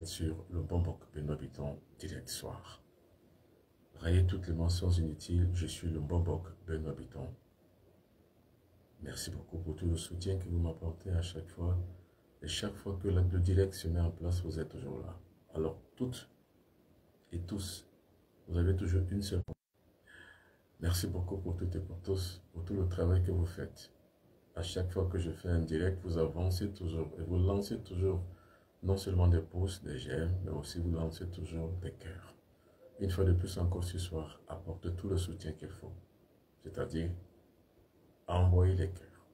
sur le Bombok Benoît Bitton direct soir. Rayez toutes les mentions inutiles, je suis le Bombok Benoît Bitton. Merci beaucoup pour tout le soutien que vous m'apportez à chaque fois. Et chaque fois que le direct se met en place, vous êtes toujours là. Alors, toutes et tous, vous avez toujours une seule. Merci beaucoup pour toutes et pour tous, pour tout le travail que vous faites. À chaque fois que je fais un direct, vous avancez toujours et vous lancez toujours non seulement des pouces, des j'aime, mais aussi vous lancez toujours des cœurs. Une fois de plus encore ce soir, apportez tout le soutien qu'il faut. C'est-à-dire, envoyez les cœurs.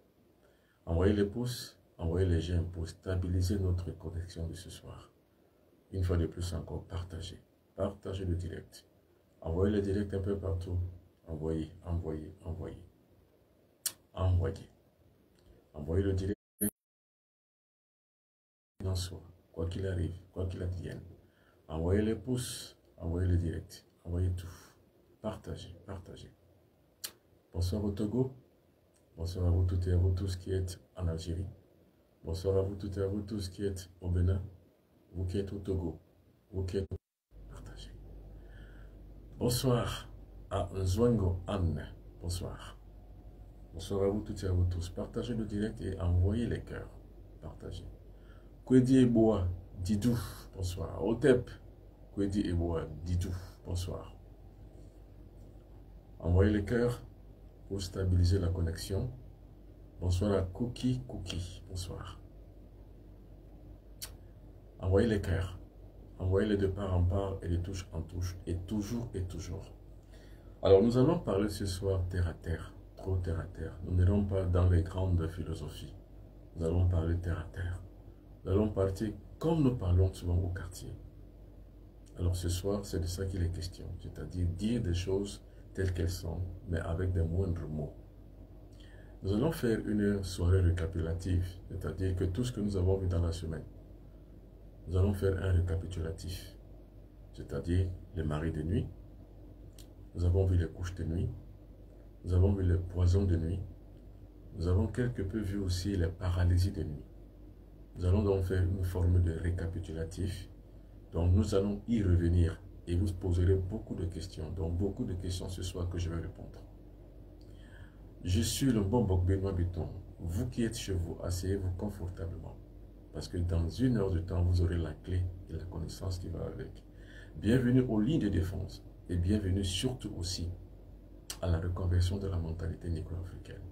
Envoyez les pouces, envoyez les j'aime pour stabiliser notre connexion de ce soir. Une fois de plus encore, partagez. Partagez le direct. Envoyez le direct un peu partout. Envoyez, envoyez, envoyez. Envoyez. Envoyez le direct en soi, quoi qu'il arrive, quoi qu'il advienne. Envoyez les pouces, envoyez le direct. Envoyez tout. Partagez, partagez. Bonsoir au Togo. Bonsoir à vous toutes et à vous tous qui êtes en Algérie. Bonsoir à vous toutes et à vous tous qui êtes au Bénin. Vous qui êtes au Togo. Vous qui êtes au... Partagez. Bonsoir à Nzwango Anne. Bonsoir. Bonsoir à vous toutes et à vous tous. Partagez le direct et envoyez les cœurs. Partagez. Kwedi Eboa Didou. Bonsoir. Otep. Kwedi Eboa Didou. Bonsoir. Envoyez les cœurs pour stabiliser la connexion. Bonsoir à Cookie Cookie. Bonsoir. Envoyez les cœurs. Envoyez-les de part en part et de touche en touche. Et toujours et toujours. Alors nous allons parler ce soir terre à terre. Trop terre à terre. Nous n'irons pas dans les grandes philosophies. Nous allons parler terre à terre. Nous allons partir comme nous parlons souvent au quartier. Alors ce soir, c'est de ça qu'il est question. C'est-à-dire dire des choses telles qu'elles sont, mais avec des moindres mots. Nous allons faire une soirée récapitulative, c'est-à-dire que tout ce que nous avons vu dans la semaine, nous allons faire un récapitulatif, c'est-à-dire les maris de nuit, nous avons vu les couches de nuit, nous avons vu les poisons de nuit, nous avons quelque peu vu aussi les paralysies de nuit. Nous allons donc faire une forme de récapitulatif, donc nous allons y revenir et vous poserez beaucoup de questions, donc beaucoup de questions ce soir que je vais répondre. Je suis le Bombok Benoît Bitton. Vous qui êtes chez vous, asseyez-vous confortablement. Parce que dans 1 heure de temps, vous aurez la clé et la connaissance qui va avec. Bienvenue aux lignes de défense. Et bienvenue surtout aussi à la reconversion de la mentalité négro-africaine.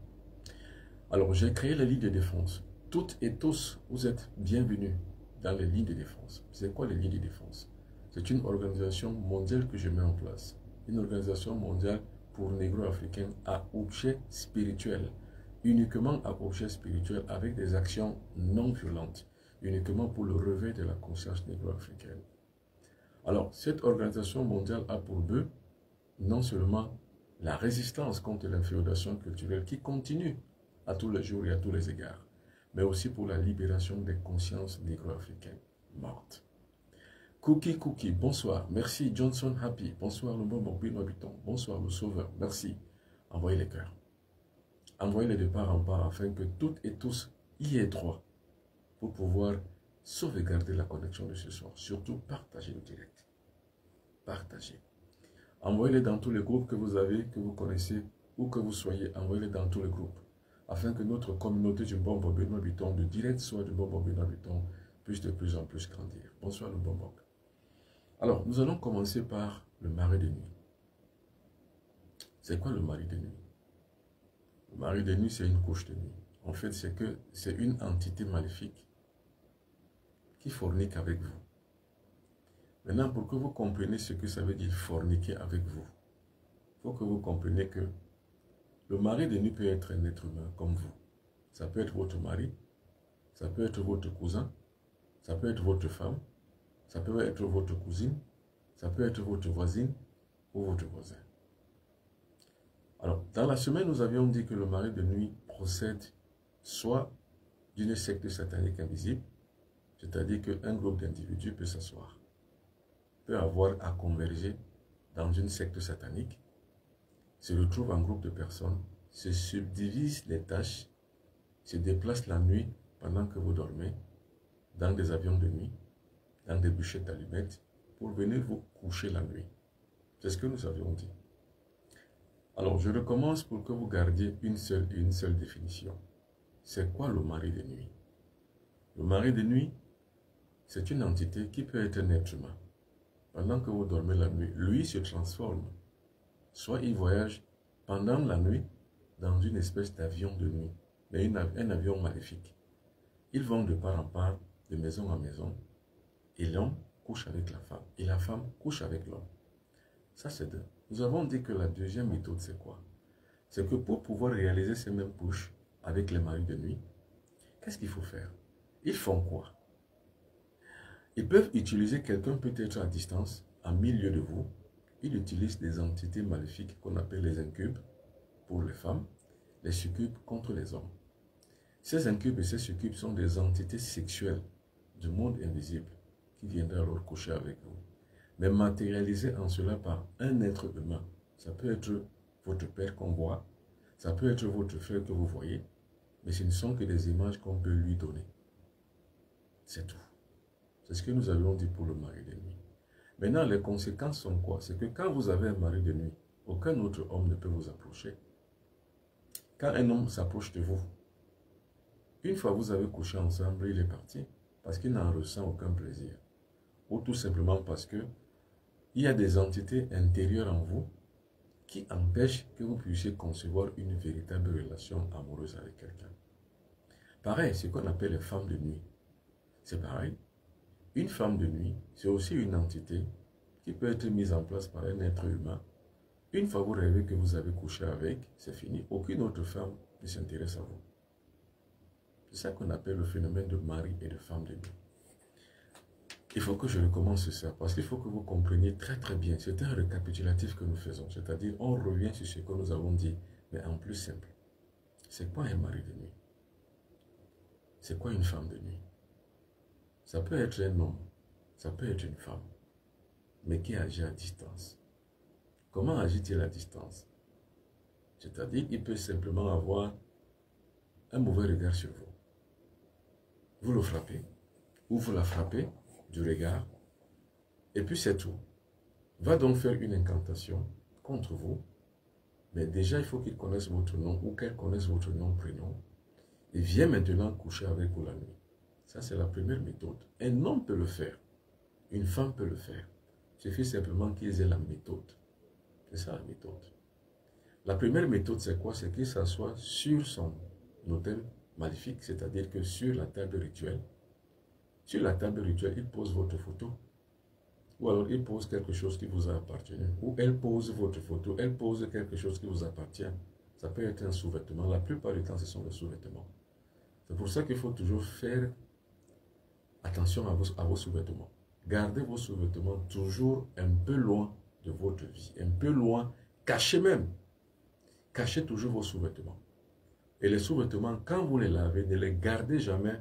Alors, j'ai créé les lignes de défense. Toutes et tous, vous êtes bienvenus dans les lignes de défense. C'est quoi les lignes de défense? C'est une organisation mondiale que je mets en place. Une organisation mondiale pour négro-africains à objet spirituel, uniquement à objet spirituel avec des actions non violentes, uniquement pour le réveil de la conscience négro-africaine. Alors, cette organisation mondiale a pour but non seulement la résistance contre l'inféodation culturelle qui continue à tous les jours et à tous les égards, mais aussi pour la libération des consciences négro-africaines mortes. Cookie Cookie, bonsoir. Merci Johnson Happy. Bonsoir le bon Benoît Bitton. Bonsoir le Sauveur. Merci. Envoyez les cœurs. Envoyez-les de part en part afin que toutes et tous y aient droit pour pouvoir sauvegarder la connexion de ce soir. Surtout, partagez le direct. Partagez. Envoyez-les dans tous les groupes que vous avez, que vous connaissez, où que vous soyez. Envoyez-les dans tous les groupes afin que notre communauté du bon Benoît Bitton, de direct soit du bon Benoît Bitton, puisse de plus en plus grandir. Bonsoir le bon. Alors, nous allons commencer par le mari de nuit. C'est quoi le mari de nuit? Le mari de nuit, c'est une couche de nuit. En fait, c'est une entité maléfique qui fornique avec vous. Maintenant, pour que vous compreniez ce que ça veut dire forniquer avec vous, il faut que vous compreniez que le mari de nuit peut être un être humain comme vous. Ça peut être votre mari, ça peut être votre cousin, ça peut être votre femme, ça peut être votre cousine, ça peut être votre voisine ou votre voisin. Alors, dans la semaine, nous avions dit que le mari de nuit procède soit d'une secte satanique invisible, c'est-à-dire qu'un groupe d'individus peut s'asseoir, peut avoir à converger dans une secte satanique, se retrouve en groupe de personnes, se subdivise les tâches, se déplace la nuit pendant que vous dormez, dans des avions de nuit, dans des bûchettes d'allumettes pour venir vous coucher la nuit. C'est ce que nous avions dit. Alors, je recommence pour que vous gardiez une seule définition. C'est quoi le mari de nuit? Le mari de nuit, c'est une entité qui peut être un être humain. Pendant que vous dormez la nuit, lui se transforme. Soit il voyage pendant la nuit dans une espèce d'avion de nuit, mais un avion maléfique. Ils vont de part en part, de maison en maison, et l'homme couche avec la femme, et la femme couche avec l'homme. Ça, c'est deux. Nous avons dit que la deuxième méthode, c'est quoi? C'est que pour pouvoir réaliser ces mêmes couches avec les maris de nuit, qu'est-ce qu'il faut faire? Ils font quoi? Ils peuvent utiliser quelqu'un peut-être à distance, à 1000 lieues de vous. Ils utilisent des entités maléfiques qu'on appelle les incubes pour les femmes, les succubes contre les hommes. Ces incubes et ces succubes sont des entités sexuelles du monde invisible qui viendraient alors coucher avec vous, mais matérialisées en cela par un être humain. Ça peut être votre père qu'on voit, ça peut être votre frère que vous voyez, mais ce ne sont que des images qu'on peut lui donner. C'est tout. C'est ce que nous avions dit pour le mari de nuit. Maintenant, les conséquences sont quoi? C'est que quand vous avez un mari de nuit, aucun autre homme ne peut vous approcher. Quand un homme s'approche de vous, une fois vous avez couché ensemble, il est parti parce qu'il n'en ressent aucun plaisir. Ou tout simplement parce que il y a des entités intérieures en vous qui empêchent que vous puissiez concevoir une véritable relation amoureuse avec quelqu'un. Pareil, ce qu'on appelle les femmes de nuit. C'est pareil. Une femme de nuit, c'est aussi une entité qui peut être mise en place par un être humain. Une fois vous rêvez que vous avez couché avec, c'est fini. Aucune autre femme ne s'intéresse à vous. C'est ça qu'on appelle le phénomène de mari et de femme de nuit. Il faut que je recommence ça, parce qu'il faut que vous compreniez très bien. C'est un récapitulatif que nous faisons, c'est-à-dire on revient sur ce que nous avons dit, mais en plus simple. C'est quoi un mari de nuit? C'est quoi une femme de nuit? Ça peut être un homme, ça peut être une femme, mais qui agit à distance. Comment agit-il à distance? C'est-à-dire qu'il peut simplement avoir un mauvais regard sur vous. Vous le frappez, ou vous la frappez du regard, et puis c'est tout. Va donc faire une incantation contre vous, mais déjà il faut qu'il connaisse votre nom, ou qu'elle connaisse votre nom, prénom, et vient maintenant coucher avec vous la nuit. Ça, c'est la première méthode. Un homme peut le faire. Une femme peut le faire. Il suffit simplement qu'ils aient la méthode. C'est ça la méthode. La première méthode, c'est quoi? C'est qu'il s'assoit sur son autel maléfique, c'est-à-dire que sur la table rituelle. Sur la table rituelle, il pose votre photo. Ou alors, il pose quelque chose qui vous a appartenu. Ou elle pose votre photo. Elle pose quelque chose qui vous appartient. Ça peut être un sous-vêtement. La plupart du temps, ce sont des sous-vêtements. C'est pour ça qu'il faut toujours faire attention à vos sous-vêtements. Gardez vos sous-vêtements toujours un peu loin de votre vie. Un peu loin, cachez même. Cachez toujours vos sous-vêtements. Et les sous-vêtements, quand vous les lavez, ne les gardez jamais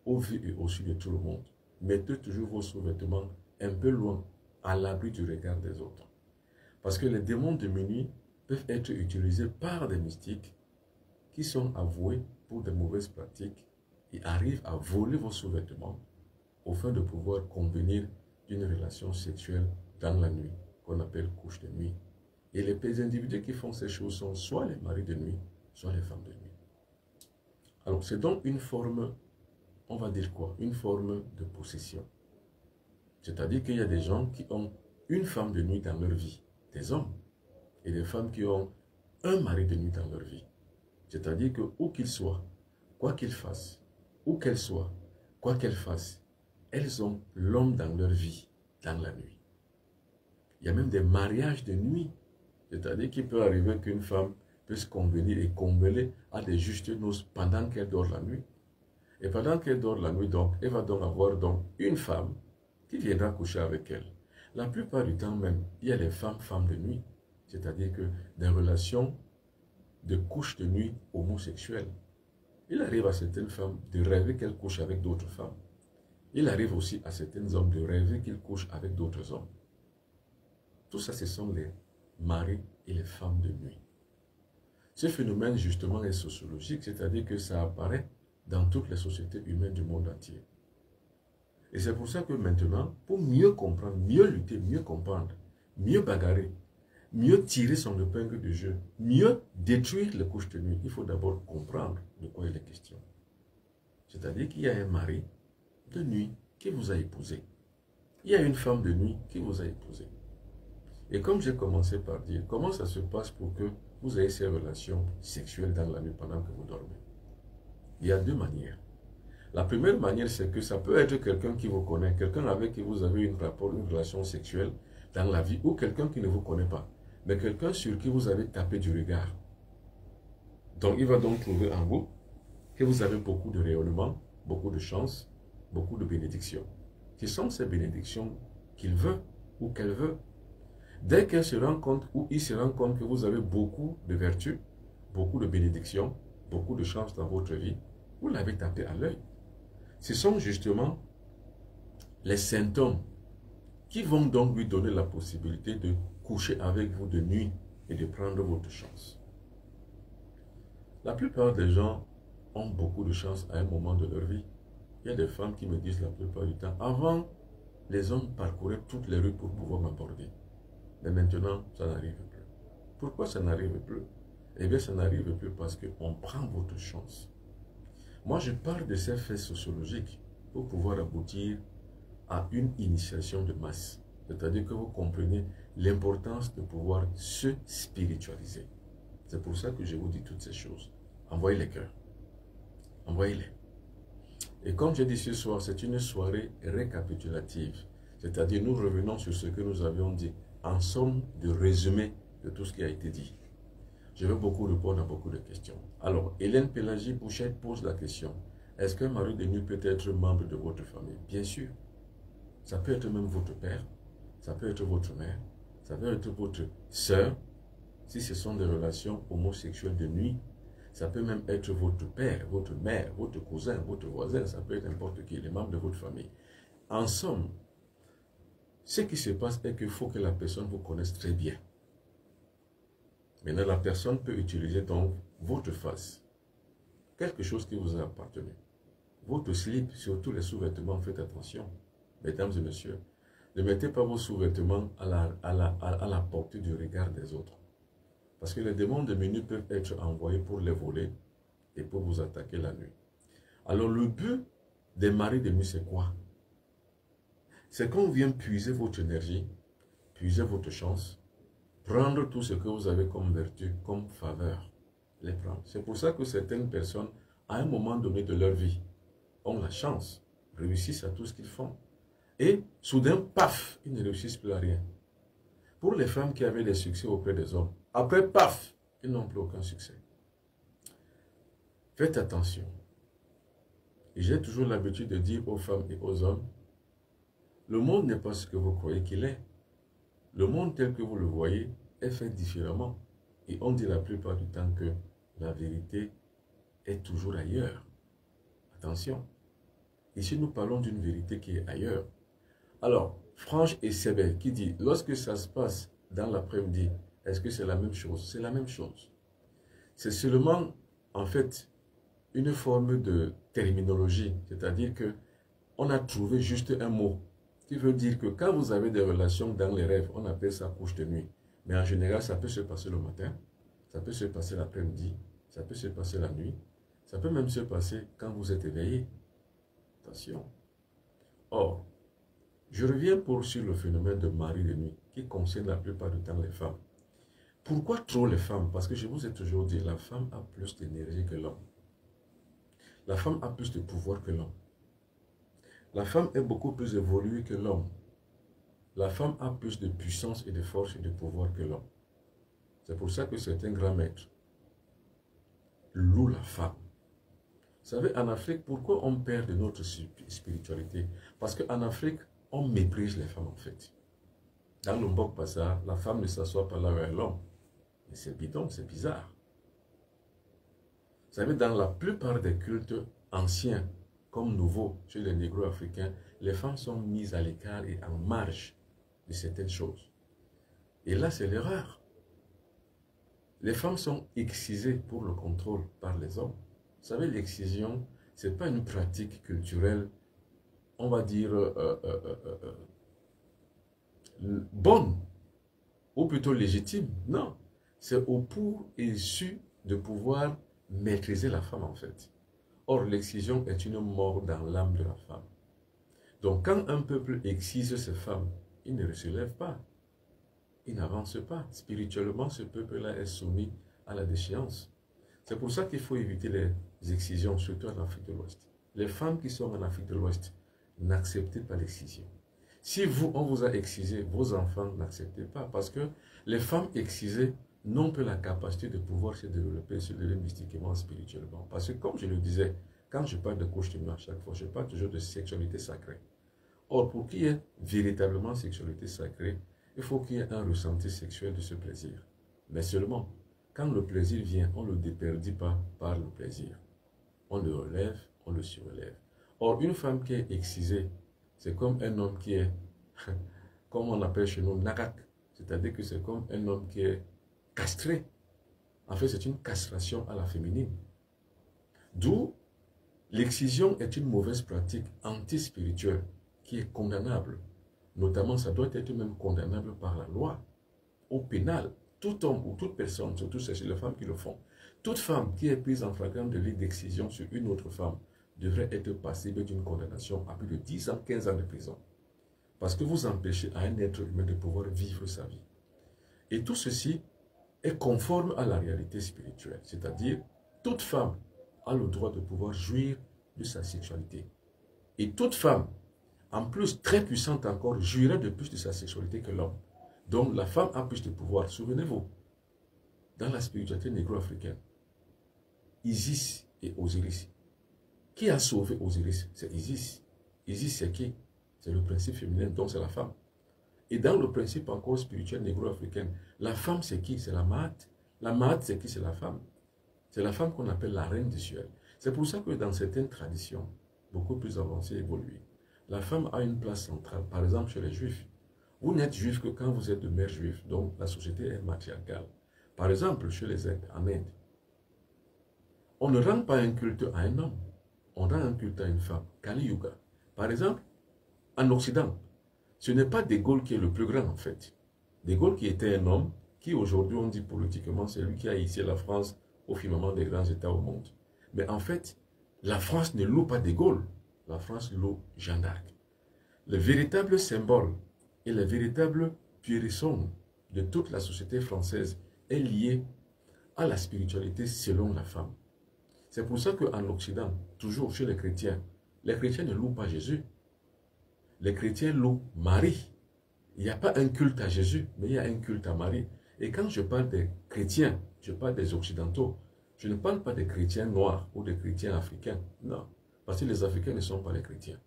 au vu et au-dessus de tout le monde. Mettez toujours vos sous-vêtements un peu loin, à l'abri du regard des autres. Parce que les démons de minuit peuvent être utilisés par des mystiques qui sont avoués pour de mauvaises pratiques et arrivent à voler vos sous-vêtements afin de pouvoir convenir d'une relation sexuelle dans la nuit, qu'on appelle couche de nuit. Et les individus qui font ces choses sont soit les maris de nuit, soit les femmes de nuit. Alors c'est donc une forme, on va dire quoi? Une forme de possession. C'est-à-dire qu'il y a des gens qui ont une femme de nuit dans leur vie, des hommes, et des femmes qui ont un mari de nuit dans leur vie. C'est-à-dire que où qu'ils soient, quoi qu'ils fassent, où qu'elles soient, quoi qu'elles fassent, elles ont l'homme dans leur vie, dans la nuit. Il y a même des mariages de nuit. C'est-à-dire qu'il peut arriver qu'une femme puisse convenir et combler à des justes noces pendant qu'elle dort la nuit. Et pendant qu'elle dort la nuit, donc, elle va donc avoir donc une femme qui viendra coucher avec elle. La plupart du temps même, il y a les femmes de nuit. C'est-à-dire que des relations de couche de nuit homosexuelles. Il arrive à certaines femmes de rêver qu'elles couchent avec d'autres femmes. Il arrive aussi à certains hommes de rêver qu'ils couchent avec d'autres hommes. Tout ça, ce sont les maris et les femmes de nuit. Ce phénomène, justement, est sociologique, c'est-à-dire que ça apparaît dans toutes les sociétés humaines du monde entier. Et c'est pour ça que maintenant, pour mieux comprendre, mieux lutter, mieux comprendre, mieux bagarrer, mieux tirer son épingle du jeu, mieux détruire les couches de nuit, il faut d'abord comprendre de quoi il est question. C'est-à-dire qu'il y a un mari de nuit qui vous a épousé. Il y a une femme de nuit qui vous a épousé. Et comme j'ai commencé par dire, comment ça se passe pour que vous ayez ces relations sexuelles dans la nuit pendant que vous dormez? Il y a deux manières. La première manière, c'est que ça peut être quelqu'un qui vous connaît, quelqu'un avec qui vous avez une relation sexuelle dans la vie, ou quelqu'un qui ne vous connaît pas, mais quelqu'un sur qui vous avez tapé du regard. Donc, il va donc trouver en vous que vous avez beaucoup de rayonnement, beaucoup de chance, beaucoup de bénédictions. Ce sont ces bénédictions qu'il veut ou qu'elle veut. Dès qu'elle se rend compte ou il se rend compte que vous avez beaucoup de vertus, beaucoup de bénédictions, beaucoup de chance dans votre vie, vous l'avez tapé à l'œil. Ce sont justement les symptômes qui vont donc lui donner la possibilité de coucher avec vous de nuit et de prendre votre chance. La plupart des gens ont beaucoup de chance à un moment de leur vie. Il y a des femmes qui me disent la plupart du temps, avant, les hommes parcouraient toutes les rues pour pouvoir m'aborder. Mais maintenant, ça n'arrive plus. Pourquoi ça n'arrive plus? Eh bien, ça n'arrive plus parce qu'on prend votre chance. Moi, je parle de ces faits sociologiques pour pouvoir aboutir à une initiation de masse. C'est-à-dire que vous comprenez l'importance de pouvoir se spiritualiser. C'est pour ça que je vous dis toutes ces choses. Envoyez les cœurs. Envoyez-les. Et comme j'ai dit ce soir, c'est une soirée récapitulative. C'est-à-dire, nous revenons sur ce que nous avions dit, en somme de résumé de tout ce qui a été dit. Je vais beaucoup répondre à beaucoup de questions. Alors, Hélène Pélagie Bouchet pose la question. Est-ce qu'un mari de nuit peut être membre de votre famille? Bien sûr. Ça peut être même votre père, ça peut être votre mère, ça peut être votre soeur, si ce sont des relations homosexuelles de nuit. Ça peut même être votre père, votre mère, votre cousin, votre voisin, ça peut être n'importe qui, les membres de votre famille. En somme, ce qui se passe est qu'il faut que la personne vous connaisse très bien. Maintenant, la personne peut utiliser donc votre face, quelque chose qui vous a appartenu. Votre slip, surtout les sous-vêtements, faites attention. Mesdames et messieurs, ne mettez pas vos sous-vêtements à la portée du regard des autres. Parce que les démons de minuit peuvent être envoyés pour les voler et pour vous attaquer la nuit. Alors le but des maris de nuit, c'est quoi? C'est qu'on vient puiser votre énergie, puiser votre chance, prendre tout ce que vous avez comme vertu, comme faveur, les prendre. C'est pour ça que certaines personnes, à un moment donné de leur vie, ont la chance, réussissent à tout ce qu'ils font. Et soudain, paf, ils ne réussissent plus à rien. Pour les femmes qui avaient des succès auprès des hommes, après, paf, ils n'ont plus aucun succès. Faites attention. Et j'ai toujours l'habitude de dire aux femmes et aux hommes, le monde n'est pas ce que vous croyez qu'il est. Le monde tel que vous le voyez est fait différemment. Et on dit la plupart du temps que la vérité est toujours ailleurs. Attention. Ici, nous parlons d'une vérité qui est ailleurs. Alors, Franche et Sebel qui dit, lorsque ça se passe dans l'après-midi, est-ce que c'est la même chose? C'est la même chose. C'est seulement, en fait, une forme de terminologie. C'est-à-dire que on a trouvé juste un mot qui veut dire que quand vous avez des relations dans les rêves, on appelle ça couche de nuit. Mais en général, ça peut se passer le matin, ça peut se passer l'après-midi, ça peut se passer la nuit, ça peut même se passer quand vous êtes éveillé. Attention. Or, je reviens sur le phénomène de mari de nuit qui concerne la plupart du temps les femmes. Pourquoi trop les femmes? Parce que je vous ai toujours dit, la femme a plus d'énergie que l'homme. La femme a plus de pouvoir que l'homme. La femme est beaucoup plus évoluée que l'homme. La femme a plus de puissance et de force et de pouvoir que l'homme. C'est pour ça que certains grands maîtres louent la femme. Vous savez, en Afrique, pourquoi on perd de notre spiritualité? Parce qu'en Afrique, on méprise les femmes en fait. Dans le Mbok Bassa, la femme ne s'assoit pas là où est l'homme. Et c'est bidon, c'est bizarre. Vous savez, dans la plupart des cultes anciens, comme nouveaux, chez les négro-africains, les femmes sont mises à l'écart et en marge de certaines choses. Et là, c'est l'erreur. Les femmes sont excisées pour le contrôle par les hommes. Vous savez, l'excision, ce n'est pas une pratique culturelle on va dire, bonne, ou plutôt légitime. Non, c'est au pour et su de pouvoir maîtriser la femme en fait. Or, l'excision est une mort dans l'âme de la femme. Donc, quand un peuple excise ses femmes, il ne se lève pas, il n'avance pas. Spirituellement, ce peuple-là est soumis à la déchéance. C'est pour ça qu'il faut éviter les excisions, surtout en Afrique de l'Ouest. Les femmes qui sont en Afrique de l'Ouest, n'acceptez pas l'excision. Si vous, on vous a excisé, vos enfants n'acceptez pas, parce que les femmes excisées n'ont pas la capacité de pouvoir se développer linguistiquement, spirituellement. Parce que comme je le disais, quand je parle de couche de nuit à chaque fois, je parle toujours de sexualité sacrée. Or, pour qu'il y ait véritablement sexualité sacrée, il faut qu'il y ait un ressenti sexuel de ce plaisir. Mais seulement, quand le plaisir vient, on ne le déperdit pas par le plaisir. On le relève, on le surélève. Or, une femme qui est excisée, c'est comme un homme qui est, comme on appelle chez nous, nakak. C'est-à-dire que c'est comme un homme qui est castré. En fait, c'est une castration à la féminine. D'où l'excision est une mauvaise pratique anti-spirituelle qui est condamnable. Notamment, ça doit être même condamnable par la loi, au pénal. Tout homme ou toute personne, surtout c'est les femmes qui le font, toute femme qui est prise en flagrant délit d'excision sur une autre femme devrait être passible d'une condamnation à plus de 10 ans, 15 ans de prison. Parce que vous empêchez à un être humain de pouvoir vivre sa vie. Et tout ceci est conforme à la réalité spirituelle. C'est-à-dire, toute femme a le droit de pouvoir jouir de sa sexualité. Et toute femme, en plus très puissante encore, jouirait de plus de sa sexualité que l'homme. Donc la femme a plus de pouvoir. Souvenez-vous, dans la spiritualité négro-africaine, Isis et Osiris. Qui a sauvé Osiris? C'est Isis. Isis, c'est qui? C'est le principe féminin, donc c'est la femme. Et dans le principe encore spirituel négro-africain, la femme, c'est qui? C'est la Maat. La Maat, c'est qui? C'est la femme. C'est la femme qu'on appelle la reine du ciel. C'est pour ça que dans certaines traditions, beaucoup plus avancées et évoluées, la femme a une place centrale. Par exemple, chez les Juifs, vous n'êtes juif que quand vous êtes de mère juive, donc la société est matriarcale. Par exemple, chez les Indes, en Inde, on ne rend pas un culte à un homme, on rend un culte à une femme, Kali Yuga. Par exemple, en Occident, ce n'est pas De Gaulle qui est le plus grand en fait. De Gaulle qui était un homme, qui aujourd'hui on dit politiquement c'est lui qui a hissé la France au firmament des grands États au monde. Mais en fait, la France ne loue pas De Gaulle, la France loue Jeanne d'Arc. Le véritable symbole et le véritable puérisson de toute la société française est lié à la spiritualité selon la femme. C'est pour ça qu'en Occident, toujours chez les chrétiens ne louent pas Jésus. Les chrétiens louent Marie. Il n'y a pas un culte à Jésus, mais il y a un culte à Marie. Et quand je parle des chrétiens, je parle des occidentaux. Je ne parle pas des chrétiens noirs ou des chrétiens africains. Non, parce que les Africains ne sont pas les chrétiens.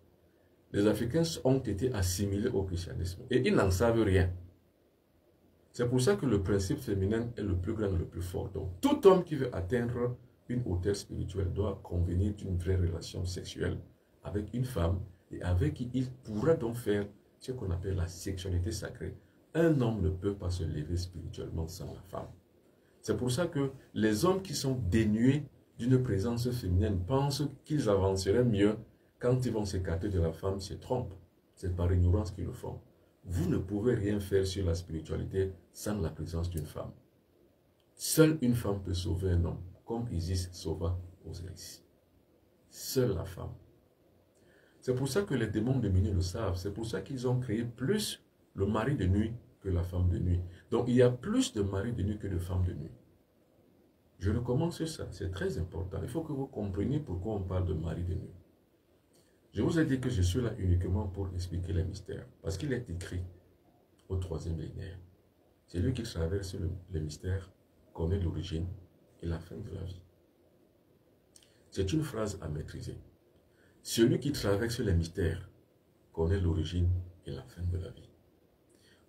Les Africains ont été assimilés au christianisme et ils n'en savent rien. C'est pour ça que le principe féminin est le plus grand et le plus fort. Donc, tout homme qui veut atteindre une hauteur spirituelle doit convenir d'une vraie relation sexuelle avec une femme et avec qui il pourra donc faire ce qu'on appelle la sexualité sacrée. Un homme ne peut pas se lever spirituellement sans la femme. C'est pour ça que les hommes qui sont dénués d'une présence féminine pensent qu'ils avanceraient mieux quand ils vont s'écarter de la femme, se trompent. C'est par ignorance qu'ils le font. Vous ne pouvez rien faire sur la spiritualité sans la présence d'une femme. Seule une femme peut sauver un homme, comme Isis sauva Osiris. Seule la femme. C'est pour ça que les démons de minuit le savent. C'est pour ça qu'ils ont créé plus le mari de nuit que la femme de nuit. Donc il y a plus de maris de nuit que de femmes de nuit. Je recommence ça, c'est très important. Il faut que vous compreniez pourquoi on parle de mari de nuit. Je vous ai dit que je suis là uniquement pour expliquer les mystères. Parce qu'il est écrit au 3e millénaire. Celui qui traverse le mystère connaît l'origine et la fin de la vie. C'est une phrase à maîtriser. Celui qui traverse les mystères connaît l'origine et la fin de la vie.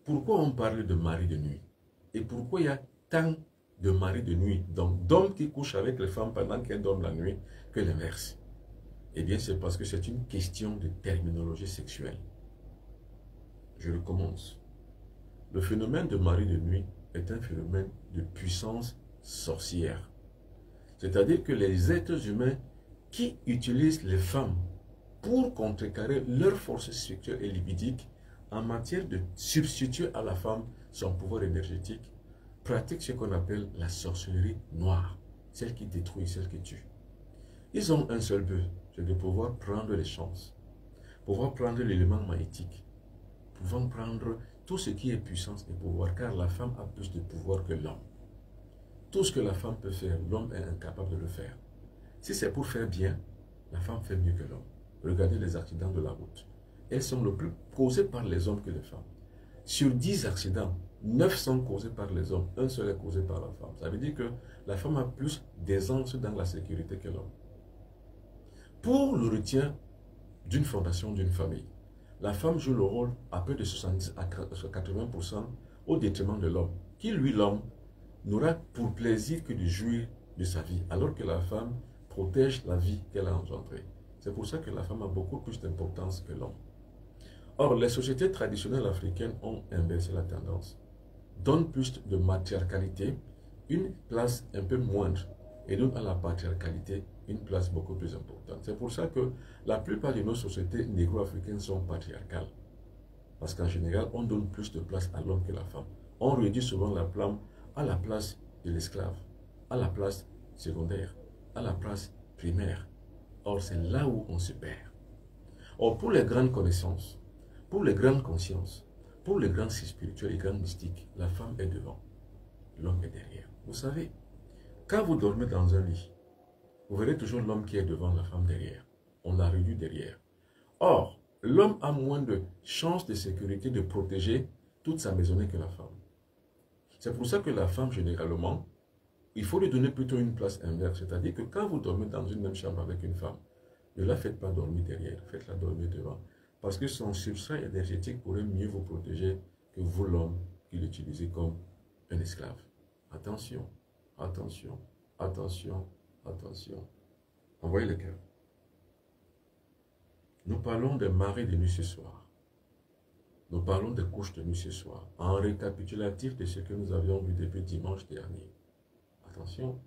Pourquoi on parle de mari de nuit? Et pourquoi il y a tant de maris de nuit, donc d'hommes qui couchent avec les femmes pendant qu'elles dorment la nuit, que l'inverse? Eh bien, c'est parce que c'est une question de terminologie sexuelle. Je recommence. Le phénomène de mari de nuit est un phénomène de puissance sorcière. C'est-à-dire que les êtres humains qui utilisent les femmes pour contrecarrer leur force sexuelle et libidique en matière de substituer à la femme son pouvoir énergétique, pratiquent ce qu'on appelle la sorcellerie noire, celle qui détruit, celle qui tue. Ils ont un seul but, c'est de pouvoir prendre les chances, pouvoir prendre l'élément magnétique, pouvoir prendre tout ce qui est puissance et pouvoir, car la femme a plus de pouvoir que l'homme. Tout ce que la femme peut faire, l'homme est incapable de le faire. Si c'est pour faire bien, la femme fait mieux que l'homme. Regardez les accidents de la route. Elles sont le plus causées par les hommes que les femmes. Sur 10 accidents, 9 sont causés par les hommes, un seul est causé par la femme. Ça veut dire que la femme a plus d'aisance dans la sécurité que l'homme. Pour le retien d'une fondation d'une famille, la femme joue le rôle à peu de 70 à 80% au détriment de l'homme, qui lui, l'homme, n'aura pour plaisir que de jouir de sa vie, alors que la femme protège la vie qu'elle a engendrée. C'est pour ça que la femme a beaucoup plus d'importance que l'homme. Or, les sociétés traditionnelles africaines ont inversé la tendance, donnent plus de matriarcalité, une place un peu moindre, et donnent à la patriarcalité une place beaucoup plus importante. C'est pour ça que la plupart de nos sociétés négro-africaines sont patriarcales. Parce qu'en général, on donne plus de place à l'homme que à la femme. On réduit souvent la femme à la place de l'esclave, à la place secondaire, à la place primaire. Or, c'est là où on se perd. Or, pour les grandes connaissances, pour les grandes consciences, pour les grands spirituels et grands mystiques, la femme est devant, l'homme est derrière. Vous savez, quand vous dormez dans un lit, vous verrez toujours l'homme qui est devant, la femme derrière. On l'a réduit derrière. Or, l'homme a moins de chances de sécurité de protéger toute sa maisonnée que la femme. C'est pour ça que la femme, généralement, il faut lui donner plutôt une place inverse. C'est-à-dire que quand vous dormez dans une même chambre avec une femme, ne la faites pas dormir derrière, faites-la dormir devant. Parce que son substrat énergétique pourrait mieux vous protéger que vous, l'homme, qui l'utilisez comme un esclave. Attention, attention, attention, attention. Envoyez le cœur. Nous parlons des marées de nuit ce soir. Nous parlons des couches de nuit ce soir. En récapitulatif de ce que nous avions vu depuis dimanche dernier. Attention.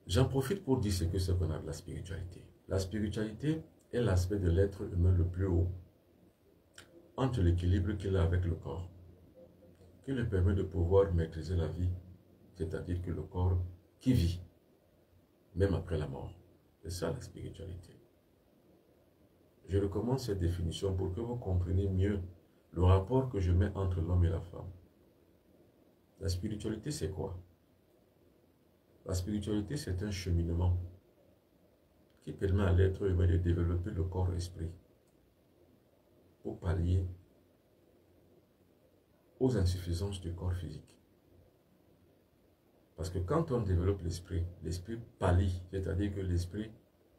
J'en profite pour dire ce que c'est qu'on a de la spiritualité. La spiritualité est l'aspect de l'être humain le plus haut, entre l'équilibre qu'il a avec le corps, qui lui permet de pouvoir maîtriser la vie, c'est-à-dire que le corps qui vit, même après la mort. C'est ça la spiritualité. Je recommence cette définition pour que vous compreniez mieux le rapport que je mets entre l'homme et la femme. La spiritualité, c'est quoi? La spiritualité, c'est un cheminement qui permet à l'être humain de développer le corps-esprit pour pallier aux insuffisances du corps physique. Parce que quand on développe l'esprit, l'esprit pallie, c'est-à-dire que l'esprit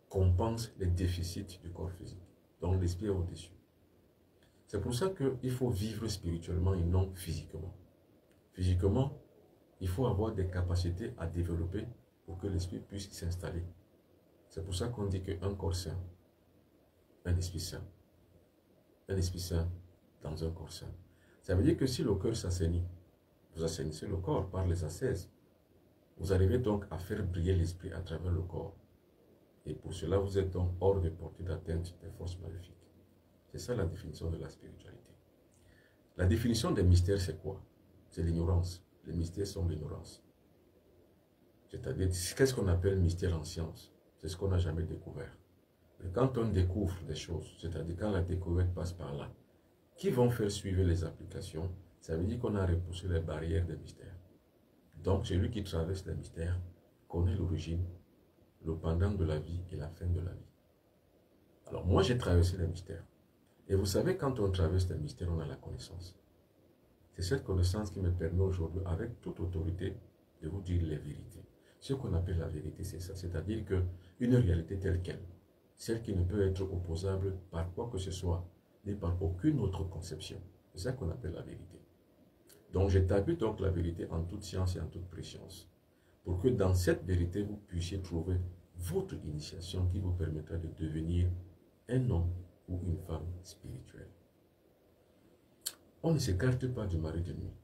compense les déficits du corps physique. Donc l'esprit est au-dessus. C'est pour ça qu'il faut vivre spirituellement et non physiquement. Physiquement, il faut avoir des capacités à développer pour que l'esprit puisse s'installer. C'est pour ça qu'on dit qu'un corps sain, un esprit sain dans un corps sain. Ça veut dire que si le cœur s'assainit, vous assainissez le corps par les ascèses. Vous arrivez donc à faire briller l'esprit à travers le corps. Et pour cela, vous êtes donc hors de portée d'atteinte des forces maléfiques. C'est ça la définition de la spiritualité. La définition des mystères, c'est quoi? C'est l'ignorance. Les mystères sont l'ignorance. C'est-à-dire, qu'est-ce qu'on appelle mystère en science? C'est ce qu'on n'a jamais découvert. Mais quand on découvre des choses, c'est-à-dire quand la découverte passe par là, qui vont faire suivre les applications, ça veut dire qu'on a repoussé les barrières des mystères. Donc, celui qui traverse les mystères connaît l'origine, le pendant de la vie et la fin de la vie. Alors, moi, j'ai traversé les mystères. Et vous savez, quand on traverse les mystères, on a la connaissance. C'est cette connaissance qui me permet aujourd'hui, avec toute autorité, de vous dire les vérités. Ce qu'on appelle la vérité, c'est ça. C'est-à-dire qu'une réalité telle qu'elle, celle qui ne peut être opposable par quoi que ce soit, ni par aucune autre conception. C'est ça qu'on appelle la vérité. Donc, j'établis donc la vérité en toute science et en toute préscience, pour que dans cette vérité, vous puissiez trouver votre initiation qui vous permettra de devenir un homme ou une femme spirituelle. On ne s'écarte pas du mari de nuit.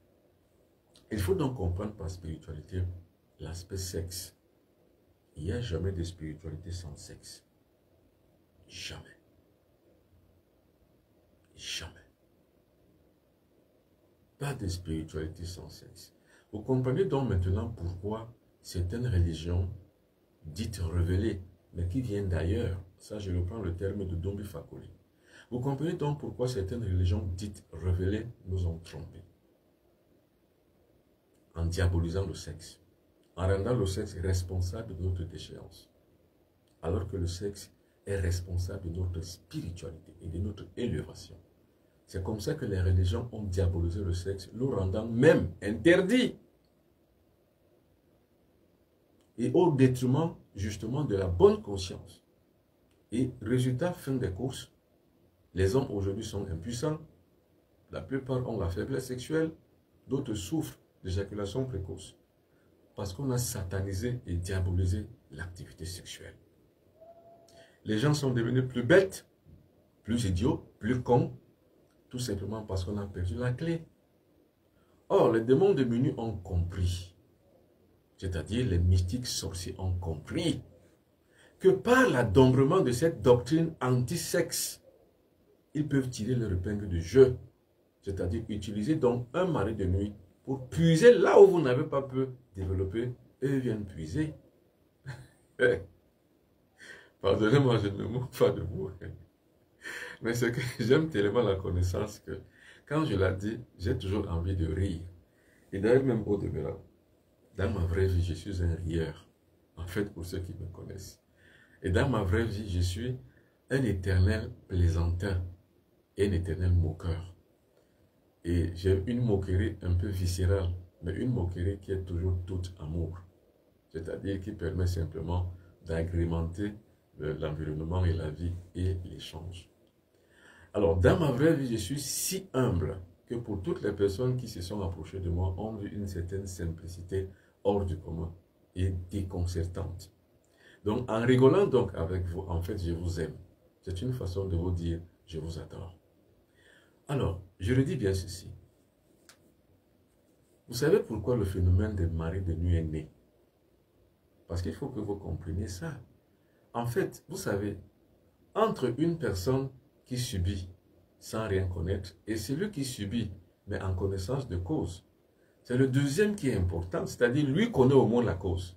Il faut donc comprendre par spiritualité l'aspect sexe. Il n'y a jamais de spiritualité sans sexe. Jamais. Jamais. Pas de spiritualité sans sexe. Vous comprenez donc maintenant pourquoi certaines religions dites révélées, mais qui viennent d'ailleurs, ça je reprends le terme de Dombi Fakoli. Vous comprenez donc pourquoi certaines religions dites révélées nous ont trompés. En diabolisant le sexe, en rendant le sexe responsable de notre déchéance, alors que le sexe est responsable de notre spiritualité et de notre élévation. C'est comme ça que les religions ont diabolisé le sexe, le rendant même interdit. Et au détriment justement de la bonne conscience. Et résultat, fin des courses, les hommes aujourd'hui sont impuissants, la plupart ont la faiblesse sexuelle, d'autres souffrent d'éjaculation précoce. Parce qu'on a satanisé et diabolisé l'activité sexuelle. Les gens sont devenus plus bêtes, plus idiots, plus cons, tout simplement parce qu'on a perdu la clé. Or, les démons de minuit ont compris, c'est-à-dire les mystiques sorciers ont compris, que par l'adombrement de cette doctrine anti-sexe, ils peuvent tirer leur épingle du jeu, c'est-à-dire utiliser donc un mari de nuit pour puiser là où vous n'avez pas pu développer, et ils viennent puiser. Pardonnez-moi, je ne moque pas de vous. Mais c'est que j'aime tellement la connaissance que quand je la dis, j'ai toujours envie de rire. Et d'ailleurs, même au-delà, dans ma vraie vie, je suis un rieur. En fait, pour ceux qui me connaissent. Et dans ma vraie vie, je suis un éternel plaisantin et un éternel moqueur. Et j'ai une moquerie un peu viscérale, mais une moquerie qui est toujours toute amour. C'est-à-dire qui permet simplement d'agrémenter l'environnement et la vie et l'échange. Alors, dans ma vraie vie, je suis si humble que pour toutes les personnes qui se sont approchées de moi, ont vu une certaine simplicité hors du commun et déconcertante. Donc, en rigolant donc avec vous, en fait, je vous aime. C'est une façon de vous dire, je vous adore. Alors, je redis bien ceci. Vous savez pourquoi le phénomène des maris de nuit est né? Parce qu'il faut que vous compreniez ça. En fait, vous savez, entre une personne qui subit sans rien connaître et celui qui subit, mais en connaissance de cause, c'est le deuxième qui est important, c'est-à-dire lui connaît au moins la cause.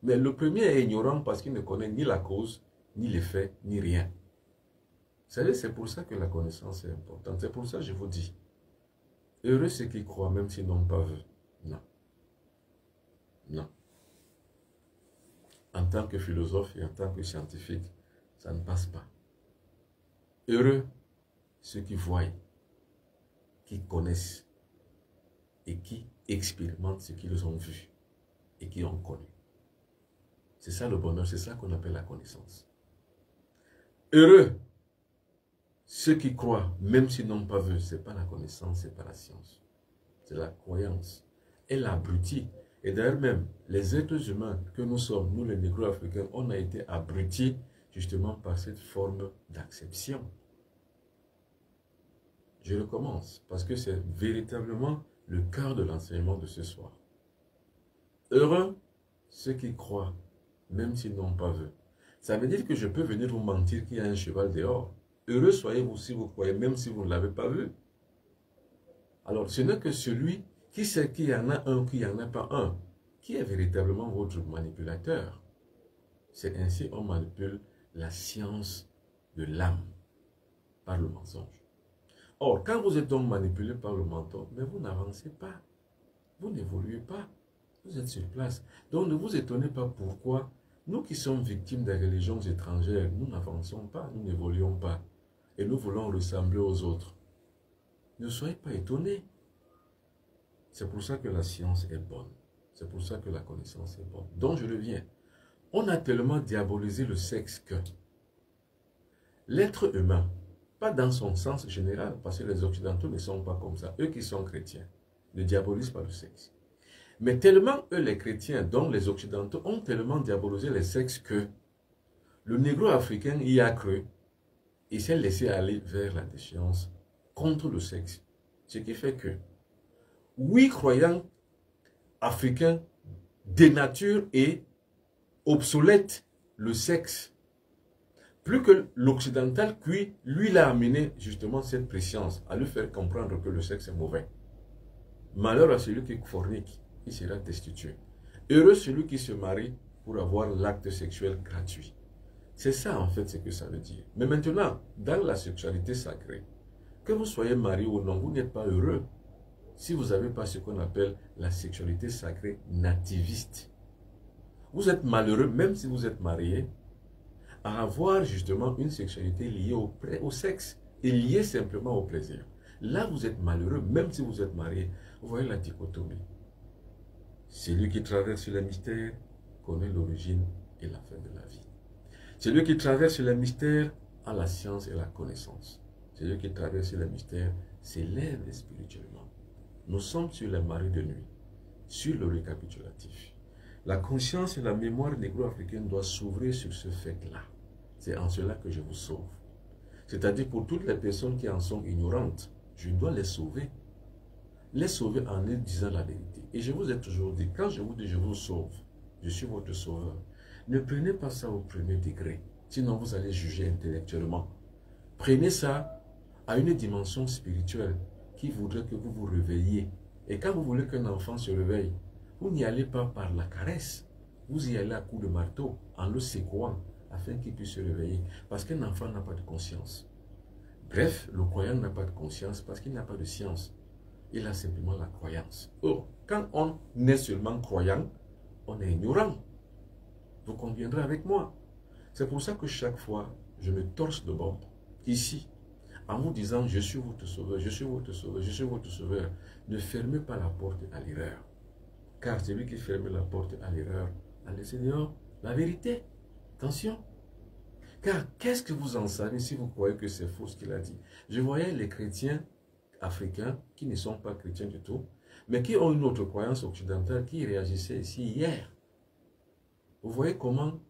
Mais le premier est ignorant parce qu'il ne connaît ni la cause, ni les faits, ni rien. Vous savez, c'est pour ça que la connaissance est importante. C'est pour ça que je vous dis, heureux ceux qui croient même s'ils n'ont pas vu. Non. Non. En tant que philosophe et en tant que scientifique, ça ne passe pas. Heureux ceux qui voient, qui connaissent et qui expérimentent ce qu'ils ont vu et qui ont connu. C'est ça le bonheur, c'est ça qu'on appelle la connaissance. Heureux ceux qui croient, même s'ils n'ont pas vu, ce n'est pas la connaissance, ce n'est pas la science. C'est la croyance. Elle abrutit. Et d'ailleurs même, les êtres humains que nous sommes, nous les négro-africains, on a été abrutis justement par cette forme d'acception. Je recommence, parce que c'est véritablement le cœur de l'enseignement de ce soir. Heureux ceux qui croient, même s'ils n'ont pas vu. Ça veut dire que je peux venir vous mentir qu'il y a un cheval dehors. Heureux soyez-vous si vous croyez, même si vous ne l'avez pas vu. Alors, ce n'est que celui qui sait qu'il y en a un, qu'il n'y en a pas un, qui est véritablement votre manipulateur. C'est ainsi qu'on manipule la science de l'âme par le mensonge. Or, quand vous êtes donc manipulé par le menton, mais vous n'avancez pas. Vous n'évoluez pas. Vous êtes sur place. Donc, ne vous étonnez pas pourquoi nous qui sommes victimes des religions étrangères, nous n'avançons pas, nous n'évoluons pas. Et nous voulons ressembler aux autres. Ne soyez pas étonnés. C'est pour ça que la science est bonne. C'est pour ça que la connaissance est bonne. Donc, je reviens. On a tellement diabolisé le sexe que l'être humain, pas dans son sens général, parce que les Occidentaux ne sont pas comme ça. Eux qui sont chrétiens ne diabolisent pas le sexe. Mais tellement eux, les chrétiens, dont les Occidentaux, ont tellement diabolisé le sexe que le négro-africain y a cru et s'est laissé aller vers la déchéance contre le sexe. Ce qui fait que 8 croyants africains dénaturent et obsolètent le sexe Plus que l'occidental, lui l'a amené justement cette préscience, à lui faire comprendre que le sexe est mauvais. Malheur à celui qui fornique, il sera destitué. Heureux celui qui se marie pour avoir l'acte sexuel gratuit. C'est ça en fait ce que ça veut dire. Mais maintenant, dans la sexualité sacrée, que vous soyez marié ou non, vous n'êtes pas heureux si vous n'avez pas ce qu'on appelle la sexualité sacrée nativiste. Vous êtes malheureux même si vous êtes marié à avoir justement une sexualité liée au sexe et liée simplement au plaisir. Là, vous êtes malheureux même si vous êtes marié. Vous voyez la dichotomie. Celui qui traverse le mystère connaît l'origine et la fin de la vie. Celui qui traverse le mystère a la science et la connaissance. Celui qui traverse le mystère s'élève spirituellement. Nous sommes sur les marées de nuit, sur le récapitulatif. La conscience et la mémoire négro-africaine doivent s'ouvrir sur ce fait-là. C'est en cela que je vous sauve. C'est-à-dire pour toutes les personnes qui en sont ignorantes, je dois les sauver. Les sauver en leur disant la vérité. Et je vous ai toujours dit, quand je vous dis je vous sauve, je suis votre sauveur, ne prenez pas ça au premier degré, sinon vous allez juger intellectuellement. Prenez ça à une dimension spirituelle qui voudrait que vous vous réveilliez. Et quand vous voulez qu'un enfant se réveille, vous n'y allez pas par la caresse, vous y allez à coups de marteau, en le secouant, afin qu'il puisse se réveiller. Parce qu'un enfant n'a pas de conscience. Bref, le croyant n'a pas de conscience parce qu'il n'a pas de science. Il a simplement la croyance. Or, quand on est seulement croyant, on est ignorant. Vous conviendrez avec moi. C'est pour ça que chaque fois, je me torse de bord, ici, en vous disant, je suis votre sauveur, je suis votre sauveur, je suis votre sauveur. Ne fermez pas la porte à l'erreur. Car celui qui ferme la porte à l'erreur a laissé dehors la vérité. Attention. Car qu'est-ce que vous en savez si vous croyez que c'est faux ce qu'il a dit? Je voyais les chrétiens africains qui ne sont pas chrétiens du tout, mais qui ont une autre croyance occidentale qui réagissaient ici hier. Vous voyez comment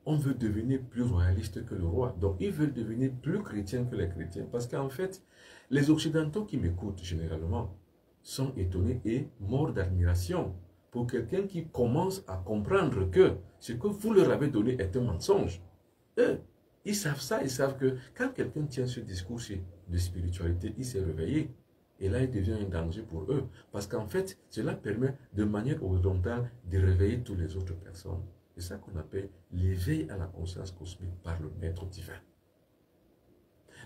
on veut devenir plus royaliste que le roi. Donc, ils veulent devenir plus chrétiens que les chrétiens. Parce qu'en fait, les occidentaux qui m'écoutent généralement sont étonnés et morts d'admiration pour quelqu'un qui commence à comprendre que ce que vous leur avez donné est un mensonge. Eux, ils savent ça, ils savent que quand quelqu'un tient ce discours de spiritualité, il s'est réveillé. Et là, il devient un danger pour eux. Parce qu'en fait, cela permet de manière horizontale de réveiller toutes les autres personnes. C'est ça qu'on appelle l'éveil à la conscience cosmique par le maître divin.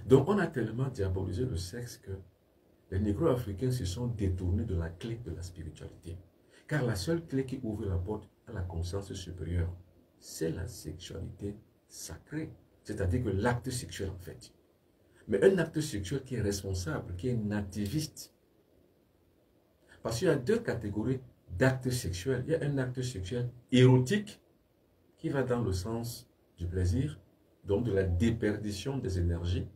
Donc, on a tellement diabolisé le sexe que les négro-africains se sont détournés de la clé de la spiritualité. Car la seule clé qui ouvre la porte à la conscience supérieure, c'est la sexualité sacrée. C'est-à-dire que l'acte sexuel, en fait. Mais un acte sexuel qui est responsable, qui est nativiste. Parce qu'il y a deux catégories d'actes sexuels. Il y a un acte sexuel érotique qui va dans le sens du plaisir, donc de la déperdition des énergies.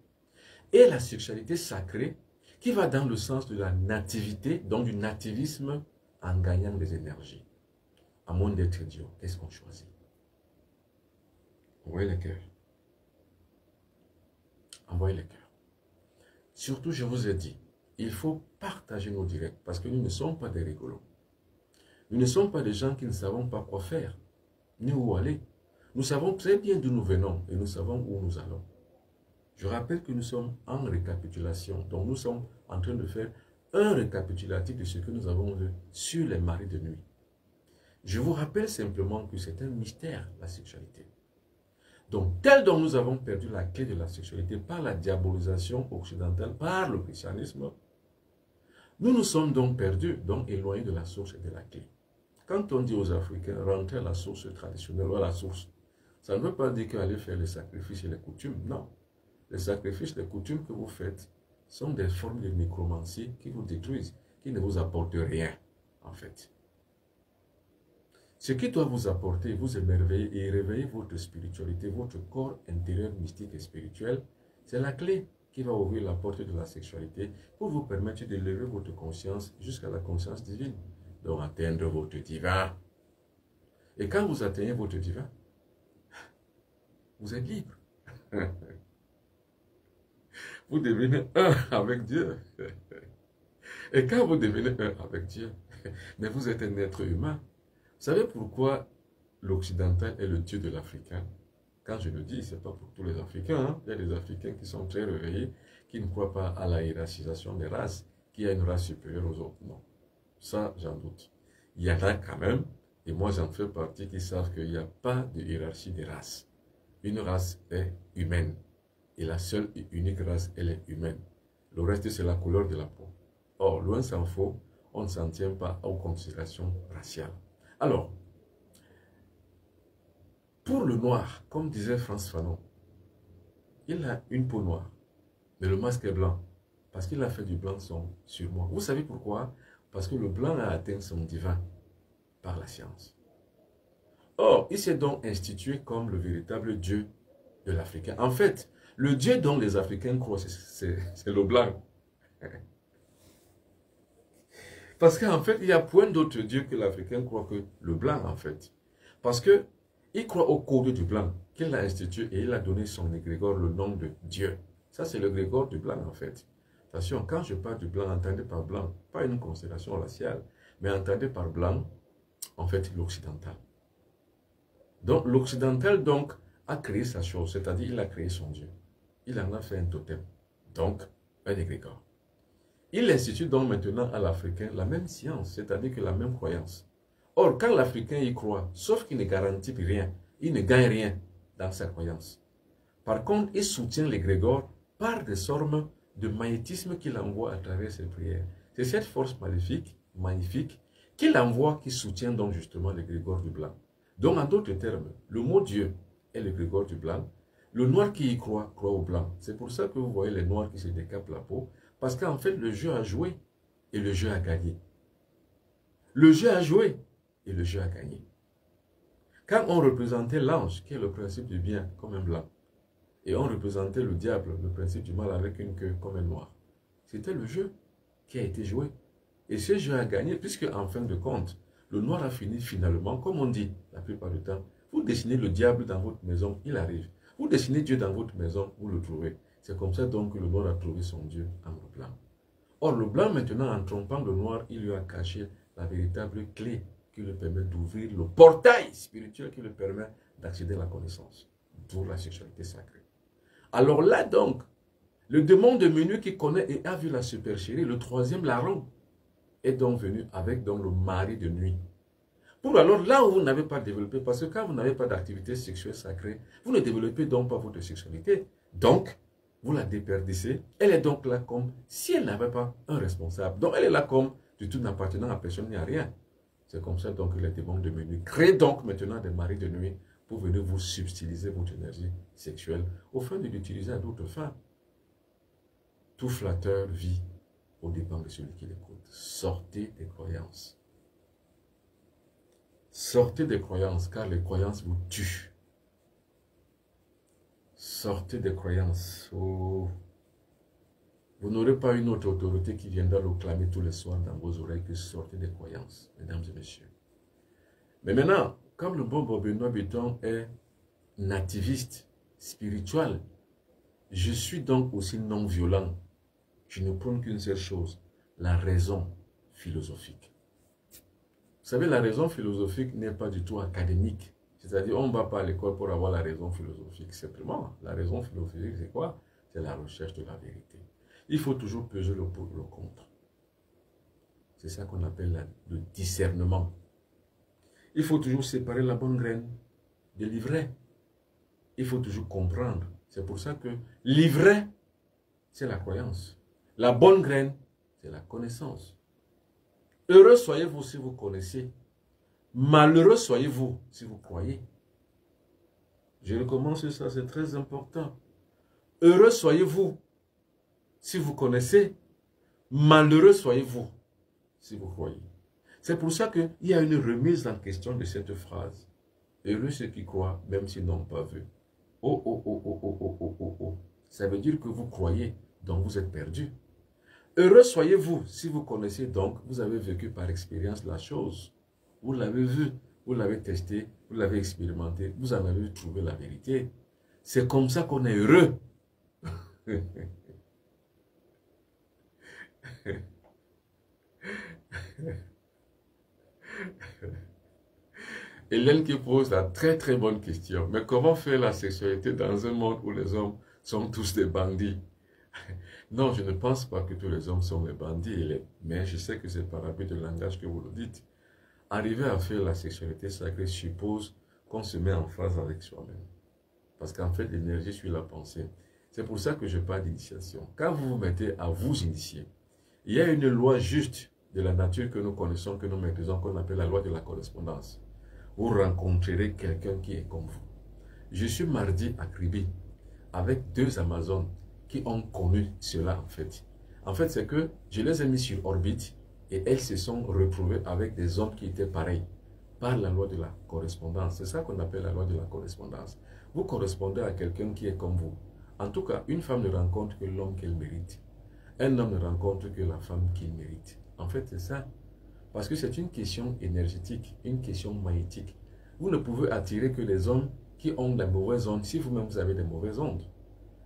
Et la sexualité sacrée qui va dans le sens de la nativité, donc du nativisme en gagnant des énergies. À moins d'être idiot, qu'est-ce qu'on choisit? Envoyez les cœurs. Envoyez les cœurs. Surtout, je vous ai dit, il faut partager nos directs parce que nous ne sommes pas des rigolos. Nous ne sommes pas des gens qui ne savons pas quoi faire, ni où aller. Nous savons très bien d'où nous venons et nous savons où nous allons. Je rappelle que nous sommes en récapitulation. Donc, nous sommes en train de faire un récapitulatif de ce que nous avons vu sur les marées de nuit. Je vous rappelle simplement que c'est un mystère, la sexualité. Donc, tel dont nous avons perdu la clé de la sexualité par la diabolisation occidentale, par le christianisme, nous nous sommes donc perdus, donc éloignés de la source et de la clé. Quand on dit aux Africains, rentrez à la source traditionnelle ou à la source, ça ne veut pas dire qu'aller faire les sacrifices et les coutumes, non. Les sacrifices, les coutumes que vous faites sont des formes de nécromancie qui vous détruisent, qui ne vous apportent rien, en fait. Ce qui doit vous apporter, vous émerveiller et réveiller votre spiritualité, votre corps intérieur mystique et spirituel, c'est la clé qui va ouvrir la porte de la sexualité pour vous permettre de lever votre conscience jusqu'à la conscience divine, donc atteindre votre divin. Et quand vous atteignez votre divin, vous êtes libre. Vous devenez un avec Dieu. Et quand vous devenez un avec Dieu, mais vous êtes un être humain. Vous savez pourquoi l'occidental est le Dieu de l'Africain? Quand je le dis, ce n'est pas pour tous les Africains. Hein. Il y a des Africains qui sont très réveillés, qui ne croient pas à la hiérarchisation des races, qu'il y a une race supérieure aux autres. Non. Ça, j'en doute. Il y en a quand même, et moi j'en fais partie, qui savent qu'il n'y a pas de hiérarchie des races. Une race est humaine. Et la seule et unique race, elle est humaine. Le reste, c'est la couleur de la peau. Or, loin s'en faut, on ne s'en tient pas aux considérations raciales. Alors, pour le noir, comme disait Frantz Fanon, il a une peau noire, mais le masque est blanc, parce qu'il a fait du blanc son surmoi. Vous savez pourquoi? Parce que le blanc a atteint son divin par la science. Or, il s'est donc institué comme le véritable Dieu de l'Africain. En fait, le Dieu dont les Africains croient, c'est le blanc. Parce qu'en fait, il y a point d'autre Dieu que l'Africain croit que le blanc, en fait. Parce que il croit au code du blanc, qu'il a institué et il a donné son égrégore le nom de Dieu. Ça, c'est le grégore du blanc, en fait. Attention, quand je parle du blanc, entendez par blanc, pas une considération raciale, mais entendez par blanc, en fait, l'occidental. Donc, l'occidental, donc, a créé sa chose, c'est-à-dire il a créé son Dieu. Il en a fait un totem, donc un égrégore. Il institue donc maintenant à l'Africain la même science, c'est-à-dire que la même croyance. Or, quand l'Africain y croit, sauf qu'il ne garantit rien, il ne gagne rien dans sa croyance. Par contre, il soutient l'égrégore par des formes de magnétisme qu'il envoie à travers ses prières. C'est cette force maléfique, magnifique, qu'il envoie, qui soutient donc justement l'égrégore du blanc. Donc, en d'autres termes, le mot Dieu est l'égrégore du blanc. Le noir qui y croit, croit au blanc. C'est pour ça que vous voyez les noirs qui se décapent la peau. Parce qu'en fait, le jeu a joué et le jeu a gagné. Le jeu a joué et le jeu a gagné. Quand on représentait l'ange, qui est le principe du bien, comme un blanc, et on représentait le diable, le principe du mal, avec une queue comme un noir, c'était le jeu qui a été joué. Et ce jeu a gagné, puisque en fin de compte, le noir a fini finalement, comme on dit la plupart du temps, vous dessinez le diable dans votre maison, il arrive. Vous dessinez Dieu dans votre maison, vous le trouvez. C'est comme ça donc que le noir a trouvé son Dieu en le blanc. Or, le blanc maintenant, en trompant le noir, il lui a caché la véritable clé qui lui permet d'ouvrir le portail spirituel qui lui permet d'accéder à la connaissance, d'où la sexualité sacrée. Alors là donc, le démon de minuit qui connaît et a vu la supercherie, le troisième larron, est donc venu avec donc le mari de nuit. Pour alors là où vous n'avez pas développé, parce que quand vous n'avez pas d'activité sexuelle sacrée, vous ne développez donc pas votre sexualité. Donc, vous la déperdissez. Elle est donc là comme si elle n'avait pas un responsable. Donc, elle est là comme du tout n'appartenant à personne ni à rien. C'est comme ça donc que les démons de minuit créent donc maintenant des maris de nuit pour venir vous subtiliser votre énergie sexuelle au fin de l'utiliser à d'autres fins. Tout flatteur vit au dépend de celui qui l'écoute. Sortez des croyances. Sortez des croyances, car les croyances vous tuent. Sortez des croyances. Oh. Vous n'aurez pas une autre autorité qui viendra le clamer tous les soirs dans vos oreilles que sortez des croyances, mesdames et messieurs. Mais maintenant, comme le bon Benoît Béton est nativiste, spirituel, je suis donc aussi non-violent. Je ne prône qu'une seule chose, la raison philosophique. Vous savez, la raison philosophique n'est pas du tout académique. C'est-à-dire, on ne va pas à l'école pour avoir la raison philosophique. Simplement, la raison philosophique, c'est quoi? C'est la recherche de la vérité. Il faut toujours peser le pour et le contre. C'est ça qu'on appelle le discernement. Il faut toujours séparer la bonne graine de l'ivraie. Il faut toujours comprendre. C'est pour ça que l'ivraie, c'est la croyance. La bonne graine, c'est la connaissance. Heureux soyez-vous si vous connaissez. Malheureux soyez-vous si vous croyez. Je recommence ça, c'est très important. Heureux soyez-vous si vous connaissez. Malheureux soyez-vous si vous croyez. C'est pour ça qu'il y a une remise en question de cette phrase. Heureux ceux qui croient, même s'ils n'ont pas vu. Oh, oh, oh, oh, oh, oh, oh, oh, oh. Ça veut dire que vous croyez, donc vous êtes perdu. Heureux soyez-vous si vous connaissez, donc vous avez vécu par expérience la chose. Vous l'avez vu, vous l'avez testé, vous l'avez expérimenté, vous en avez trouvé la vérité. C'est comme ça qu'on est heureux. Hélène qui pose la très très bonne question. Mais comment faire la sexualité dans un monde où les hommes sont tous des bandits? Non, je ne pense pas que tous les hommes sont des bandits, Hélène. Mais je sais que c'est par habit de langage que vous le dites. Arriver à faire la sexualité sacrée suppose qu'on se met en phase avec soi-même. Parce qu'en fait, l'énergie suit la pensée. C'est pour ça que je parle d'initiation. Quand vous vous mettez à vous initier, il y a une loi juste de la nature que nous connaissons, que nous maîtrisons, qu'on appelle la loi de la correspondance. Vous rencontrerez quelqu'un qui est comme vous. Je suis mardi à Kribi avec 2 Amazones qui ont connu cela en fait. En fait, c'est que je les ai mis sur orbite et elles se sont retrouvées avec des hommes qui étaient pareils par la loi de la correspondance. C'est ça qu'on appelle la loi de la correspondance. Vous correspondez à quelqu'un qui est comme vous. En tout cas, une femme ne rencontre que l'homme qu'elle mérite. Un homme ne rencontre que la femme qu'il mérite. En fait, c'est ça. Parce que c'est une question énergétique, une question magnétique. Vous ne pouvez attirer que les hommes qui ont des mauvaises ondes si vous-même vous avez des mauvaises ondes.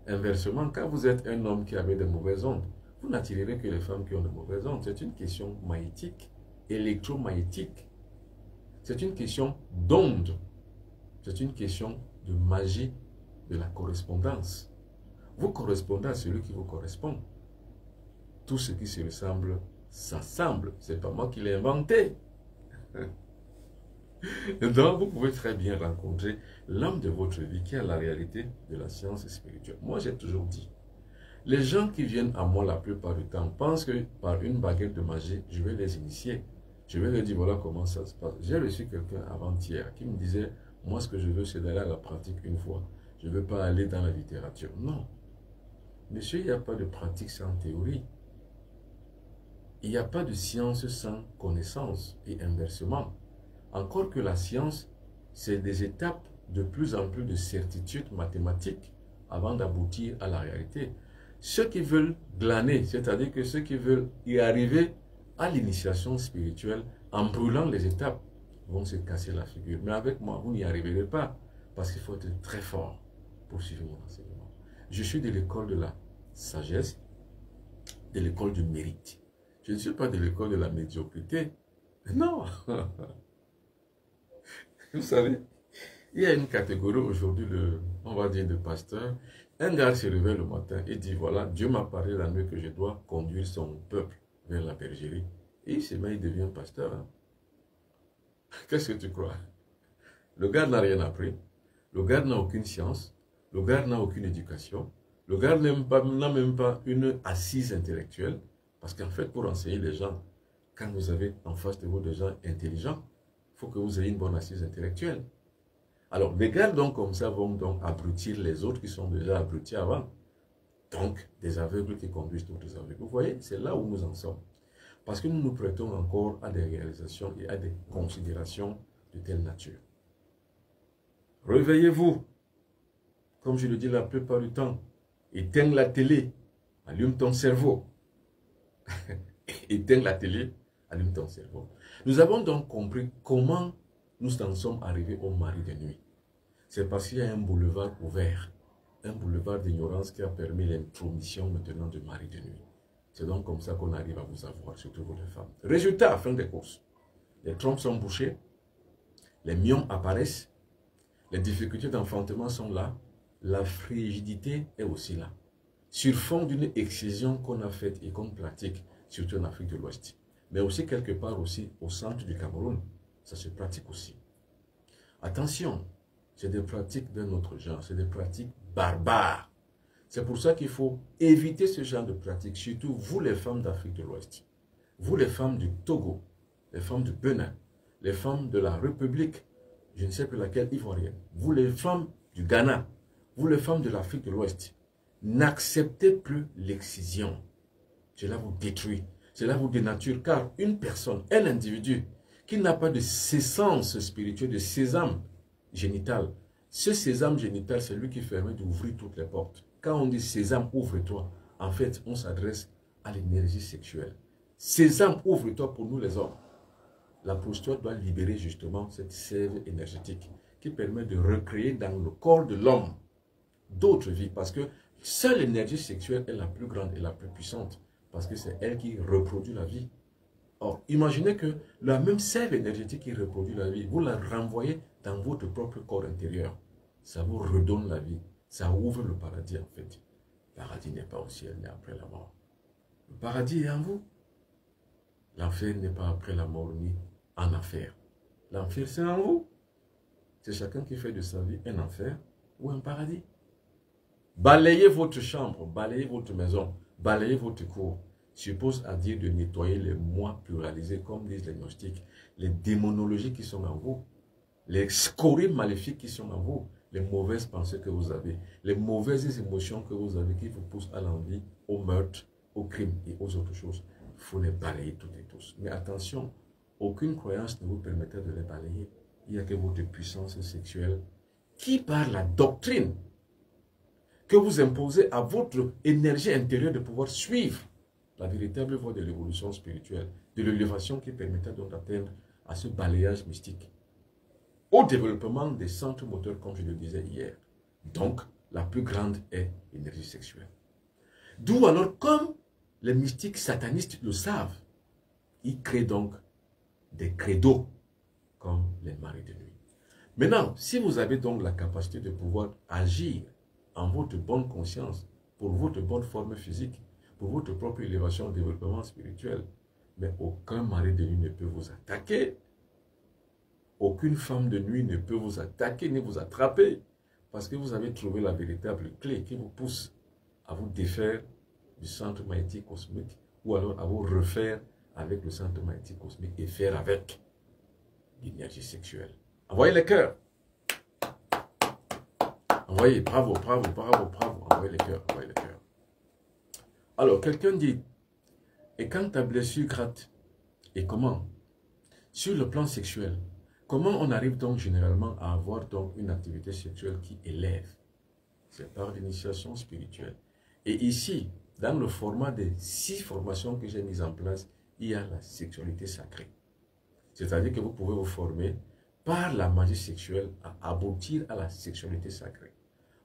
Inversement, quand vous êtes un homme qui avait des mauvaises ondes, vous n'attirerez que les femmes qui ont de mauvaises ondes. C'est une question magnétique, électromagnétique. C'est une question d'onde. C'est une question de magie de la correspondance. Vous correspondez à celui qui vous correspond. Tout ce qui se ressemble s'assemble. Ce n'est pas moi qui l'ai inventé. Donc, vous pouvez très bien rencontrer l'homme de votre vie qui a la réalité de la science spirituelle. Moi, j'ai toujours dit, les gens qui viennent à moi la plupart du temps pensent que par une baguette de magie, je vais les initier. Je vais leur dire, voilà comment ça se passe. J'ai reçu quelqu'un avant-hier qui me disait, moi, ce que je veux, c'est d'aller à la pratique une fois. Je ne veux pas aller dans la littérature. Non. Monsieur, il n'y a pas de pratique sans théorie. Il n'y a pas de science sans connaissance et inversement. Encore que la science, c'est des étapes de plus en plus de certitude mathématique avant d'aboutir à la réalité. Ceux qui veulent glaner, c'est-à-dire que ceux qui veulent y arriver à l'initiation spirituelle en brûlant les étapes, vont se casser la figure. Mais avec moi, vous n'y arriverez pas parce qu'il faut être très fort pour suivre mon enseignement. Je suis de l'école de la sagesse, de l'école du mérite. Je ne suis pas de l'école de la médiocrité. Non. Vous savez, il y a une catégorie aujourd'hui, on va dire, de pasteurs. Un gars se réveille le matin et dit, voilà, Dieu m'a parlé la nuit que je dois conduire son peuple vers la bergerie. Et il se met, il devient pasteur. Hein. Qu'est-ce que tu crois? Le gars n'a rien appris. Le gars n'a aucune science. Le gars n'a aucune éducation. Le gars n'a même pas une assise intellectuelle. Parce qu'en fait, pour enseigner les gens, quand vous avez en face de vous des gens intelligents, il faut que vous ayez une bonne assise intellectuelle. Alors, les gars donc comme ça vont donc abrutir les autres qui sont déjà abrutis avant. Donc, des aveugles qui conduisent d'autres aveugles. Vous voyez, c'est là où nous en sommes. Parce que nous nous prêtons encore à des réalisations et à des considérations de telle nature. Réveillez-vous. Comme je le dis la plupart du temps, éteins la télé, allume ton cerveau. Éteins la télé, allume ton cerveau. Nous avons donc compris comment nous en sommes arrivés au mari de nuit. C'est parce qu'il y a un boulevard ouvert, un boulevard d'ignorance qui a permis l'intromission maintenant du mari de nuit. C'est donc comme ça qu'on arrive à vous avoir, surtout vous les femmes. Résultat, à la fin des courses, les trompes sont bouchées, les myons apparaissent, les difficultés d'enfantement sont là, la frigidité est aussi là. Sur fond d'une excision qu'on a faite et qu'on pratique, surtout en Afrique de l'Ouest. Mais aussi quelque part aussi au centre du Cameroun, ça se pratique aussi. Attention, c'est des pratiques d'un autre genre, c'est des pratiques barbares. C'est pour ça qu'il faut éviter ce genre de pratiques, surtout vous les femmes d'Afrique de l'Ouest, vous les femmes du Togo, les femmes du Bénin, les femmes de la République, je ne sais plus laquelle ivoirienne, vous les femmes du Ghana, vous les femmes de l'Afrique de l'Ouest, n'acceptez plus l'excision. Cela vous détruit, cela vous dénature, car une personne, un individu, qui n'a pas de sécence spirituelle, de sésame génital, ce sésame génital, c'est lui qui permet d'ouvrir toutes les portes. Quand on dit sésame, ouvre-toi, en fait, on s'adresse à l'énergie sexuelle. Sésame, ouvre-toi pour nous les hommes. La prostituée doit libérer justement cette sève énergétique qui permet de recréer dans le corps de l'homme d'autres vies. Parce que seule l'énergie sexuelle est la plus grande et la plus puissante. Parce que c'est elle qui reproduit la vie. Or, imaginez que la même sève énergétique qui reproduit la vie, vous la renvoyez dans votre propre corps intérieur. Ça vous redonne la vie. Ça ouvre le paradis en fait. Le paradis n'est pas au ciel, ni après la mort. Le paradis est en vous. L'enfer n'est pas après la mort, ni en enfer. L'enfer, c'est en vous. C'est chacun qui fait de sa vie un enfer ou un paradis. Balayez votre chambre, balayez votre maison, balayez votre cour. Suppose à dire de nettoyer les moi pluralisés, comme disent les gnostiques, les démonologies qui sont en vous, les scories maléfiques qui sont en vous, les mauvaises pensées que vous avez, les mauvaises émotions que vous avez qui vous poussent à l'envie, au meurtre, au crime et aux autres choses. Il faut les balayer toutes et tous. Mais attention, aucune croyance ne vous permettra de les balayer. Il n'y a que votre puissance sexuelle qui, par la doctrine que vous imposez à votre énergie intérieure de pouvoir suivre la véritable voie de l'évolution spirituelle, de l'élévation qui permettra donc d'atteindre à ce balayage mystique, au développement des centres moteurs, comme je le disais hier. Donc, la plus grande est l'énergie sexuelle. D'où alors, comme les mystiques satanistes le savent, ils créent donc des credos comme les maris de nuit. Maintenant, si vous avez donc la capacité de pouvoir agir en votre bonne conscience, pour votre bonne forme physique, pour votre propre élévation, développement spirituel, mais aucun mari de nuit ne peut vous attaquer. Aucune femme de nuit ne peut vous attaquer ni vous attraper, parce que vous avez trouvé la véritable clé qui vous pousse à vous défaire du centre magnétique cosmique, ou alors à vous refaire avec le centre magnétique cosmique et faire avec l'énergie sexuelle. Envoyez les cœurs. Envoyez, bravo, bravo, bravo, bravo. Envoyez les cœurs, envoyez les cœurs. Alors, quelqu'un dit, et quand ta blessure gratte, et comment? Sur le plan sexuel, comment on arrive donc généralement à avoir donc une activité sexuelle qui élève? C'est par l'initiation spirituelle. Et ici, dans le format des 6 formations que j'ai mises en place, il y a la sexualité sacrée. C'est-à-dire que vous pouvez vous former par la magie sexuelle à aboutir à la sexualité sacrée.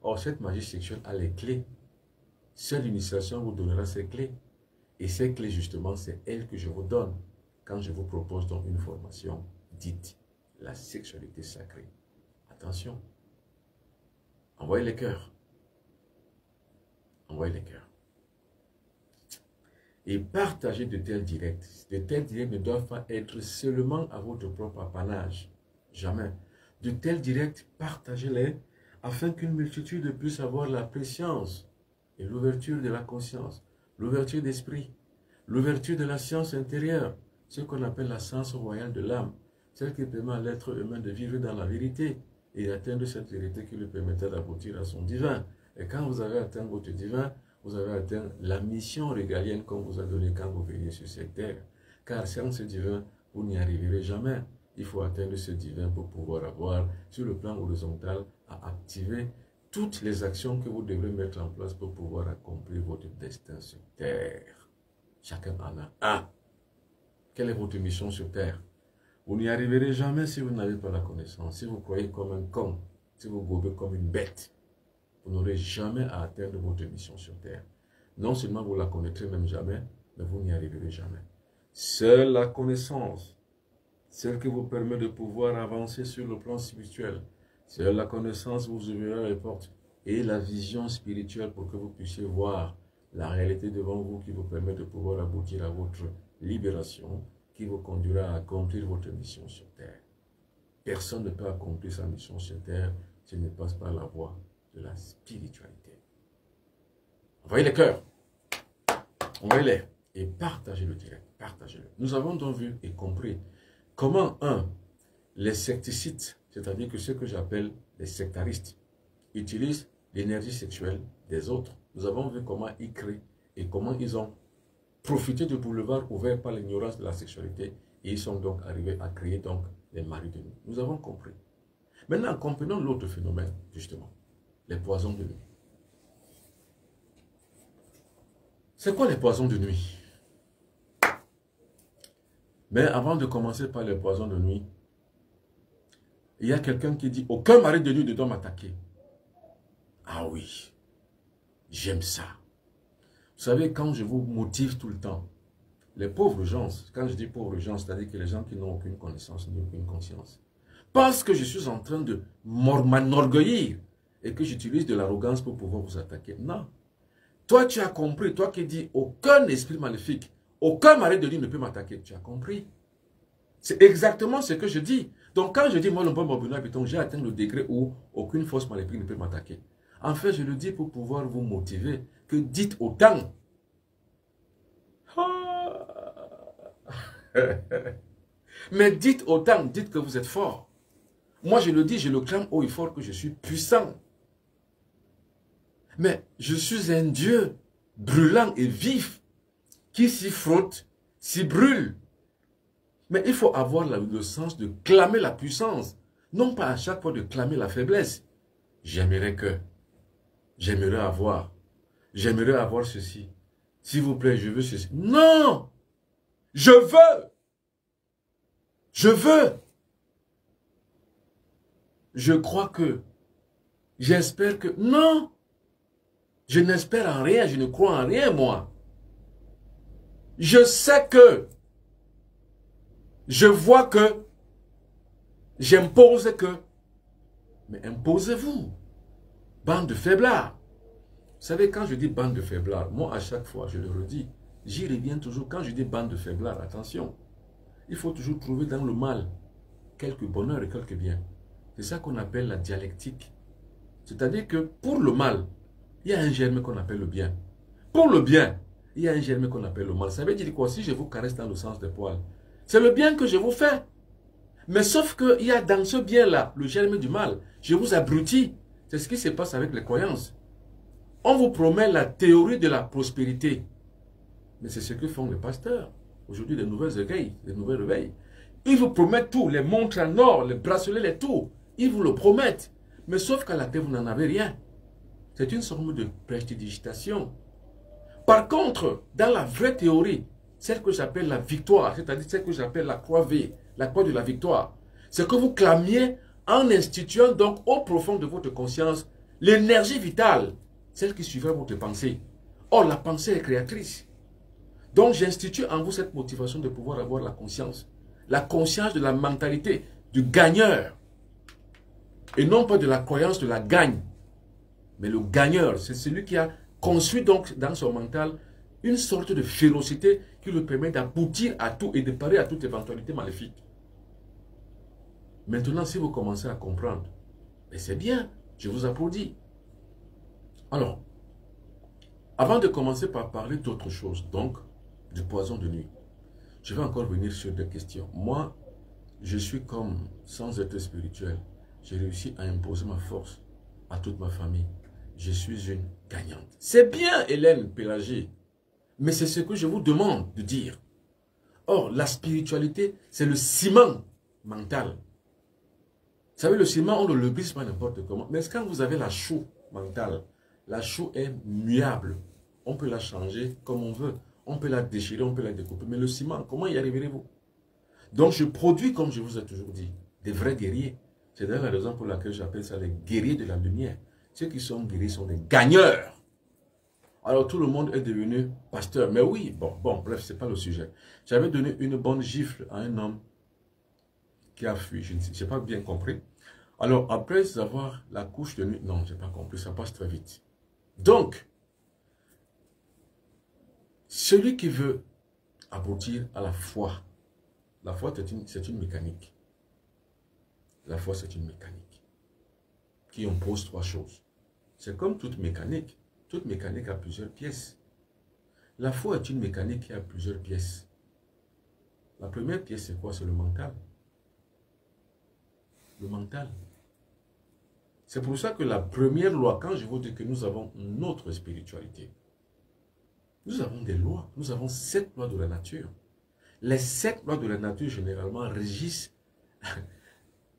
Or, cette magie sexuelle a les clés. Seule l'initiation vous donnera ces clés. Et ces clés, justement, c'est elles que je vous donne quand je vous propose donc une formation dite la sexualité sacrée. Attention. Envoyez les cœurs. Envoyez les cœurs. Et partagez de tels directs. De tels directs ne doivent pas être seulement à votre propre apanage. Jamais. De tels directs, partagez-les afin qu'une multitude puisse avoir la préscience et l'ouverture de la conscience, l'ouverture d'esprit, l'ouverture de la science intérieure, ce qu'on appelle la science royale de l'âme, celle qui permet à l'être humain de vivre dans la vérité et d'atteindre cette vérité qui lui permettra d'aboutir à son divin. Et quand vous avez atteint votre divin, vous avez atteint la mission régalienne qu'on vous a donnée quand vous veniez sur cette terre. Car sans ce divin, vous n'y arriverez jamais. Il faut atteindre ce divin pour pouvoir avoir, sur le plan horizontal, à activer toutes les actions que vous devrez mettre en place pour pouvoir accomplir votre destin sur terre. Chacun en a un. Quelle est votre mission sur terre? Vous n'y arriverez jamais si vous n'avez pas la connaissance. Si vous croyez comme un con, si vous gobez comme une bête, vous n'aurez jamais à atteindre votre mission sur terre. Non seulement vous la connaîtrez même jamais, mais vous n'y arriverez jamais. Seule la connaissance, celle qui vous permet de pouvoir avancer sur le plan spirituel, seule la connaissance vous ouvrira les portes et la vision spirituelle pour que vous puissiez voir la réalité devant vous qui vous permet de pouvoir aboutir à votre libération, qui vous conduira à accomplir votre mission sur terre. Personne ne peut accomplir sa mission sur terre s'il ne passe par la voie de la spiritualité. Envoyez les cœurs, envoyez-les et partagez le direct, partagez-le. Nous avons donc vu et compris comment, les secticides, c'est-à-dire que ceux que j'appelle les sectaristes, utilisent l'énergie sexuelle des autres. Nous avons vu comment ils créent et comment ils ont profité du boulevard ouvert par l'ignorance de la sexualité et ils sont donc arrivés à créer donc les maris de nuit. Nous avons compris. Maintenant, comprenons l'autre phénomène, justement, les poisons de nuit. C'est quoi les poisons de nuit? Mais avant de commencer par les poisons de nuit, il y a quelqu'un qui dit, aucun mari de nuit ne doit m'attaquer. Ah oui, j'aime ça. Vous savez, quand je vous motive tout le temps, Les pauvres gens, quand je dis pauvres gens, c'est-à-dire que les gens qui n'ont aucune connaissance ni aucune conscience, pensent que je suis en train de m'enorgueillir et que j'utilise de l'arrogance pour pouvoir vous attaquer. Non. Toi, tu as compris, toi qui dis aucun esprit maléfique, aucun mari de lui ne peut m'attaquer. Tu as compris. C'est exactement ce que je dis. Donc quand je dis moi le bon Bobino Habiton, j'ai atteint le degré où aucune force maléfique ne peut m'attaquer. En fait, je le dis pour pouvoir vous motiver que dites autant. Mais dites autant, dites que vous êtes fort. Moi je le dis, je le clame haut et fort que je suis puissant. Mais je suis un Dieu brûlant et vif qui s'y frotte, s'y brûle. Mais il faut avoir le sens de clamer la puissance, non pas à chaque fois de clamer la faiblesse. J'aimerais que, j'aimerais avoir ceci. S'il vous plaît, je veux ceci. Non! Je veux! Je veux! Je crois que, j'espère que, non! Je n'espère en rien, je ne crois en rien, moi. Je sais que, je vois que, j'impose que, mais imposez-vous. Bande de faiblards. Vous savez, quand je dis bande de faiblards, moi à chaque fois, je le redis, j'y reviens toujours. Quand je dis bande de faiblards, attention, il faut toujours trouver dans le mal quelques bonheurs et quelques biens. C'est ça qu'on appelle la dialectique. C'est-à-dire que pour le mal, il y a un germe qu'on appelle le bien. Pour le bien, il y a un germe qu'on appelle le mal. Ça veut dire quoi? Si je vous caresse dans le sens des poils, c'est le bien que je vous fais. Mais sauf qu'il y a dans ce bien-là, le germe du mal. Je vous abrutis. C'est ce qui se passe avec les croyances. On vous promet la théorie de la prospérité. Mais c'est ce que font les pasteurs. Aujourd'hui, les nouvelles éveils, les nouvelles réveils. Ils vous promettent tout, les montres en or, les bracelets, les tout. Ils vous le promettent. Mais sauf qu'à la terre, vous n'en avez rien. C'est une forme de prestidigitation. Par contre, dans la vraie théorie, celle que j'appelle la victoire, c'est-à-dire celle que j'appelle la croix V, la croix de la victoire, c'est que vous clamiez en instituant donc au profond de votre conscience l'énergie vitale, celle qui suivra votre pensée. Or, la pensée est créatrice. Donc, j'institue en vous cette motivation de pouvoir avoir la conscience de la mentalité du gagneur, et non pas de la croyance de la gagne. Mais le gagneur, c'est celui qui a construit donc dans son mental une sorte de férocité qui lui permet d'aboutir à tout et de parer à toute éventualité maléfique. Maintenant, si vous commencez à comprendre, c'est bien, je vous applaudis. Alors, avant de commencer par parler d'autre chose, donc du poison de nuit, je vais encore venir sur deux questions. Moi, je suis comme, sans être spirituel, j'ai réussi à imposer ma force à toute ma famille. Je suis une gagnante. C'est bien, Hélène Pélagé, mais c'est ce que je vous demande de dire. Or, la spiritualité, c'est le ciment mental. Vous savez, le ciment, on ne le brise pas n'importe comment. Mais quand vous avez la chaux mentale, la chaux est muable. On peut la changer comme on veut. On peut la déchirer, on peut la découper. Mais le ciment, comment y arriverez-vous? Donc, je produis, comme je vous ai toujours dit, des vrais guerriers. C'est d'ailleurs la raison pour laquelle j'appelle ça les guerriers de la lumière. Ceux qui sont guéris sont des gagneurs. Alors, tout le monde est devenu pasteur. Mais oui, bref, ce n'est pas le sujet. J'avais donné une bonne gifle à un homme qui a fui. Je n'ai pas bien compris. Alors, après avoir la couche de nuit, non, je n'ai pas compris, ça passe très vite. Donc, celui qui veut aboutir à la foi c'est une mécanique. La foi, c'est une mécanique qui impose trois choses. C'est comme toute mécanique. Toute mécanique a plusieurs pièces. La foi est une mécanique qui a plusieurs pièces. La première pièce, c'est quoi? C'est le mental. Le mental. C'est pour ça que la première loi, quand je vous dis que nous avons notre spiritualité, nous avons des lois. Nous avons 7 lois de la nature. Les 7 lois de la nature, généralement, régissent,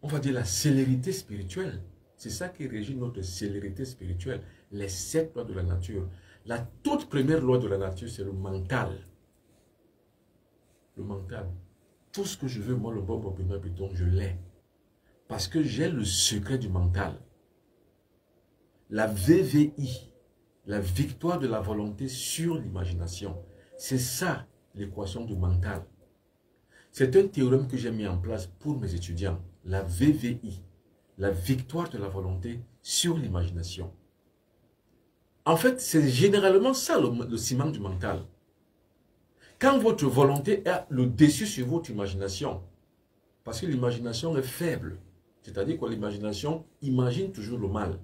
on va dire, la célérité spirituelle. C'est ça qui régit notre célérité spirituelle. Les 7 lois de la nature. La toute première loi de la nature, c'est le mental. Le mental. Tout ce que je veux, moi, le bon Bobino Habiton, je l'ai. Parce que j'ai le secret du mental. La VVI, la victoire de la volonté sur l'imagination. C'est ça l'équation du mental. C'est un théorème que j'ai mis en place pour mes étudiants. La VVI, la victoire de la volonté sur l'imagination. En fait, c'est généralement ça le ciment du mental. Quand votre volonté a le dessus sur votre imagination, parce que l'imagination est faible, c'est-à-dire que l'imagination imagine toujours le mal.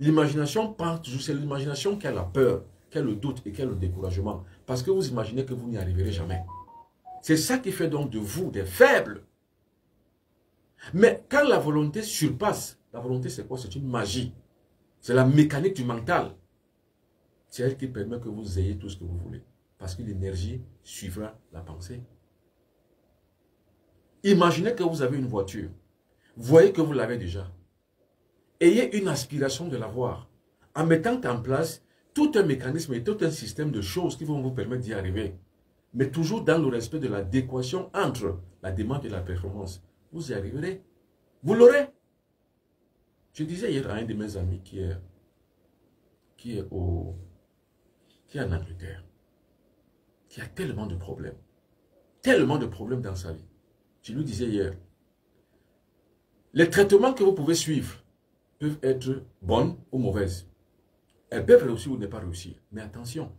L'imagination pense toujours, c'est l'imagination qui a la peur, qui a le doute et qui a le découragement. Parce que vous imaginez que vous n'y arriverez jamais. C'est ça qui fait donc de vous des faibles. Mais quand la volonté surpasse, la volonté c'est quoi? C'est une magie. C'est la mécanique du mental. C'est elle qui permet que vous ayez tout ce que vous voulez. Parce que l'énergie suivra la pensée. Imaginez que vous avez une voiture. Voyez que vous l'avez déjà. Ayez une aspiration de l'avoir. En mettant en place tout un mécanisme et tout un système de choses qui vont vous permettre d'y arriver. Mais toujours dans le respect de l'adéquation entre la demande et la performance. Vous y arriverez. Vous l'aurez. Je disais hier à un de mes amis qui est en Angleterre, qui a tellement de problèmes dans sa vie. Je lui disais hier, les traitements que vous pouvez suivre peuvent être bonnes ou mauvaises. Elles peuvent réussir ou ne pas réussir. Mais attention,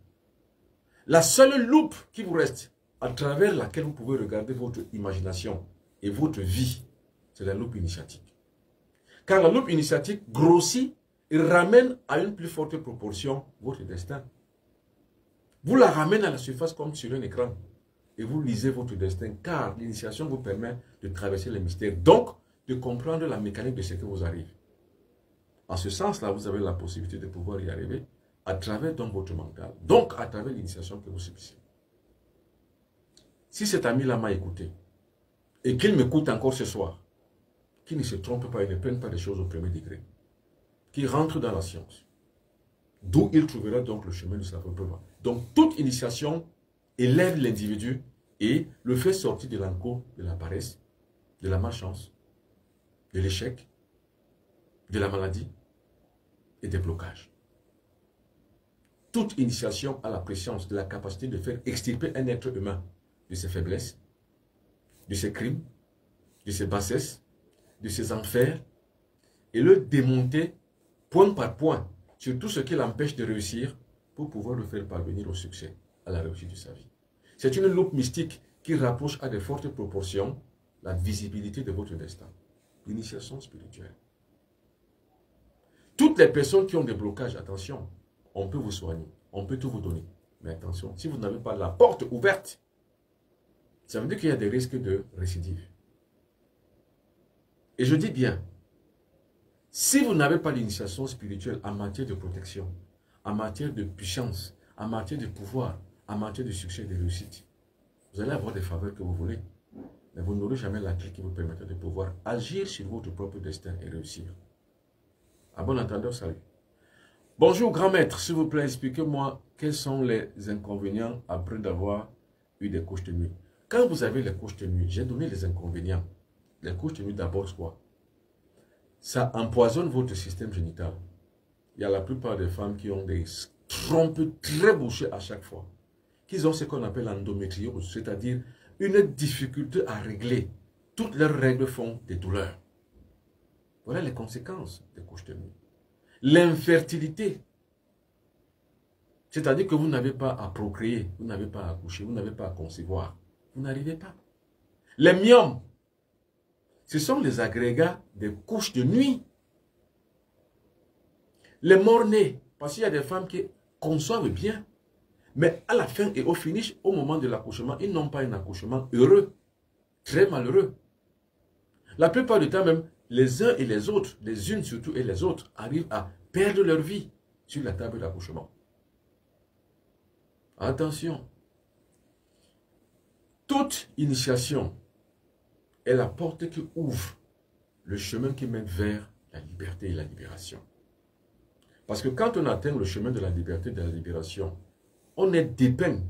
la seule loupe qui vous reste, à travers laquelle vous pouvez regarder votre imagination et votre vie, c'est la loupe initiatique. Car la loupe initiatique grossit et ramène à une plus forte proportion votre destin. Vous la ramenez à la surface comme sur un écran. Et vous lisez votre destin, car l'initiation vous permet de traverser les mystères. Donc, de comprendre la mécanique de ce qui vous arrive. En ce sens-là, vous avez la possibilité de pouvoir y arriver à travers donc votre mental. Donc, à travers l'initiation que vous subissez. Si cet ami-là m'a écouté, et qu'il m'écoute encore ce soir, qu'il ne se trompe pas et ne prenne pas des choses au premier degré, qu'il rentre dans la science, d'où il trouvera donc le chemin de sa propre voie. Donc, toute initiation élève l'individu et le fait sortir de l'enclos de la paresse, de la malchance, de l'échec, de la maladie et des blocages. Toute initiation a la préscience de la capacité de faire extirper un être humain de ses faiblesses, de ses crimes, de ses bassesses, de ses enfers, et le démonter point par point sur tout ce qui l'empêche de réussir pour pouvoir le faire parvenir au succès, à la réussite de sa vie. C'est une loupe mystique qui rapproche à de fortes proportions la visibilité de votre destin. L'initiation spirituelle. Toutes les personnes qui ont des blocages, attention, on peut vous soigner, on peut tout vous donner. Mais attention, si vous n'avez pas la porte ouverte, ça veut dire qu'il y a des risques de récidive. Et je dis bien, si vous n'avez pas l'initiation spirituelle en matière de protection, en matière de puissance, en matière de pouvoir, en matière de succès et de réussite, vous allez avoir des faveurs que vous voulez, mais vous n'aurez jamais la clé qui vous permettra de pouvoir agir sur votre propre destin et réussir. À bon entendeur, salut. Bonjour, grand maître, s'il vous plaît, expliquez-moi quels sont les inconvénients après d'avoir eu des couches de nuit. Quand vous avez les couches de nuit, j'ai donné les inconvénients. Les couches de nuit, d'abord, quoi? Ça empoisonne votre système génital. Il y a la plupart des femmes qui ont des trompes très bouchées à chaque fois. Qui ont ce qu'on appelle l'endométriose, c'est-à-dire une difficulté à régler. Toutes leurs règles font des douleurs. Voilà les conséquences des couches de nuit. L'infertilité, c'est-à-dire que vous n'avez pas à procréer, vous n'avez pas à accoucher, vous n'avez pas à concevoir. Vous n'arrivez pas. Les myomes, ce sont les agrégats des couches de nuit. Les morts-nés, parce qu'il y a des femmes qui conçoivent bien, mais à la fin et au finish, au moment de l'accouchement, ils n'ont pas un accouchement heureux, très malheureux. La plupart du temps même, les uns et les autres, les unes surtout et les autres, arrivent à perdre leur vie sur la table d'accouchement. Attention. Toute initiation est la porte qui ouvre le chemin qui mène vers la liberté et la libération. Parce que quand on atteint le chemin de la liberté et de la libération, on est dépeint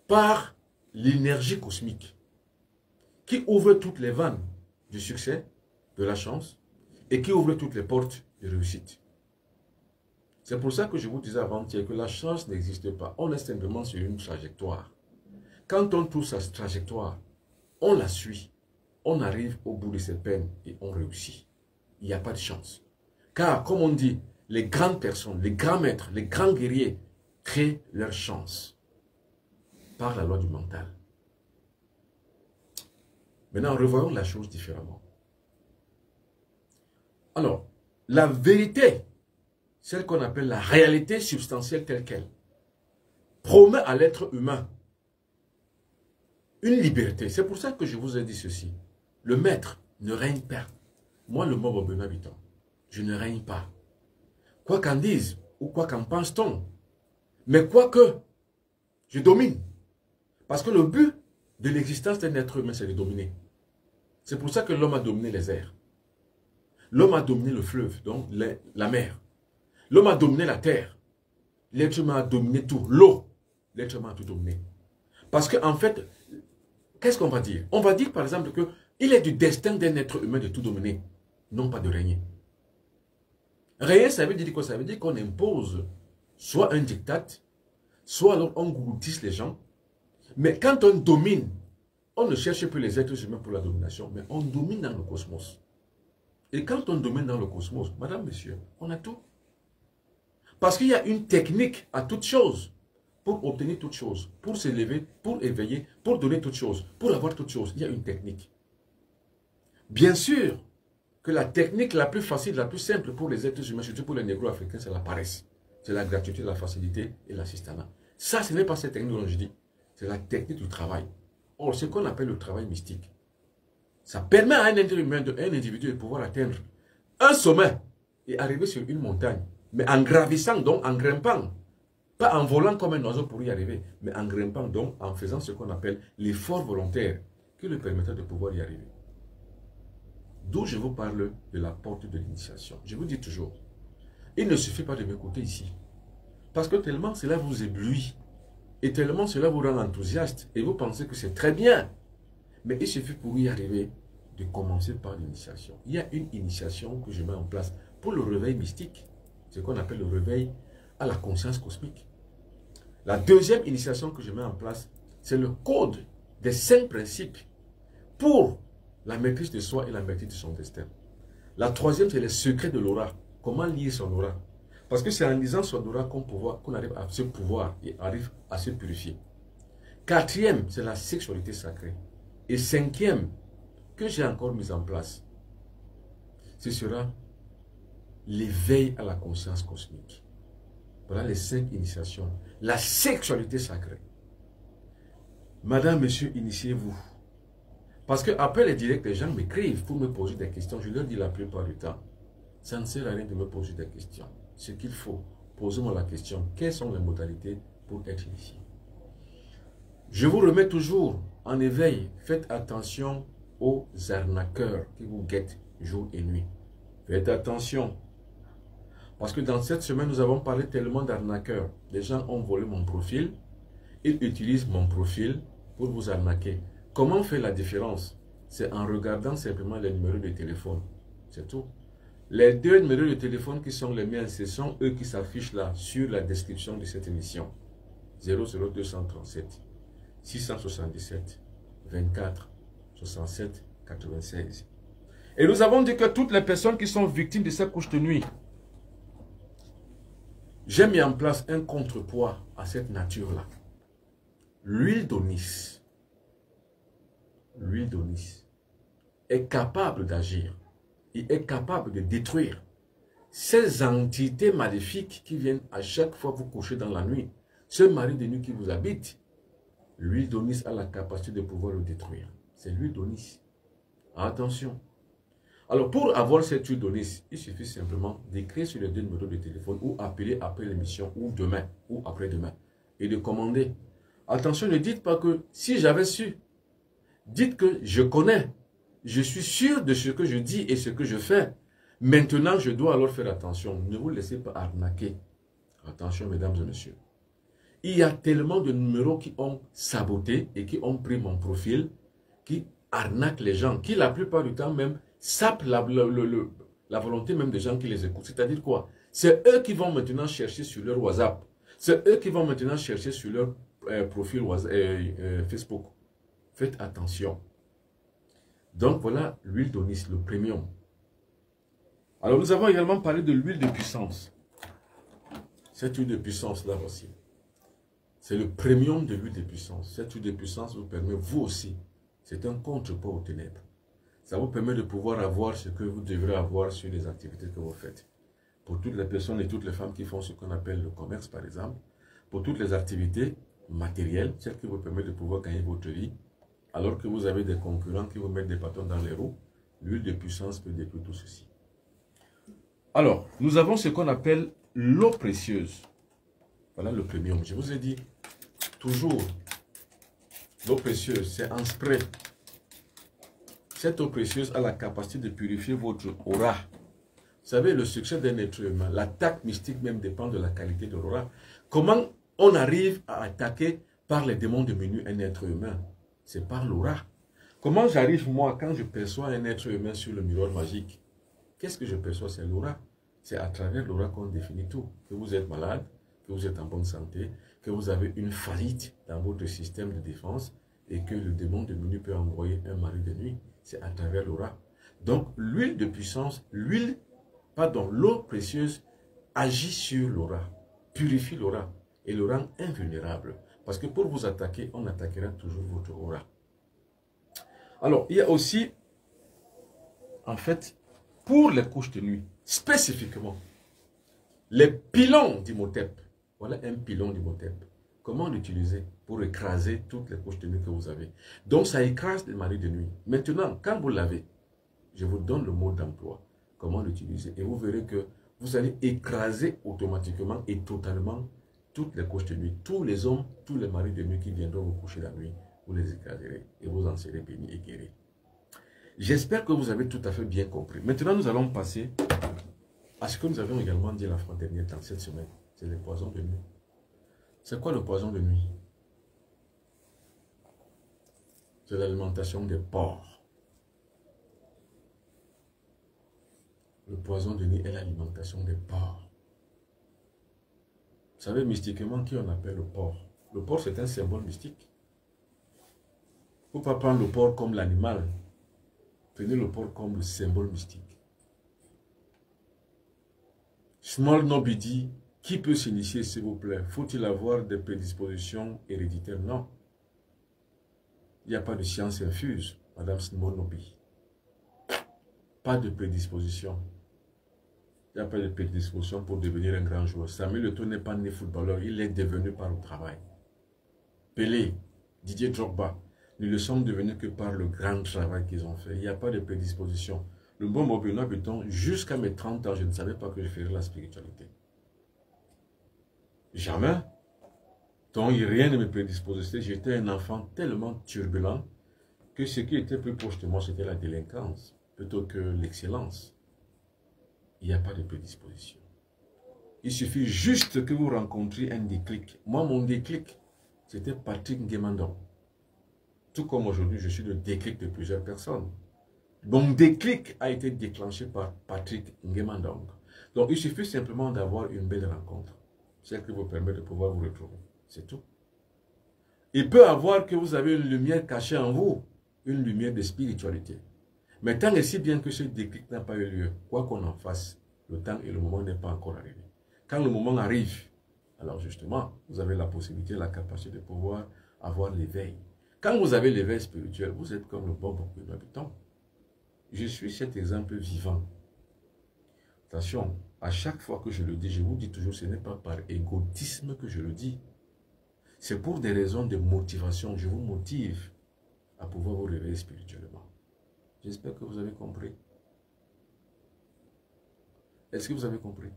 par l'énergie cosmique qui ouvre toutes les vannes du succès, de la chance et qui ouvre toutes les portes de réussite. C'est pour ça que je vous disais avant-hier que la chance n'existe pas. On est simplement sur une trajectoire. Quand on trouve sa trajectoire, on la suit. On arrive au bout de ses peines et on réussit. Il n'y a pas de chance. Car, comme on dit, les grandes personnes, les grands maîtres, les grands guerriers créent leur chance par la loi du mental. Maintenant, revoyons la chose différemment. Alors, la vérité, celle qu'on appelle la réalité substantielle telle qu'elle, promet à l'être humain une liberté. C'est pour ça que je vous ai dit ceci. Le maître ne règne pas. Moi, le mot bon habitant, je ne règne pas. Quoi qu'en dise ou quoi qu'en pense-t-on, mais quoi que, je domine. Parce que le but de l'existence d'un être humain, c'est de dominer. C'est pour ça que l'homme a dominé les airs. L'homme a dominé le fleuve, donc la mer. L'homme a dominé la terre. L'être humain a dominé tout. L'eau, l'être humain a tout dominé. Parce qu'en fait, qu'est-ce qu'on va dire? On va dire par exemple qu'il est du destin d'un être humain de tout dominer, non pas de régner. Régner, ça veut dire quoi? Ça veut dire qu'on impose soit un diktat, soit alors on gourtisse les gens. Mais quand on domine, on ne cherche plus les êtres humains pour la domination, mais on domine dans le cosmos. Et quand on domine dans le cosmos, madame, monsieur, on a tout. Parce qu'il y a une technique à toute chose, pour obtenir toute chose, pour s'élever, pour éveiller, pour donner toute chose, pour avoir toute chose. Il y a une technique. Bien sûr que la technique la plus facile, la plus simple pour les êtres humains, surtout pour les négro-africains, c'est la paresse. C'est la gratuité, la facilité et l'assistanat. Ça, ce n'est pas cette technique dont je dis. C'est la technique du travail. Or, ce qu'on appelle le travail mystique, ça permet à un être humain, un individu de pouvoir atteindre un sommet et arriver sur une montagne. Mais en gravissant, donc en grimpant. Pas en volant comme un oiseau pour y arriver, mais en grimpant, donc en faisant ce qu'on appelle l'effort volontaire qui lui permettra de pouvoir y arriver. D'où je vous parle de la porte de l'initiation. Je vous dis toujours, il ne suffit pas de m'écouter ici. Parce que tellement cela vous éblouit. Et tellement cela vous rend enthousiaste. Et vous pensez que c'est très bien. Mais il suffit pour y arriver de commencer par l'initiation. Il y a une initiation que je mets en place pour le réveil mystique. Ce qu'on appelle le réveil à la conscience cosmique. La deuxième initiation que je mets en place, c'est le code des 5 principes pour la maîtrise de soi et la maîtrise de son destin. La troisième, c'est les secrets de l'aura. Comment lier son aura? Parce que c'est en lisant son aura qu'on arrive à se pouvoir et arrive à se purifier. Quatrième, c'est la sexualité sacrée. Et cinquième, que j'ai encore mis en place, ce sera l'éveil à la conscience cosmique. Voilà les 5 initiations. La sexualité sacrée. Madame, monsieur, initiez-vous. Parce qu'après les directs, les gens m'écrivent pour me poser des questions. Je leur dis la plupart du temps, ça ne sert à rien de me poser des questions. Ce qu'il faut, posez-moi la question, quelles sont les modalités pour être initié? Je vous remets toujours en éveil. Faites attention aux arnaqueurs qui vous guettent jour et nuit. Faites attention. Parce que dans cette semaine, nous avons parlé tellement d'arnaqueurs. Les gens ont volé mon profil. Ils utilisent mon profil pour vous arnaquer. Comment faire la différence? C'est en regardant simplement les numéros de téléphone. C'est tout. Les 2 numéros de téléphone qui sont les miens, ce sont eux qui s'affichent là sur la description de cette émission. 00237 677 24 67 96. Et nous avons dit que toutes les personnes qui sont victimes de cette couche de nuit, j'ai mis en place un contrepoids à cette nature-là. L'huile d'Onis. L'huile d'Onis est capable d'agir. Il est capable de détruire ces entités maléfiques qui viennent à chaque fois vous coucher dans la nuit. Ce mari de nuit qui vous habite, l'huile d'Onis a la capacité de pouvoir le détruire. C'est l'huile d'Onis. Attention. Alors pour avoir cette huile d'Onis, il suffit simplement d'écrire sur les 2 numéros de téléphone ou appeler après l'émission ou demain ou après-demain et de commander. Attention, ne dites pas que si j'avais su, dites que je connais. Je suis sûr de ce que je dis et ce que je fais. Maintenant, je dois alors faire attention. Ne vous laissez pas arnaquer. Attention, mesdames et messieurs. Il y a tellement de numéros qui ont saboté et qui ont pris mon profil, qui arnaquent les gens, qui la plupart du temps même sapent la volonté même des gens qui les écoutent. C'est-à-dire quoi? C'est eux qui vont maintenant chercher sur leur WhatsApp. C'est eux qui vont maintenant chercher sur leur profil Facebook. Faites attention. Donc voilà l'huile d'Onis, le premium. Alors nous avons également parlé de l'huile de puissance. Cette huile de puissance là aussi. C'est le premium de l'huile de puissance. Cette huile de puissance vous permet, vous aussi, c'est un contrepoids aux ténèbres. Ça vous permet de pouvoir avoir ce que vous devrez avoir sur les activités que vous faites. Pour toutes les personnes et toutes les femmes qui font ce qu'on appelle le commerce, par exemple, pour toutes les activités matérielles, celles qui vous permettent de pouvoir gagner votre vie, alors que vous avez des concurrents qui vous mettent des bâtons dans les roues, l'huile de puissance peut détruire tout ceci. Alors, nous avons ce qu'on appelle l'eau précieuse. Voilà le premium. Je vous ai dit, toujours, l'eau précieuse, c'est un spray. Cette eau précieuse a la capacité de purifier votre aura. Vous savez, le succès d'un être humain, l'attaque mystique même dépend de la qualité de l'aura. Comment on arrive à attaquer par les démons de minuit un être humain? C'est par l'aura. Comment j'arrive, moi, quand je perçois un être humain sur le miroir magique? Qu'est-ce que je perçois? C'est l'aura. C'est à travers l'aura qu'on définit tout. Que vous êtes malade, que vous êtes en bonne santé, que vous avez une faillite dans votre système de défense et que le démon de minuit peut envoyer un mari de nuit. C'est à travers l'aura. Donc, l'huile de puissance, l'eau précieuse agit sur l'aura, purifie l'aura et le rend invulnérable. Parce que pour vous attaquer, on attaquera toujours votre aura. Alors, il y a aussi, en fait, pour les couches de nuit, spécifiquement, les pylônes d'Imhotep. Voilà un pylône d'Imhotep. Comment l'utiliser pour écraser toutes les couches de nuit que vous avez? Donc, ça écrase les maris de nuit. Maintenant, quand vous l'avez, je vous donne le mot d'emploi. Comment l'utiliser? Et vous verrez que vous allez écraser automatiquement et totalement toutes les couches de nuit. Tous les hommes, tous les maris de nuit qui viendront vous coucher la nuit, vous les écraserez et vous en serez bénis et guéris. J'espère que vous avez tout à fait bien compris. Maintenant, nous allons passer à ce que nous avions également dit la fois dernière dans cette semaine. C'est les poisons de nuit. C'est quoi le poison de nuit? C'est l'alimentation des porcs. Le poison de nuit est l'alimentation des porcs. Vous savez mystiquement qui on appelle le porc? Le porc, c'est un symbole mystique. Il ne faut pas prendre le porc comme l'animal. Prenez le porc comme le symbole mystique. Small Nobby dit, qui peut s'initier s'il vous plaît? Faut-il avoir des prédispositions héréditaires? Non. Il n'y a pas de science infuse, Madame Small Nobby. Pas de prédisposition. Il n'y a pas de prédisposition pour devenir un grand joueur. Samuel Eto'o n'est pas né footballeur, il est devenu par le travail. Pelé, Didier Drogba, ne le sont devenus que par le grand travail qu'ils ont fait. Il n'y a pas de prédisposition. Le bon Bobino Béton, jusqu'à mes 30 ans, je ne savais pas que je ferais la spiritualité. Jamais. Donc rien ne me prédisposait. J'étais un enfant tellement turbulent que ce qui était plus proche de moi, c'était la délinquance, plutôt que l'excellence. Il n'y a pas de prédisposition. Il suffit juste que vous rencontriez un déclic. Moi, mon déclic, c'était Patrick Nguemandong. Tout comme aujourd'hui, je suis le déclic de plusieurs personnes. Mon déclic a été déclenché par Patrick Nguemandong. Donc, il suffit simplement d'avoir une belle rencontre. Celle qui vous permet de pouvoir vous retrouver. C'est tout. Il peut avoir que vous avez une lumière cachée en vous. Une lumière de spiritualité. Mais tant et si bien que ce déclic n'a pas eu lieu, quoi qu'on en fasse, le temps et le moment n'est pas encore arrivé. Quand le moment arrive, alors justement, vous avez la possibilité, la capacité de pouvoir avoir l'éveil. Quand vous avez l'éveil spirituel, vous êtes comme le bon habitant. Je suis cet exemple vivant. Attention, à chaque fois que je le dis, je vous dis toujours, ce n'est pas par égotisme que je le dis. C'est pour des raisons de motivation. Je vous motive à pouvoir vous réveiller spirituellement. J'espère que vous avez compris. Est-ce que vous avez compris?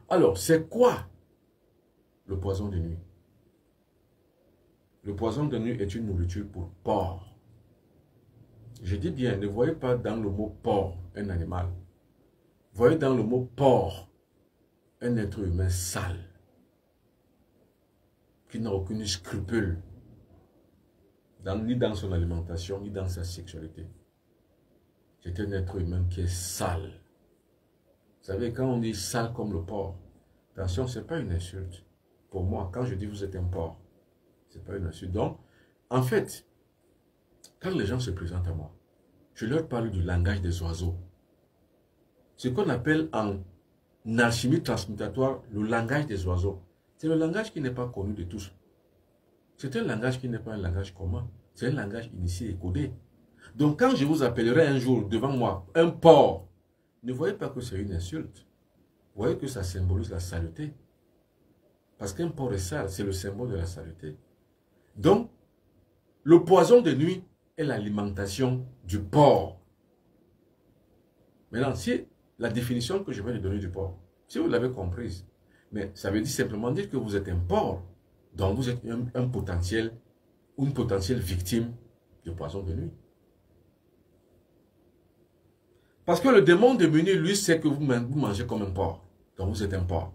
Alors, c'est quoi le poison de nuit? Le poison de nuit est une nourriture pour porc. Je dis bien, ne voyez pas dans le mot porc un animal. Voyez dans le mot porc un être humain sale, qui n'a aucune scrupule, ni dans son alimentation, ni dans sa sexualité. C'est un être humain qui est sale. Vous savez, quand on dit sale comme le porc, attention, ce n'est pas une insulte. Pour moi, quand je dis vous êtes un porc, ce n'est pas une insulte. Donc, en fait, quand les gens se présentent à moi, je leur parle du langage des oiseaux. Ce qu'on appelle en alchimie transmutatoire le langage des oiseaux. C'est le langage qui n'est pas connu de tous. C'est un langage qui n'est pas un langage commun. C'est un langage initié et codé. Donc quand je vous appellerai un jour devant moi un porc, ne voyez pas que c'est une insulte. Voyez que ça symbolise la saleté. Parce qu'un porc est sale, c'est le symbole de la saleté. Donc, le poison de nuit est l'alimentation du porc. Maintenant, si la définition que je viens de donner du porc, si vous l'avez comprise, mais ça veut dire simplement dire que vous êtes un porc, donc vous êtes un potentiel, une potentielle victime du poison de nuit. Parce que le démon de nuit, lui, sait que vous mangez comme un porc. Donc vous êtes un porc.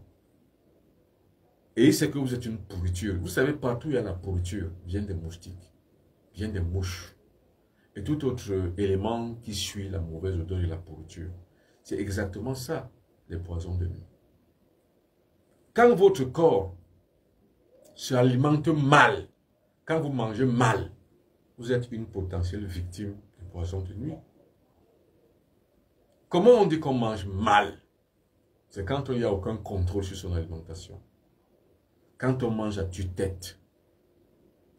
Et il sait que vous êtes une pourriture. Vous savez, partout où il y a la pourriture, vient des moustiques, vient des mouches. Et tout autre élément qui suit la mauvaise odeur de la pourriture. C'est exactement ça, les poisons de nuit. Quand votre corps se alimente mal, quand vous mangez mal, vous êtes une potentielle victime du poison de nuit. Comment on dit qu'on mange mal? C'est quand il n'y a aucun contrôle sur son alimentation. Quand on mange à tue-tête.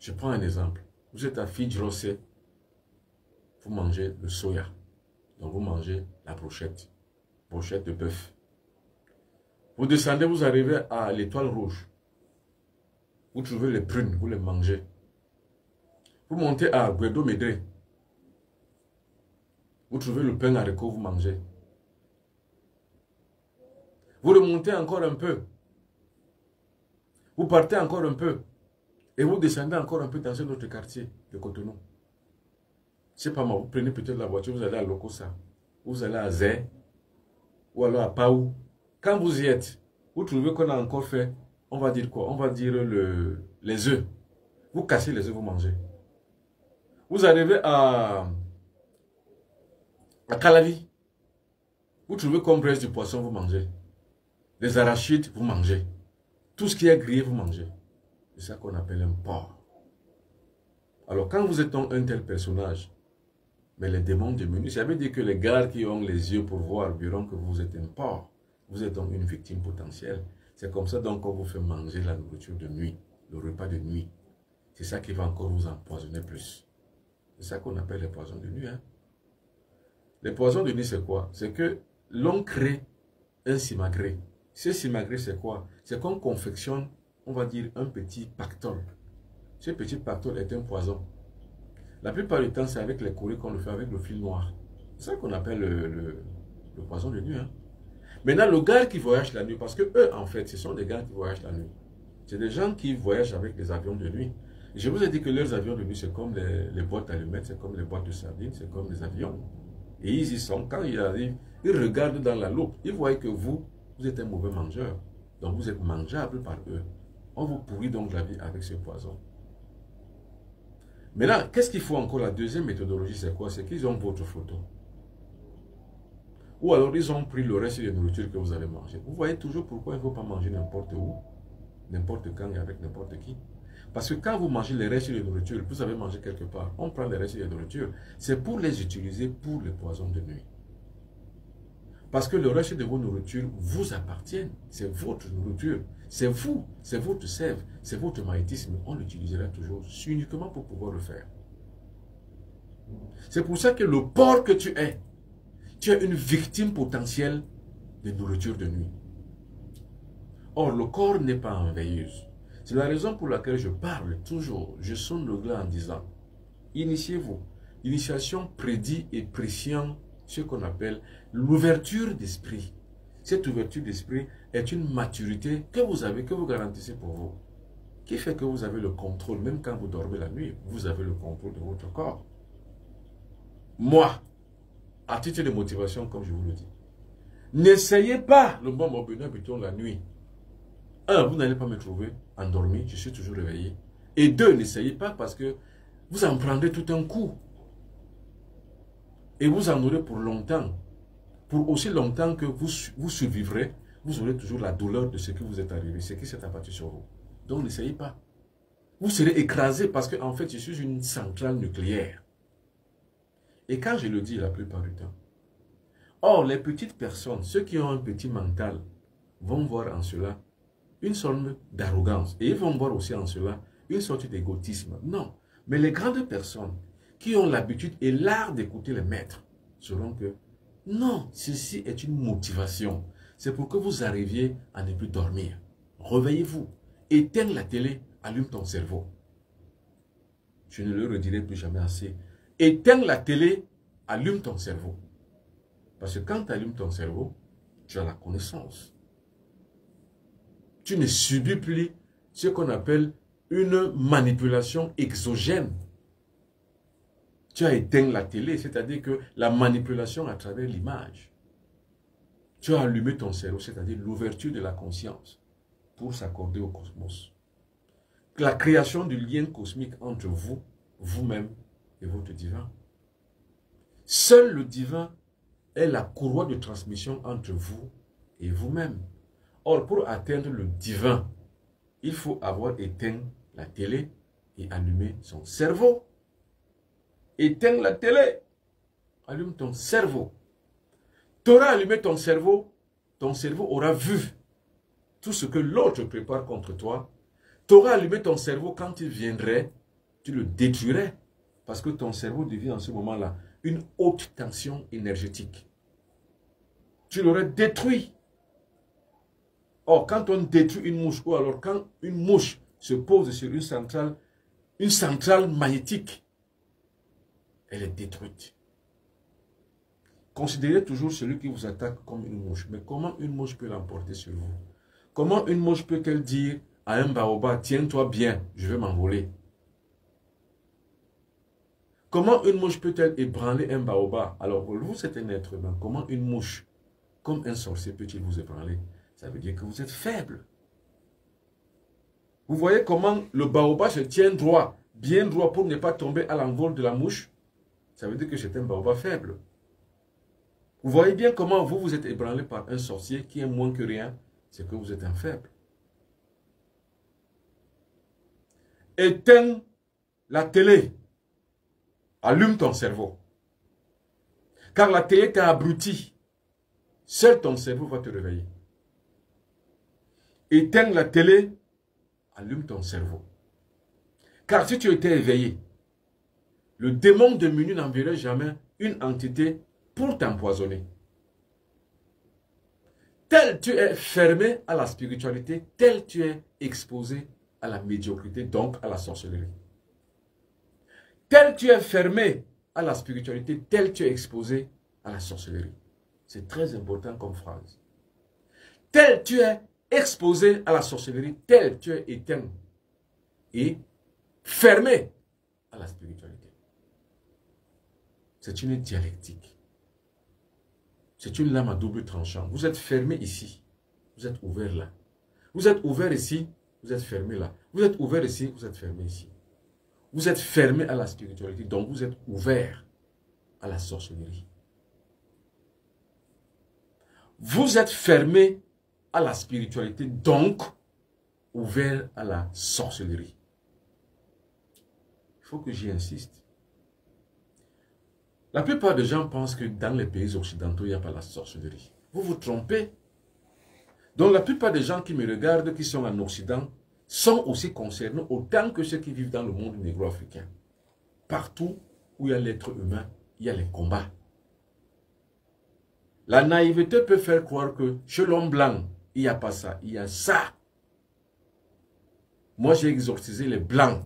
Je prends un exemple. Vous êtes à Fidj-Rossé, vous mangez le soya. Donc vous mangez la brochette de bœuf. Vous descendez, vous arrivez à l'Étoile Rouge. Vous trouvez les prunes, vous les mangez. Vous montez à Guedo Médré. Vous trouvez le pain haricot, vous mangez. Vous remontez encore un peu. Vous partez encore un peu. Et vous descendez encore un peu dans un autre quartier de Cotonou. Je ne sais pas moi, vous prenez peut-être la voiture, vous allez à Lokossa. Vous allez à Zé. Ou alors à Paou. Quand vous y êtes, vous trouvez qu'on a encore fait, on va dire quoi? On va dire les œufs. Vous cassez les œufs, vous mangez. Vous arrivez à Calavi. Vous trouvez comme reste du poisson, vous mangez. Les arachides, vous mangez. Tout ce qui est grillé, vous mangez. C'est ça qu'on appelle un porc. Alors quand vous êtes un tel personnage, mais les démons diminuent, ça veut dire que les gars qui ont les yeux pour voir verront que vous êtes un porc. Vous êtes donc une victime potentielle. C'est comme ça donc qu'on vous fait manger la nourriture de nuit, le repas de nuit. C'est ça qui va encore vous empoisonner plus. C'est ça qu'on appelle les poisons de nuit. Hein? Les poisons de nuit, c'est quoi? C'est que l'on crée un simagrée. Ce simagrée, c'est quoi? C'est qu'on confectionne, on va dire, un petit pactole. Ce petit pactole est un poison. La plupart du temps, c'est avec les courriers qu'on le fait avec le fil noir. C'est ça qu'on appelle le poison de nuit. Hein? Maintenant, le gars qui voyage la nuit, parce que eux, en fait, ce sont des gars qui voyagent la nuit. C'est des gens qui voyagent avec des avions de nuit. Et je vous ai dit que leurs avions de nuit, c'est comme les boîtes allumettes, c'est comme les boîtes de sardines, c'est comme les avions. Et ils y sont. Quand ils arrivent, ils regardent dans la loupe. Ils voient que vous êtes un mauvais mangeur. Donc, vous êtes mangeable par eux. On vous pourrit donc la vie avec ce poison. Mais là, qu'est-ce qu'il faut encore? La deuxième méthodologie, c'est quoi? C'est qu'ils ont votre photo. Ou alors, ils ont pris le reste de la nourriture que vous avez mangé. Vous voyez toujours pourquoi il ne faut pas manger n'importe où, n'importe quand et avec n'importe qui. Parce que quand vous mangez les restes de nourriture, vous avez mangé quelque part, on prend les restes de nourriture, c'est pour les utiliser pour les poisons de nuit. Parce que le reste de vos nourritures vous appartiennent. C'est votre nourriture. C'est vous. C'est votre sève. C'est votre magnétisme. On l'utilisera toujours uniquement pour pouvoir le faire. C'est pour ça que le porc que tu es une victime potentielle de nourriture de nuit. Or, le corps n'est pas en veilleuse. C'est la raison pour laquelle je parle toujours. Je sonne le glas en disant, initiez-vous. L'initiation prédit et prescient ce qu'on appelle l'ouverture d'esprit. Cette ouverture d'esprit est une maturité que vous avez, que vous garantissez pour vous. Qui fait que vous avez le contrôle, même quand vous dormez la nuit, vous avez le contrôle de votre corps. Moi, à titre de motivation, comme je vous le dis, n'essayez pas le bon bonheur plutôt la nuit. Un, vous n'allez pas me trouver endormi, je suis toujours réveillé. Et deux, n'essayez pas parce que vous en prendrez tout un coup. Et vous en aurez pour longtemps. pour aussi longtemps que vous survivrez, vous aurez toujours la douleur de ce que vous êtes arrivé, ce qui s'est abattu sur vous. Donc n'essayez pas. Vous serez écrasé parce que en fait, je suis une centrale nucléaire. Et quand je le dis la plupart du temps, or, les petites personnes, ceux qui ont un petit mental, vont voir en cela une sorte d'arrogance. Et ils vont voir aussi en cela une sorte d'égotisme. Non. Mais les grandes personnes qui ont l'habitude et l'art d'écouter les maîtres sauront que non, ceci est une motivation. C'est pour que vous arriviez à ne plus dormir. Réveillez-vous. Éteins la télé, allume ton cerveau. Je ne le redirai plus jamais assez. Éteins la télé, allume ton cerveau. Parce que quand tu allumes ton cerveau, tu as la connaissance. Tu ne subis plus ce qu'on appelle une manipulation exogène. Tu as éteint la télé, c'est-à-dire que la manipulation à travers l'image. Tu as allumé ton cerveau, c'est-à-dire l'ouverture de la conscience pour s'accorder au cosmos. La création du lien cosmique entre vous, vous-même et votre divin. Seul le divin est la courroie de transmission entre vous et vous-même. Or, pour atteindre le divin, il faut avoir éteint la télé et allumé son cerveau. Éteins la télé, allume ton cerveau. Tu auras allumé ton cerveau aura vu tout ce que l'autre prépare contre toi. Tu auras allumé ton cerveau quand il viendrait, tu le détruirais. Parce que ton cerveau devient en ce moment-là une haute tension énergétique. Tu l'aurais détruit. Or, quand on détruit une mouche, ou alors quand une mouche se pose sur une centrale magnétique, elle est détruite. Considérez toujours celui qui vous attaque comme une mouche. Mais comment une mouche peut l'emporter sur vous? Comment une mouche peut-elle dire à un baobab, tiens-toi bien, je vais m'envoler? Comment une mouche peut-elle ébranler un baobab? Alors, vous êtes un être humain. Comment une mouche, comme un sorcier, peut-il vous ébranler? Ça veut dire que vous êtes faible. Vous voyez comment le baobab se tient droit, bien droit, pour ne pas tomber à l'envol de la mouche? Ça veut dire que c'est un baobab faible. Vous voyez bien comment vous êtes ébranlé par un sorcier qui est moins que rien, c'est que vous êtes un faible. Éteins la télé. Allume ton cerveau. Car la télé t'a abruti. Seul ton cerveau va te réveiller. Éteins la télé. Allume ton cerveau. Car si tu étais éveillé, le démon de minuit n'enverrait jamais une entité pour t'empoisonner. Tel tu es fermé à la spiritualité, tel tu es exposé à la médiocrité, donc à la sorcellerie. Tel tu es fermé à la spiritualité, tel tu es exposé à la sorcellerie. C'est très important comme phrase. Tel tu es exposé à la sorcellerie, tel tu es éteint et fermé à la spiritualité. C'est une dialectique. C'est une lame à double tranchant. Vous êtes fermé ici, vous êtes ouvert là. Vous êtes ouvert ici, vous êtes fermé là. Vous êtes ouvert ici, vous êtes fermé ici. Vous êtes fermé à la spiritualité, donc vous êtes ouvert à la sorcellerie. Vous êtes fermé à la spiritualité, donc ouvert à la sorcellerie. Il faut que j'y insiste. La plupart des gens pensent que dans les pays occidentaux, il n'y a pas la sorcellerie. Vous vous trompez. Donc la plupart des gens qui me regardent, qui sont en Occident, sont aussi concernés autant que ceux qui vivent dans le monde négro-africain. Partout où il y a l'être humain, il y a les combats. La naïveté peut faire croire que chez l'homme blanc, il n'y a pas ça, il y a ça. Moi, j'ai exorcisé les blancs.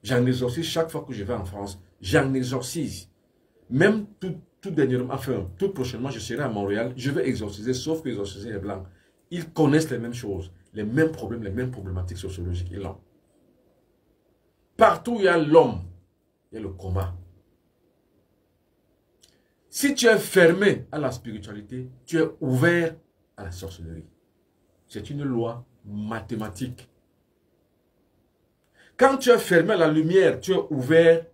J'en exorcise chaque fois que je vais en France. J'en exorcise. Même tout dernièrement, enfin, tout prochainement, je serai à Montréal. Je vais exorciser, sauf que exorciser les blancs. Ils connaissent les mêmes choses, les mêmes problèmes, les mêmes problématiques sociologiques. Ils l'ont. Partout où il y a l'homme, il y a le combat. Si tu es fermé à la spiritualité, tu es ouvert à la sorcellerie. C'est une loi mathématique. Quand tu es fermé à la lumière, tu es ouvert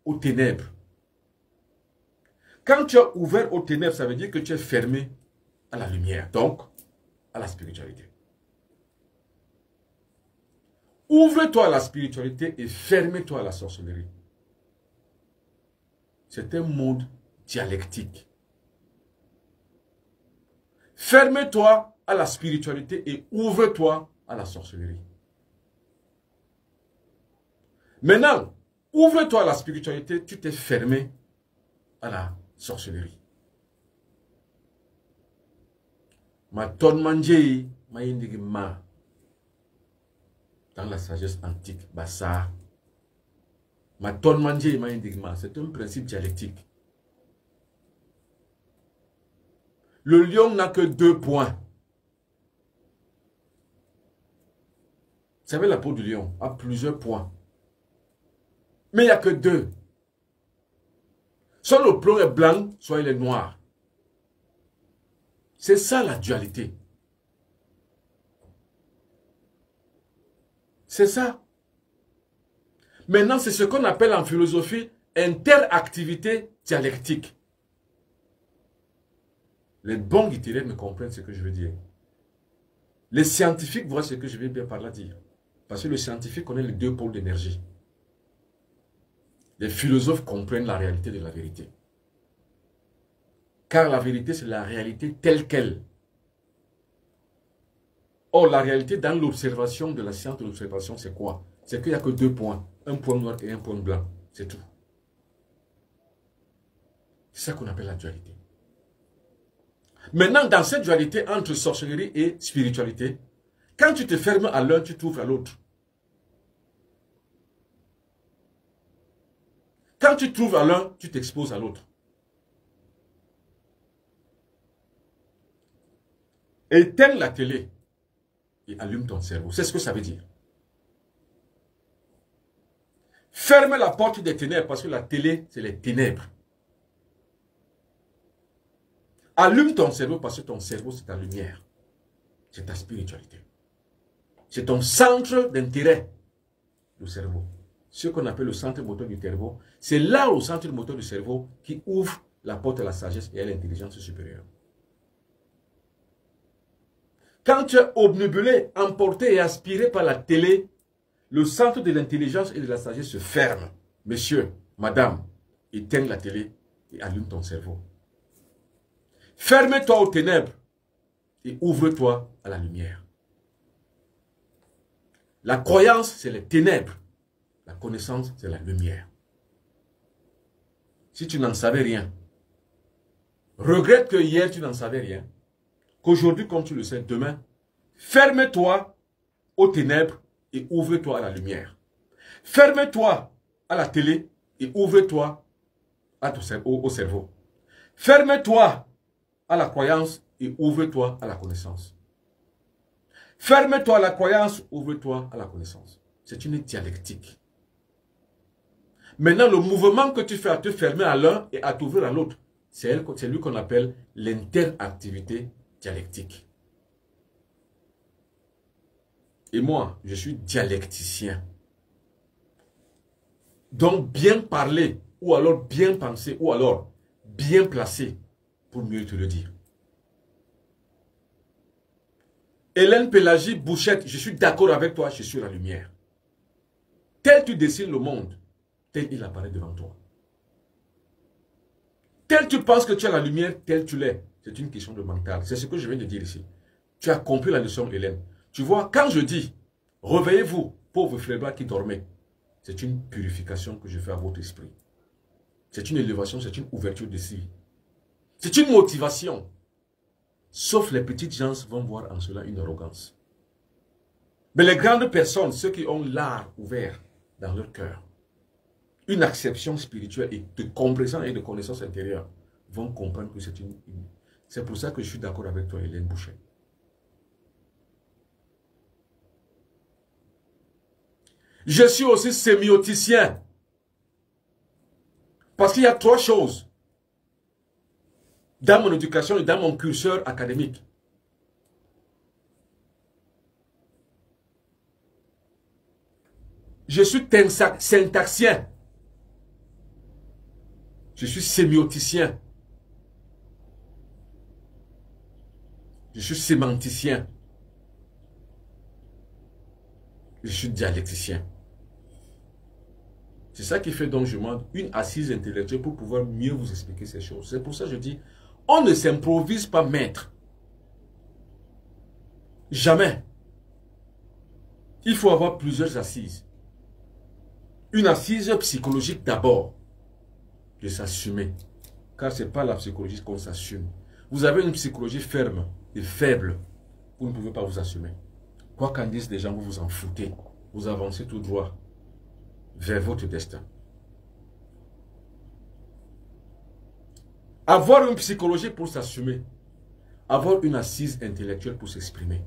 aux ténèbres. Quand tu es ouvert aux ténèbres, ça veut dire que tu es fermé à la lumière, donc à la spiritualité. Ouvre-toi à la spiritualité et ferme-toi à la sorcellerie. C'est un mode dialectique. Ferme-toi à la spiritualité et ouvre-toi à la sorcellerie. Maintenant, ouvre-toi à la spiritualité, tu t'es fermé à la sorcellerie. Ma ton manje, ma indigma. Dans la sagesse antique, bassa. Ma ton manje, ma indigma. C'est un principe dialectique. Le lion n'a que 2 points. Vous savez, la peau du lion a plusieurs points. Mais il n'y a que 2. Soit le plomb est blanc, soit il est noir. C'est ça la dualité. C'est ça. Maintenant, c'est ce qu'on appelle en philosophie interactivité dialectique. Les bons guitaristes me comprennent ce que je veux dire. Les scientifiques voient ce que je vais bien par là dire. Parce que le scientifique connaît les 2 pôles d'énergie. Les philosophes comprennent la réalité de la vérité. Car la vérité, c'est la réalité telle qu'elle. Or, la réalité dans l'observation de la science de l'observation, c'est quoi? C'est qu'il n'y a que 2 points. Un point noir et un point blanc. C'est tout. C'est ça qu'on appelle la dualité. Maintenant, dans cette dualité entre sorcellerie et spiritualité, quand tu te fermes à l'un, tu t'ouvres à l'autre. Quand tu t'ouvres à l'un, tu t'exposes à l'autre. Éteins la télé et allume ton cerveau. C'est ce que ça veut dire. Ferme la porte des ténèbres parce que la télé, c'est les ténèbres. Allume ton cerveau parce que ton cerveau, c'est ta lumière. C'est ta spiritualité. C'est ton centre d'intérêt, le cerveau. Ce qu'on appelle le centre moteur du cerveau, c'est là au centre moteur du cerveau qui ouvre la porte à la sagesse et à l'intelligence supérieure. Quand tu es obnubilé, emporté et aspiré par la télé, le centre de l'intelligence et de la sagesse se ferme. Monsieur, madame, éteins la télé et allume ton cerveau. Ferme-toi aux ténèbres et ouvre-toi à la lumière. La croyance, c'est les ténèbres. La connaissance, c'est la lumière. Si tu n'en savais rien, regrette que hier tu n'en savais rien, qu'aujourd'hui, comme tu le sais, demain, ferme-toi aux ténèbres et ouvre-toi à la lumière. Ferme-toi à la télé et ouvre-toi au cerveau. Ferme-toi à la croyance et ouvre-toi à la connaissance. Ferme-toi à la croyance, ouvre-toi à la connaissance. C'est une dialectique. Maintenant, le mouvement que tu fais à te fermer à l'un et à t'ouvrir à l'autre, c'est lui qu'on appelle l'interactivité dialectique. Et moi, je suis dialecticien. Donc, bien parler, ou alors bien penser, ou alors bien placé, pour mieux te le dire. Hélène Pélagie Bouchette, je suis d'accord avec toi, je suis la lumière. Tel tu dessines le monde, tel il apparaît devant toi. Tel tu penses que tu as la lumière, tel tu l'es. C'est une question de mental. C'est ce que je viens de dire ici. Tu as compris la leçon, Hélène. Tu vois, quand je dis, réveillez-vous, pauvres frères qui dormaient, c'est une purification que je fais à votre esprit. C'est une élévation, c'est une ouverture d'esprit. C'est une motivation. Sauf les petites gens vont voir en cela une arrogance. Mais les grandes personnes, ceux qui ont l'art ouvert dans leur cœur, une acception spirituelle et de compréhension et de connaissance intérieure, vont comprendre que c'est une... C'est pour ça que je suis d'accord avec toi, Hélène Boucher. Je suis aussi sémioticien. Parce qu'il y a 3 choses dans mon éducation et dans mon curseur académique. Je suis syntaxien. Je suis sémioticien. Je suis sémanticien. Je suis dialecticien. C'est ça qui fait donc je demande une assise intellectuelle pour pouvoir mieux vous expliquer ces choses. C'est pour ça que je dis, on ne s'improvise pas maître. Jamais. Il faut avoir plusieurs assises. Une assise psychologique d'abord, de s'assumer. Car ce n'est pas la psychologie qu'on s'assume. Vous avez une psychologie ferme et faible. Vous ne pouvez pas vous assumer. Quoi qu'en disent les gens, vous vous en foutez. Vous avancez tout droit vers votre destin. Avoir une psychologie pour s'assumer. Avoir une assise intellectuelle pour s'exprimer.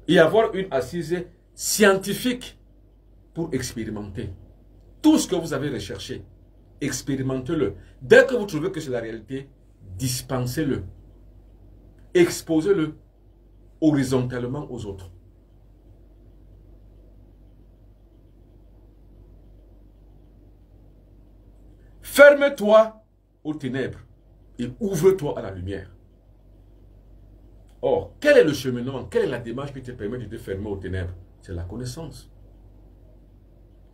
Et avoir une assise scientifique pour expérimenter. Tout ce que vous avez recherché, expérimentez-le. Dès que vous trouvez que c'est la réalité, dispensez-le. Exposez-le horizontalement aux autres. Ferme-toi aux ténèbres et ouvre-toi à la lumière. Or, quel est le cheminement, quelle est la démarche qui te permet de te fermer aux ténèbres? C'est la connaissance.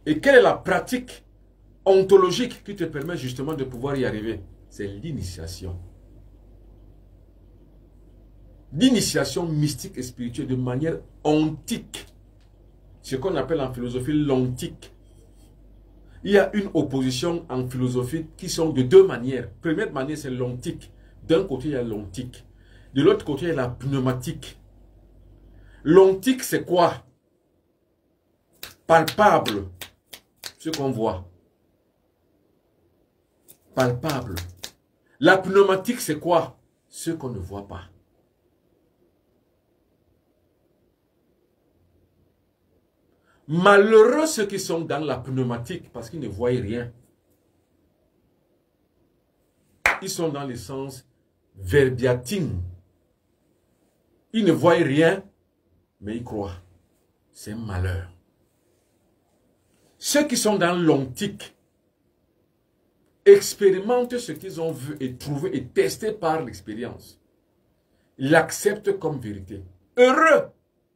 Et quelle est la pratique ontologique qui te permet justement de pouvoir y arriver? C'est l'initiation. L'initiation mystique et spirituelle de manière ontique. Ce qu'on appelle en philosophie l'ontique. Il y a une opposition en philosophie qui sont de deux manières. Première manière, c'est l'ontique. D'un côté, il y a l'ontique. De l'autre côté, il y a la pneumatique. L'ontique, c'est quoi? Palpable. Ce qu'on voit. Palpable. La pneumatique, c'est quoi? Ce qu'on ne voit pas. Malheureux ceux qui sont dans la pneumatique parce qu'ils ne voient rien. Ils sont dans le sens verbatim. Ils ne voient rien, mais ils croient. C'est un malheur. Ceux qui sont dans l'ontique expérimentent ce qu'ils ont vu et trouvé et testé par l'expérience. Ils l'acceptent comme vérité. Heureux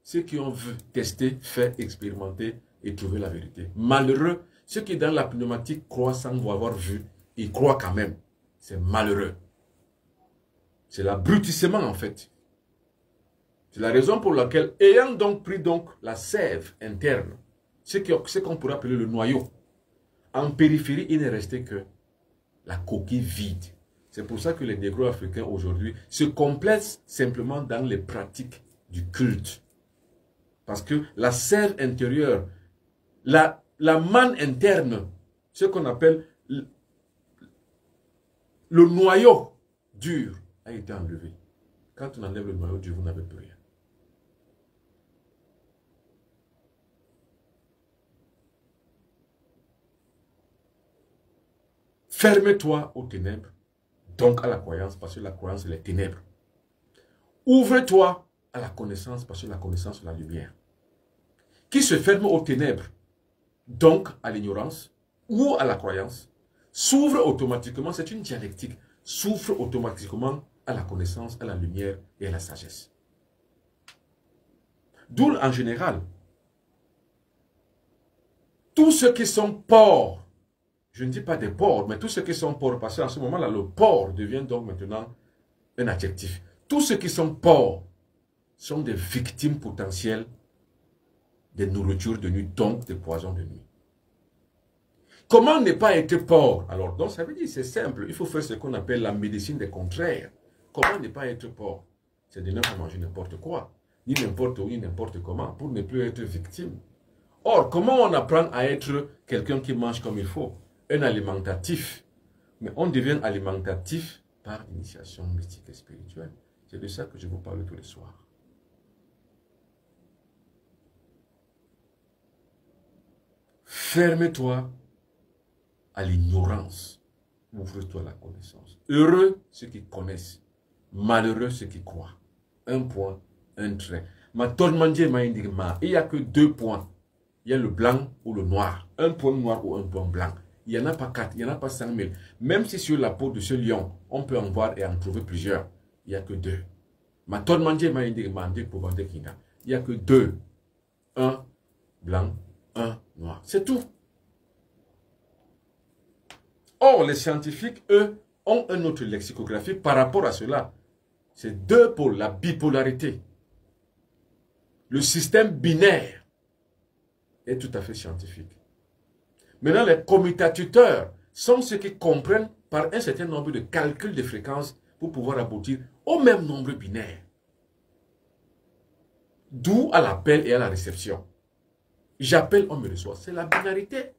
ceux qui ont vu, testé, fait, expérimenter et trouvé la vérité. Malheureux ceux qui dans la pneumatique croient sans avoir vu et croient quand même. C'est malheureux. C'est l'abrutissement en fait. C'est la raison pour laquelle, ayant donc pris donc la sève interne, ce qu'on pourrait appeler le noyau, en périphérie, il n'est resté que la coquille vide. C'est pour ça que les négros africains aujourd'hui se complaisent simplement dans les pratiques du culte. Parce que la sève intérieure, la manne interne, ce qu'on appelle le noyau dur, a été enlevé. Quand on enlève le noyau dur, vous n'avez plus rien. Ferme-toi aux ténèbres, donc à la croyance, parce que la croyance, c'est les ténèbres. Ouvre-toi à la connaissance, parce que la connaissance, c'est la lumière. Qui se ferme aux ténèbres, donc à l'ignorance, ou à la croyance, s'ouvre automatiquement, c'est une dialectique, s'ouvre automatiquement à la connaissance, à la lumière et à la sagesse. D'où, en général, tous ceux qui sont pauvres, je ne dis pas des pauvres, mais tous ceux qui sont pauvres, parce qu'en ce moment-là, le pauvre devient donc maintenant un adjectif. Tous ceux qui sont pauvres sont des victimes potentielles des nourritures de nuit, donc des poisons de nuit. Comment ne pas être pauvre? Alors, donc ça veut dire, c'est simple, il faut faire ce qu'on appelle la médecine des contraires. Comment ne pas être pauvre? C'est de ne pas manger n'importe quoi, ni n'importe où, ni n'importe comment, pour ne plus être victime. Or, comment on apprend à être quelqu'un qui mange comme il faut? Un alimentatif. Mais on devient alimentatif par initiation mystique et spirituelle. C'est de ça que je vous parle tous les soirs. Ferme-toi à l'ignorance. Ouvre-toi à la connaissance. Heureux ceux qui connaissent. Malheureux ceux qui croient. Un point, un trait. Il n'y a que 2 points. Il y a le blanc ou le noir. Un point noir ou un point blanc. Il n'y en a pas 4, il n'y en a pas 5 000. Même si sur la peau de ce lion, on peut en voir et en trouver plusieurs. il n'y a que deux. Ma tonne mandie m'a indiqué pour vendre Kinda. Il n'y a que deux. Un blanc, un noir. C'est tout. Or, les scientifiques, eux, ont un autre lexicographie par rapport à cela. C'est deux pôles, la bipolarité. Le système binaire est tout à fait scientifique. Maintenant, les commutateurs sont ceux qui comprennent par un certain nombre de calculs de fréquences pour pouvoir aboutir au même nombre binaire. D'où à l'appel et à la réception. J'appelle, on me reçoit. C'est la binarité.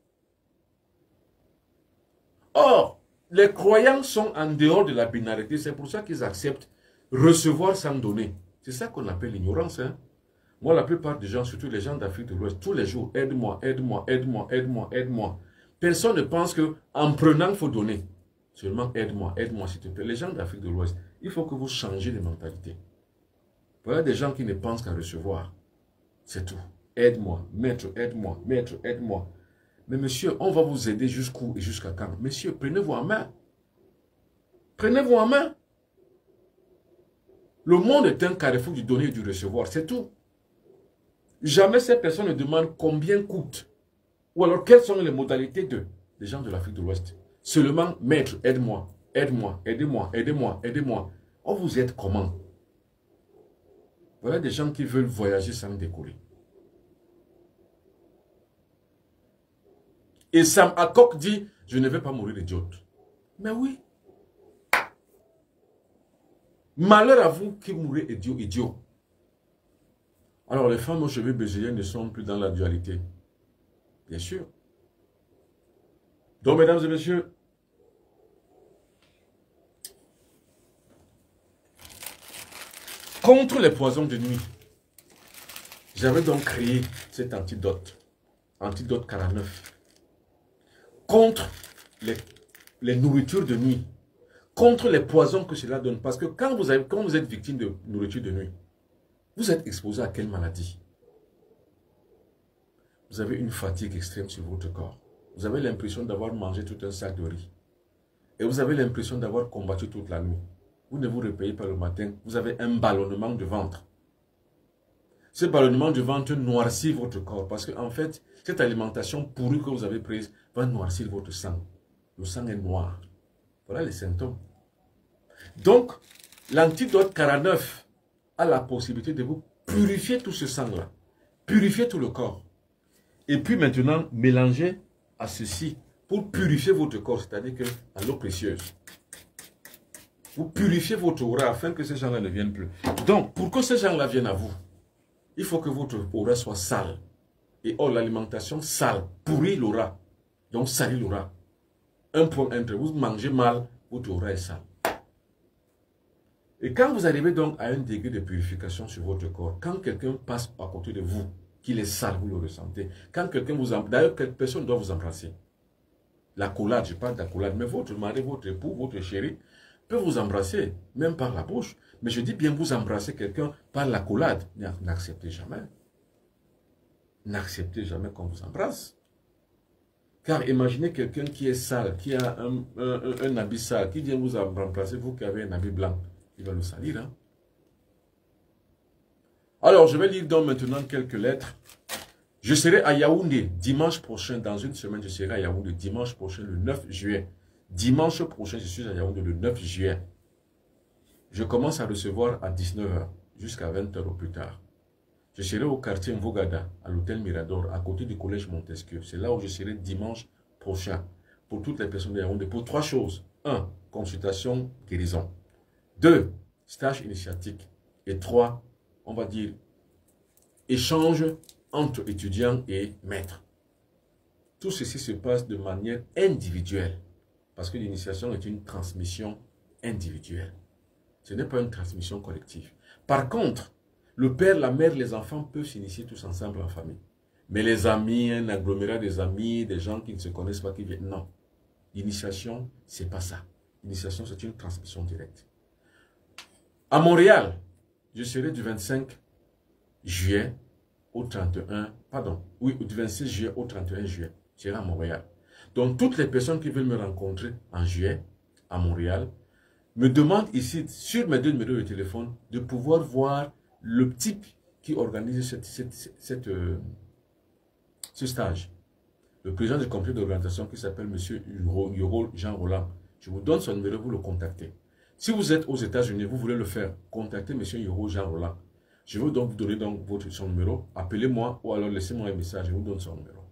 Or, les croyants sont en dehors de la binarité. C'est pour ça qu'ils acceptent recevoir sans donner. C'est ça qu'on appelle l'ignorance. Hein? Moi, la plupart des gens, surtout les gens d'Afrique de l'Ouest, tous les jours, aide-moi, aide-moi, aide-moi, aide-moi, aide-moi. Personne ne pense qu'en prenant, il faut donner. Seulement aide-moi, aide-moi s'il te plaît. Les gens d'Afrique de l'Ouest, il faut que vous changez de mentalité. Voilà des gens qui ne pensent qu'à recevoir. C'est tout. Aide-moi, maître, aide-moi, maître, aide-moi. Mais monsieur, on va vous aider jusqu'où et jusqu'à quand? Monsieur, prenez-vous en main. Prenez-vous en main. Le monde est un carrefour du donner et du recevoir, c'est tout. Jamais ces personnes ne demandent combien coûte. Ou alors quelles sont les modalités des gens de l'Afrique de l'Ouest. Seulement, maître, aide-moi, aide-moi, aidez-moi, aidez-moi, aidez-moi. On vous aide comment? Voilà des gens qui veulent voyager sans décoller. Et Sam Akok dit, je ne vais pas mourir idiote. Mais oui. Malheur à vous qui mourrez idiot. Alors les femmes aux cheveux brésiliens ne sont plus dans la dualité. Bien sûr. Donc mesdames et messieurs, contre les poisons de nuit, j'avais donc créé cet antidote. Antidote 49. Contre les nourritures de nuit. Contre les poisons que cela donne. Parce que quand vous êtes victime de nourriture de nuit, vous êtes exposé à quelle maladie? Vous avez une fatigue extrême sur votre corps. Vous avez l'impression d'avoir mangé tout un sac de riz. Et vous avez l'impression d'avoir combattu toute la nuit. Vous ne vous réveillez pas le matin. Vous avez un ballonnement de ventre. Ce ballonnement de ventre noircit votre corps. Parce qu'en fait, cette alimentation pourrie que vous avez prise va noircir votre sang. Le sang est noir. Voilà les symptômes. Donc, l'antidote 49 a la possibilité de vous purifier tout ce sang-là. Purifier tout le corps. Et puis maintenant, mélanger à ceci pour purifier votre corps, c'est-à-dire à l'eau précieuse. Vous purifiez votre aura afin que ces gens-là ne viennent plus. Donc, pour que ces gens-là viennent à vous, il faut que votre aura soit sale. Et or, l'alimentation sale pourrit l'aura. Donc, salit l'aura. Un point entre vous mangez mal, votre aura est sale. Et quand vous arrivez donc à un degré de purification sur votre corps, quand quelqu'un passe à côté de vous, qu'il est sale, vous le ressentez. Quand quelqu'un vous embrasse, d'ailleurs, personne doit vous embrasser. L'accolade, je parle d'accolade, mais votre mari, votre époux, votre chéri peut vous embrasser, même par la bouche. Mais je dis bien vous embrasser quelqu'un par l'accolade. N'acceptez jamais. N'acceptez jamais qu'on vous embrasse. Car imaginez quelqu'un qui est sale, qui a un habit sale, qui vient vous embrasser, vous qui avez un habit blanc. Il va le salir. Hein? Alors, je vais lire donc maintenant quelques lettres. Je serai à Yaoundé dimanche prochain. Dans une semaine, je serai à Yaoundé dimanche prochain, le 9 juillet. Dimanche prochain, je suis à Yaoundé le 9 juillet. Je commence à recevoir à 19 h jusqu'à 20 h au plus tard. Je serai au quartier Mvogada, à l'hôtel Mirador, à côté du collège Montesquieu. C'est là où je serai dimanche prochain. Pour toutes les personnes de Yaoundé. Pour 3 choses. 1. Consultation guérison. 2. Stage initiatique. Et 3. On va dire, échange entre étudiants et maîtres. Tout ceci se passe de manière individuelle. Parce que l'initiation est une transmission individuelle. Ce n'est pas une transmission collective. Par contre, le père, la mère, les enfants peuvent s'initier tous ensemble en famille. Mais les amis, un agglomérat des amis, des gens qui ne se connaissent pas, qui viennent, non. L'initiation, c'est pas ça. L'initiation, c'est une transmission directe. À Montréal, je serai du 25 juillet au 31, pardon, oui, du 26 juillet au 31 juillet. Je serai à Montréal. Donc, toutes les personnes qui veulent me rencontrer en juillet, à Montréal, me demande ici, sur mes 2 numéros de téléphone, de pouvoir voir le type qui organise ce stage. Le président du comité d'organisation qui s'appelle M. Yoro Jean Roland. Je vous donne son numéro, vous le contactez. Si vous êtes aux États-Unis, vous voulez le faire, contactez M. Yoro Jean Roland. Je vais donc vous donner son numéro. Appelez-moi ou alors laissez-moi un message, je vous donne son numéro.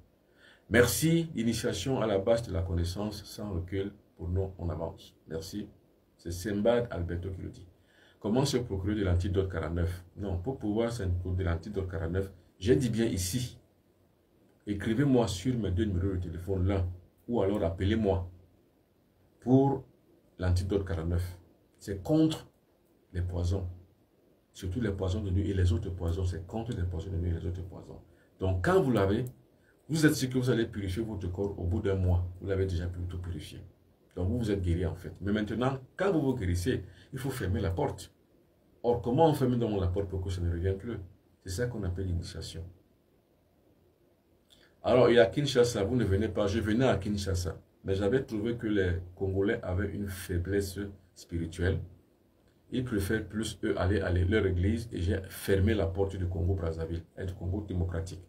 Merci, initiation à la base de la connaissance sans recul. Pour nous, on avance. Merci. C'est Sembad Alberto qui le dit. Comment se procurer de l'antidote 49? Non, pour pouvoir se procurer de l'antidote 49, j'ai dit bien ici. Écrivez-moi sur mes 2 numéros de téléphone là, ou alors appelez-moi pour l'antidote 49. C'est contre les poisons, surtout les poisons de nuit et les autres poisons. C'est contre les poisons de nuit et les autres poisons. Donc quand vous l'avez, vous êtes sûr que vous allez purifier votre corps au bout d'un mois. Vous l'avez déjà tout purifié. Donc vous êtes guéri en fait. Mais maintenant, quand vous vous guérissez, il faut fermer la porte. Or, comment on ferme donc la porte pour que ça ne revienne plus? C'est ça qu'on appelle l'initiation. Alors, il y a Kinshasa, vous ne venez pas. Je venais à Kinshasa. Mais j'avais trouvé que les Congolais avaient une faiblesse spirituelle. Ils préfèrent plus, eux, aller à leur église. Et j'ai fermé la porte du Congo-Brazzaville et du Congo démocratique.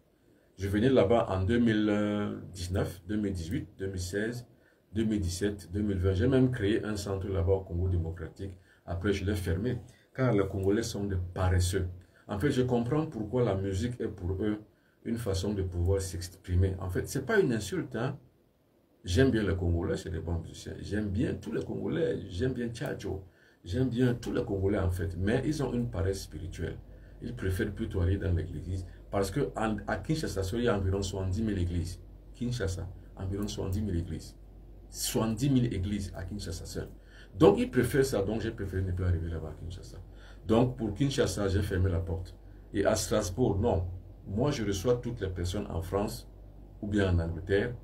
Je venais là-bas en 2019, 2018, 2016, 2017, 2020. J'ai même créé un centre là-bas au Congo démocratique. Après, je l'ai fermé. Car les Congolais sont des paresseux. En fait, je comprends pourquoi la musique est pour eux une façon de pouvoir s'exprimer. En fait, ce n'est pas une insulte. Hein? J'aime bien les Congolais, c'est des bons musiciens. J'aime bien tous les Congolais. J'aime bien Tchatcho. J'aime bien tous les Congolais, en fait. Mais ils ont une paresse spirituelle. Ils préfèrent plutôt aller dans l'église. Parce qu'à Kinshasa, il y a environ 70 000 églises. Kinshasa, environ 70 000 églises. 70 000 églises à Kinshasa seul. Donc, ils préfèrent ça. Donc, j'ai préféré ne pas arriver là-bas à Kinshasa. Donc, pour Kinshasa, j'ai fermé la porte. Et à Strasbourg, non. Moi, je reçois toutes les personnes en France, ou bien en Angleterre,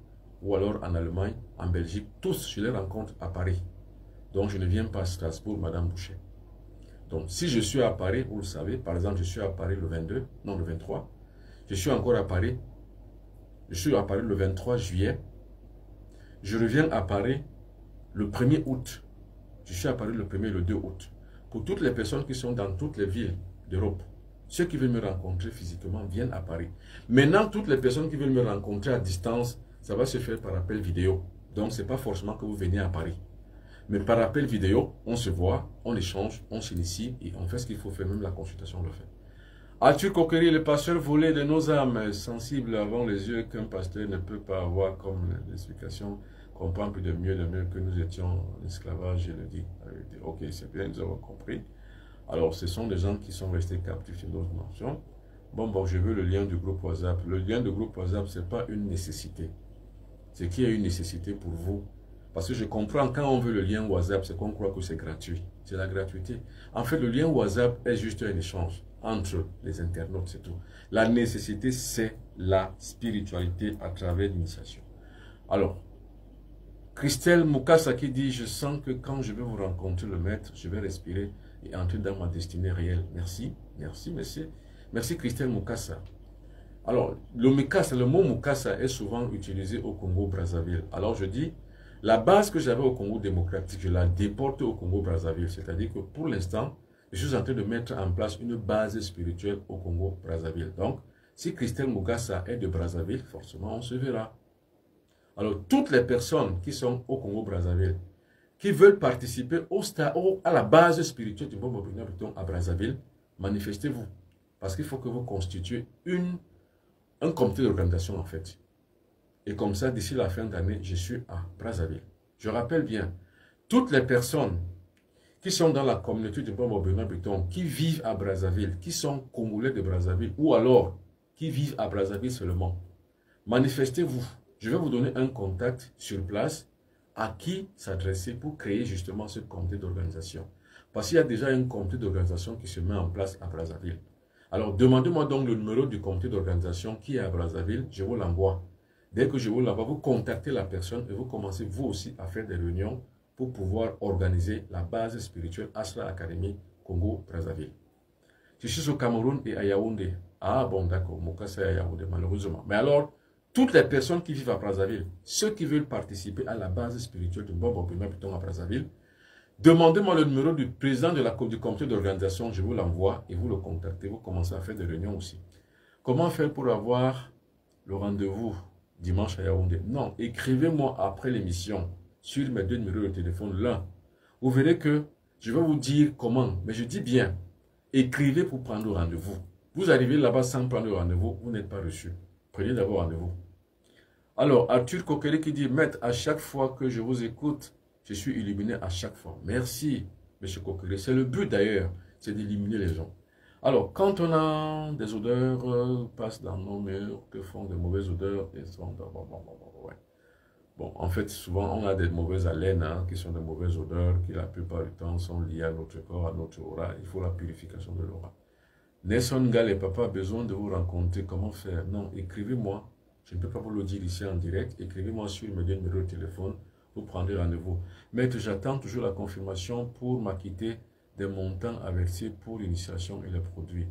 ou alors en Allemagne, en Belgique. Tous, je les rencontre à Paris. Donc, je ne viens pas à Strasbourg, Madame Boucher. Donc, si je suis à Paris, vous le savez, par exemple, je suis à Paris le 22, non, le 23. Je suis encore à Paris. Je suis à Paris le 23 juillet. Je reviens à Paris le 1er août. Je suis à Paris le 1er et le 2 août. Pour toutes les personnes qui sont dans toutes les villes d'Europe, ceux qui veulent me rencontrer physiquement viennent à Paris. Maintenant, toutes les personnes qui veulent me rencontrer à distance, ça va se faire par appel vidéo. Donc, ce n'est pas forcément que vous venez à Paris. Mais par appel vidéo, on se voit, on échange, on s'initie et on fait ce qu'il faut faire, même la consultation on le fait. As-tu conquéri le pasteur volé de nos âmes, sensibles avant les yeux qu'un pasteur ne peut pas avoir comme l'explication, comprend plus de mieux que nous étions en esclavage, je le dis. Ok, c'est bien, nous avons compris. Alors, ce sont des gens qui sont restés captifs sur d'autres nations. Bon, je veux le lien du groupe WhatsApp. Le lien du groupe WhatsApp, ce n'est pas une nécessité. C'est qu'il y a une nécessité pour vous. Parce que je comprends, quand on veut le lien WhatsApp, c'est qu'on croit que c'est gratuit. C'est la gratuité. En fait, le lien WhatsApp est juste un échange entre les internautes, c'est tout. La nécessité, c'est la spiritualité à travers l'initiation. Alors, Christelle Mukasa qui dit, je sens que quand je vais vous rencontrer le maître, je vais respirer et entrer dans ma destinée réelle. Merci, merci, merci. Merci Christelle Mukasa. Alors, le mot Mukasa est souvent utilisé au Congo-Brazzaville. Alors, je dis, la base que j'avais au Congo démocratique, je la déporte au Congo-Brazzaville. C'est-à-dire que pour l'instant, je suis en train de mettre en place une base spirituelle au Congo-Brazzaville. Donc, si Christelle Mukasa est de Brazzaville, forcément, on se verra. Alors, toutes les personnes qui sont au Congo-Brazzaville, qui veulent participer à la base spirituelle du Bon Bobina à Brazzaville, manifestez-vous. Parce qu'il faut que vous constituiez un comité d'organisation en fait. Et comme ça, d'ici la fin d'année, je suis à Brazzaville. Je rappelle bien, toutes les personnes qui sont dans la communauté du Bon Bobina qui vivent à Brazzaville, qui sont Congolais de Brazzaville, ou alors qui vivent à Brazzaville seulement, manifestez-vous. Je vais vous donner un contact sur place à qui s'adresser pour créer justement ce comité d'organisation. Parce qu'il y a déjà un comité d'organisation qui se met en place à Brazzaville. Alors, demandez-moi donc le numéro du comité d'organisation qui est à Brazzaville, je vous l'envoie. Dès que je vous l'envoie, vous contactez la personne et vous commencez vous aussi à faire des réunions pour pouvoir organiser la base spirituelle Asra Academy Congo-Brazzaville. Je suis au Cameroun et à Yaoundé. Ah bon, d'accord, Mukasa est à Yaoundé, malheureusement. Mais alors, toutes les personnes qui vivent à Brazzaville, ceux qui veulent participer à la base spirituelle de Bob Obima Piton à Brazzaville, Demandez-moi le numéro du président du comité d'organisation, je vous l'envoie et vous le contactez. Vous commencez à faire des réunions aussi. Comment faire pour avoir le rendez-vous dimanche à Yaoundé? Non, écrivez-moi après l'émission sur mes 2 numéros de téléphone là. Vous verrez que je vais vous dire comment, mais je dis bien, écrivez pour prendre rendez-vous. Vous arrivez là-bas sans prendre rendez-vous, vous n'êtes pas reçu. Prenez d'abord rendez-vous. Alors, Arthur Kokere qui dit, Maître, à chaque fois que je vous écoute, je suis illuminé à chaque fois. Merci, M. Kokere. C'est le but d'ailleurs, c'est d'illuminer les gens. Alors, quand on a des odeurs, passent dans nos murs, que font des mauvaises odeurs, et sont ouais. Bon, en fait, souvent, on a des mauvaises haleines, hein, qui sont des mauvaises odeurs, qui la plupart du temps sont liées à notre corps, à notre aura. Il faut la purification de l'aura. Nelson Gall et papa a besoin de vous rencontrer. Comment faire? Non, écrivez-moi. Je ne peux pas vous le dire ici en direct. Écrivez-moi sur mes 2 numéros de téléphone. Vous prendrez rendez-vous. Maître, j'attends toujours la confirmation pour m'acquitter des montants à verser pour l'initiation et les produits.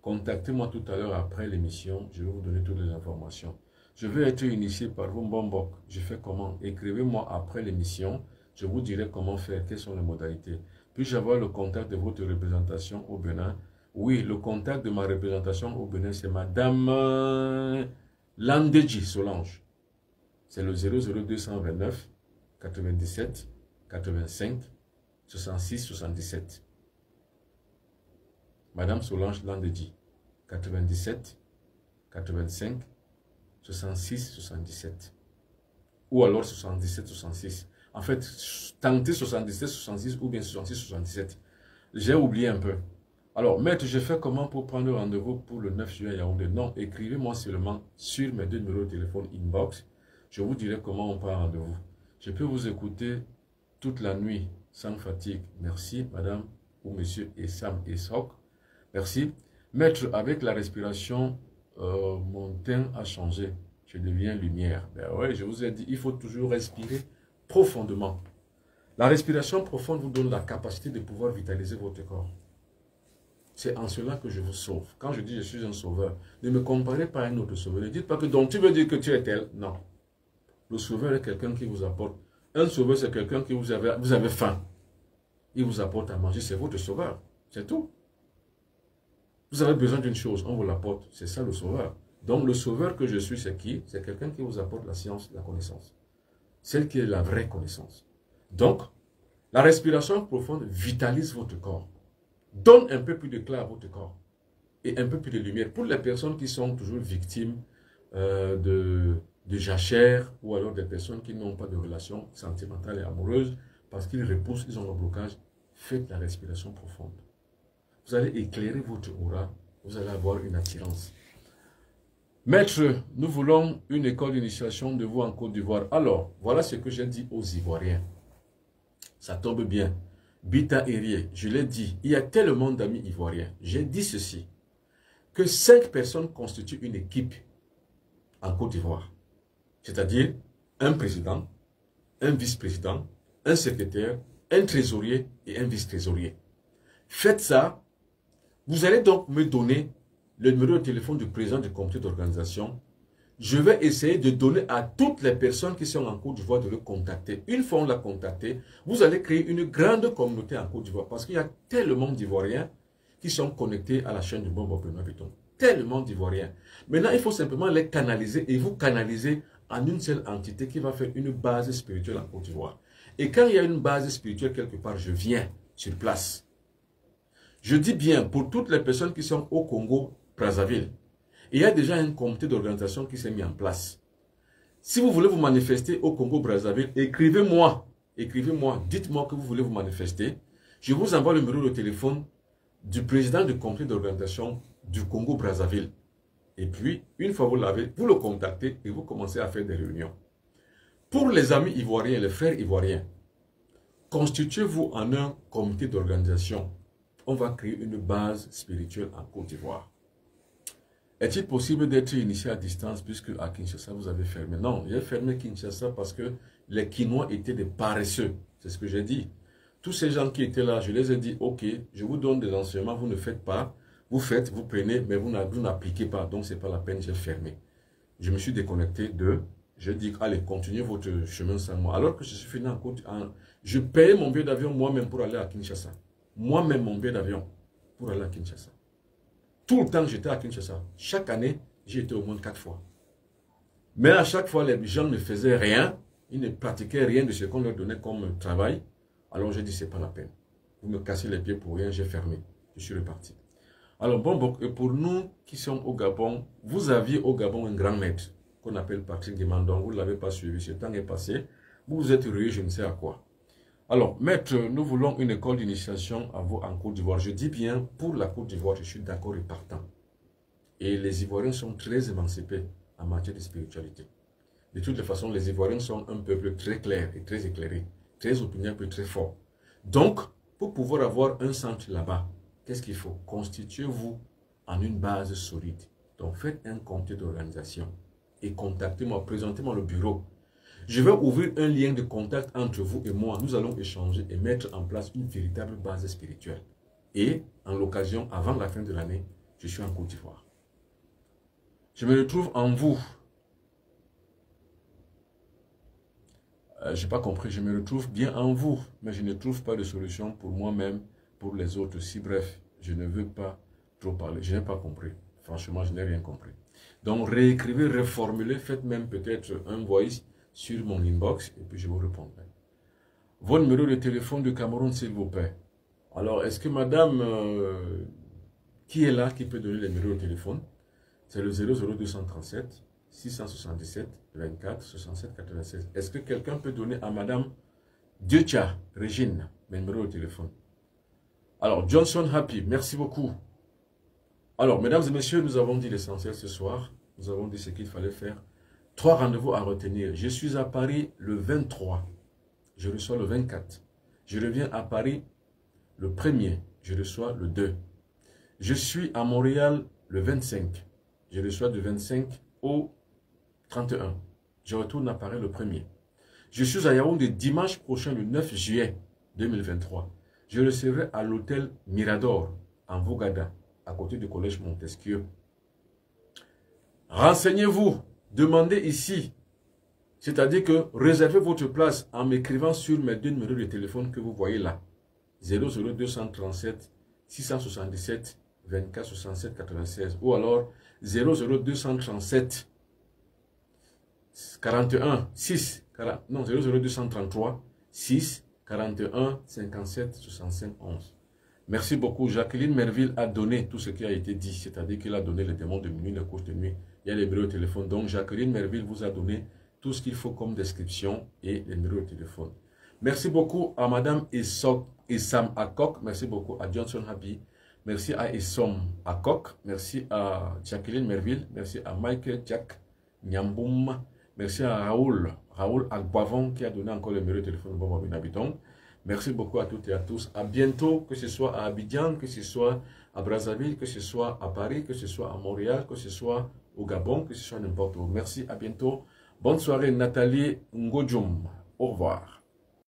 Contactez-moi tout à l'heure après l'émission. Je vais vous donner toutes les informations. Je vais être initié par vous, Mbombok. Je fais comment? Écrivez-moi après l'émission. Je vous dirai comment faire, quelles sont les modalités. Puis-je avoir le contact de votre représentation au Bénin? Oui, le contact de ma représentation au Bénin, c'est Madame Landeji Solange. C'est le 00229 97 85 66 77. Madame Solange Landeji. 97 85 66 77. Ou alors 77 66. En fait, tentez 77 66 ou bien 66 77. J'ai oublié un peu. Alors, maître, je fais comment pour prendre rendez-vous pour le 9 juillet à Yaoundé? Non, écrivez-moi seulement sur mes 2 numéros de téléphone inbox. Je vous dirai comment on prend rendez-vous. Je peux vous écouter toute la nuit sans fatigue. Merci, madame ou monsieur Essam Essok. Merci. Maître, avec la respiration, mon teint a changé. Je deviens lumière. Ben ouais, je vous ai dit, il faut toujours respirer profondément. La respiration profonde vous donne la capacité de pouvoir vitaliser votre corps. C'est en cela que je vous sauve. Quand je dis je suis un sauveur, ne me comparez pas à un autre sauveur. Ne dites pas que donc tu veux dire que tu es tel. Non. Le sauveur est quelqu'un qui vous apporte. Un sauveur, c'est quelqu'un qui vous avez faim. Il vous apporte à manger. C'est votre sauveur. C'est tout. Vous avez besoin d'une chose, on vous l'apporte. C'est ça le sauveur. Donc le sauveur que je suis, c'est qui? C'est quelqu'un qui vous apporte la science, la connaissance. Celle qui est la vraie connaissance. Donc, la respiration profonde vitalise votre corps. Donne un peu plus d'éclat à votre corps et un peu plus de lumière. Pour les personnes qui sont toujours victimes de jachères ou alors des personnes qui n'ont pas de relation sentimentale et amoureuse parce qu'ils repoussent, ils ont un blocage, faites la respiration profonde. Vous allez éclairer votre aura, vous allez avoir une attirance. Maître, nous voulons une école d'initiation de vous en Côte d'Ivoire. Alors, voilà ce que j'ai dit aux Ivoiriens. Ça tombe bien. Bita Erie, je l'ai dit, il y a tellement d'amis ivoiriens. J'ai dit ceci, que 5 personnes constituent une équipe en Côte d'Ivoire. C'est-à-dire un président, un vice-président, un secrétaire, un trésorier et un vice-trésorier. Faites ça, vous allez donc me donner le numéro de téléphone du président du comité d'organisation. Je vais essayer de donner à toutes les personnes qui sont en Côte d'Ivoire de le contacter. Une fois on l'a contacté, vous allez créer une grande communauté en Côte d'Ivoire parce qu'il y a tellement d'Ivoiriens qui sont connectés à la chaîne du Bon Benoît Piton. Tellement d'Ivoiriens. Maintenant, il faut simplement les canaliser et vous canaliser en une seule entité qui va faire une base spirituelle en Côte d'Ivoire. Et quand il y a une base spirituelle quelque part, je viens sur place. Je dis bien pour toutes les personnes qui sont au Congo, Brazzaville. Il y a déjà un comité d'organisation qui s'est mis en place. Si vous voulez vous manifester au Congo-Brazzaville, écrivez-moi. Écrivez-moi, dites-moi que vous voulez vous manifester. Je vous envoie le numéro de téléphone du président du comité d'organisation du Congo-Brazzaville. Et puis, une fois vous l'avez, vous le contactez et vous commencez à faire des réunions. Pour les amis ivoiriens, les frères ivoiriens, constituez-vous en un comité d'organisation. On va créer une base spirituelle en Côte d'Ivoire. Est-il possible d'être initié à distance puisque à Kinshasa vous avez fermé? Non, j'ai fermé Kinshasa parce que les Kinois étaient des paresseux. C'est ce que j'ai dit. Tous ces gens qui étaient là, je les ai dit, ok, je vous donne des enseignements, vous ne faites pas. Vous faites, vous prenez, mais vous n'appliquez pas. Donc, ce n'est pas la peine, j'ai fermé. Je me suis déconnecté d'eux Je dis, allez, continuez votre chemin sans moi. Alors que je suis fini je payais mon billet d'avion moi-même pour aller à Kinshasa. Moi-même mon billet d'avion pour aller à Kinshasa. Tout le temps que j'étais à Kinshasa, chaque année, j'ai été au moins 4 fois. Mais à chaque fois, les gens ne faisaient rien. Ils ne pratiquaient rien de ce qu'on leur donnait comme travail. Alors j'ai dit, c'est pas la peine. Vous me cassez les pieds pour rien, j'ai fermé. Je suis reparti. Alors bon, pour nous qui sommes au Gabon, vous aviez au Gabon un grand maître qu'on appelle Patrick Guimandon. Vous ne l'avez pas suivi, ce temps est passé. Vous vous êtes rué, je ne sais à quoi. Alors, maître, nous voulons une école d'initiation à vous en Côte d'Ivoire. Je dis bien, pour la Côte d'Ivoire, je suis d'accord et partant. Et les Ivoiriens sont très émancipés en matière de spiritualité. De toutes les façons, les Ivoiriens sont un peuple très clair et très éclairé, très opiniâtre et très fort. Donc, pour pouvoir avoir un centre là-bas, qu'est-ce qu'il faut? Constituez-vous en une base solide. Donc, faites un comité d'organisation et contactez-moi, présentez-moi le bureau. Je vais ouvrir un lien de contact entre vous et moi. Nous allons échanger et mettre en place une véritable base spirituelle. Et, en l'occasion, avant la fin de l'année, je suis en Côte d'Ivoire. Je me retrouve en vous. Je n'ai pas compris, je me retrouve bien en vous, mais je ne trouve pas de solution pour moi-même, pour les autres. Si bref, je ne veux pas trop parler. Je n'ai pas compris. Franchement, je n'ai rien compris. Donc, réécrivez, reformulez, faites même peut-être un voice sur mon inbox et puis je vous répondrai. Vos numéros de téléphone de Cameroun, s'il vous plaît. Alors, est-ce que madame, qui est là, qui peut donner les numéros de téléphone? C'est le 00237 677 24 67 96. Est-ce que quelqu'un peut donner à madame Dieutia Régine mes numéros de téléphone? Alors, Johnson Happy, merci beaucoup. Alors, mesdames et messieurs, nous avons dit l'essentiel ce soir. Nous avons dit ce qu'il fallait faire. 3 rendez-vous à retenir. Je suis à Paris le 23. Je reçois le 24. Je reviens à Paris le 1er. Je reçois le 2. Je suis à Montréal le 25. Je reçois du 25 au 31. Je retourne à Paris le 1er. Je suis à Yaoundé dimanche prochain, le 9 juillet 2023. Je recevrai à l'hôtel Mirador, en Vogada, à côté du collège Montesquieu. Renseignez-vous, demandez ici. C'est-à-dire que réservez votre place en m'écrivant sur mes 2 numéros de téléphone que vous voyez là. 00237 677 24 67 96 ou alors 00237 41 6 non 00233 6 41 57 65 11. Merci beaucoup. Jacqueline Merville a donné tout ce qui a été dit, c'est-à-dire qu'il a donné les démons de minuit, les couches de nuit, il y a les numéros de téléphone. Donc Jacqueline Merville vous a donné tout ce qu'il faut comme description et les numéros de téléphone. Merci beaucoup à madame Essam Akok, merci beaucoup à Johnson Habi, merci à Essam Akok, merci à Jacqueline Merville, merci à Michael Jack Nyamboum, merci à Raoul Agboavon qui a donné encore le numéro de téléphone de Bobo Binabiton. Merci beaucoup à toutes et à tous. À bientôt, que ce soit à Abidjan, que ce soit à Brazzaville, que ce soit à Paris, que ce soit à Montréal, que ce soit au Gabon, que ce soit n'importe où. Merci, à bientôt. Bonne soirée, Nathalie Ngodjoum. Au revoir.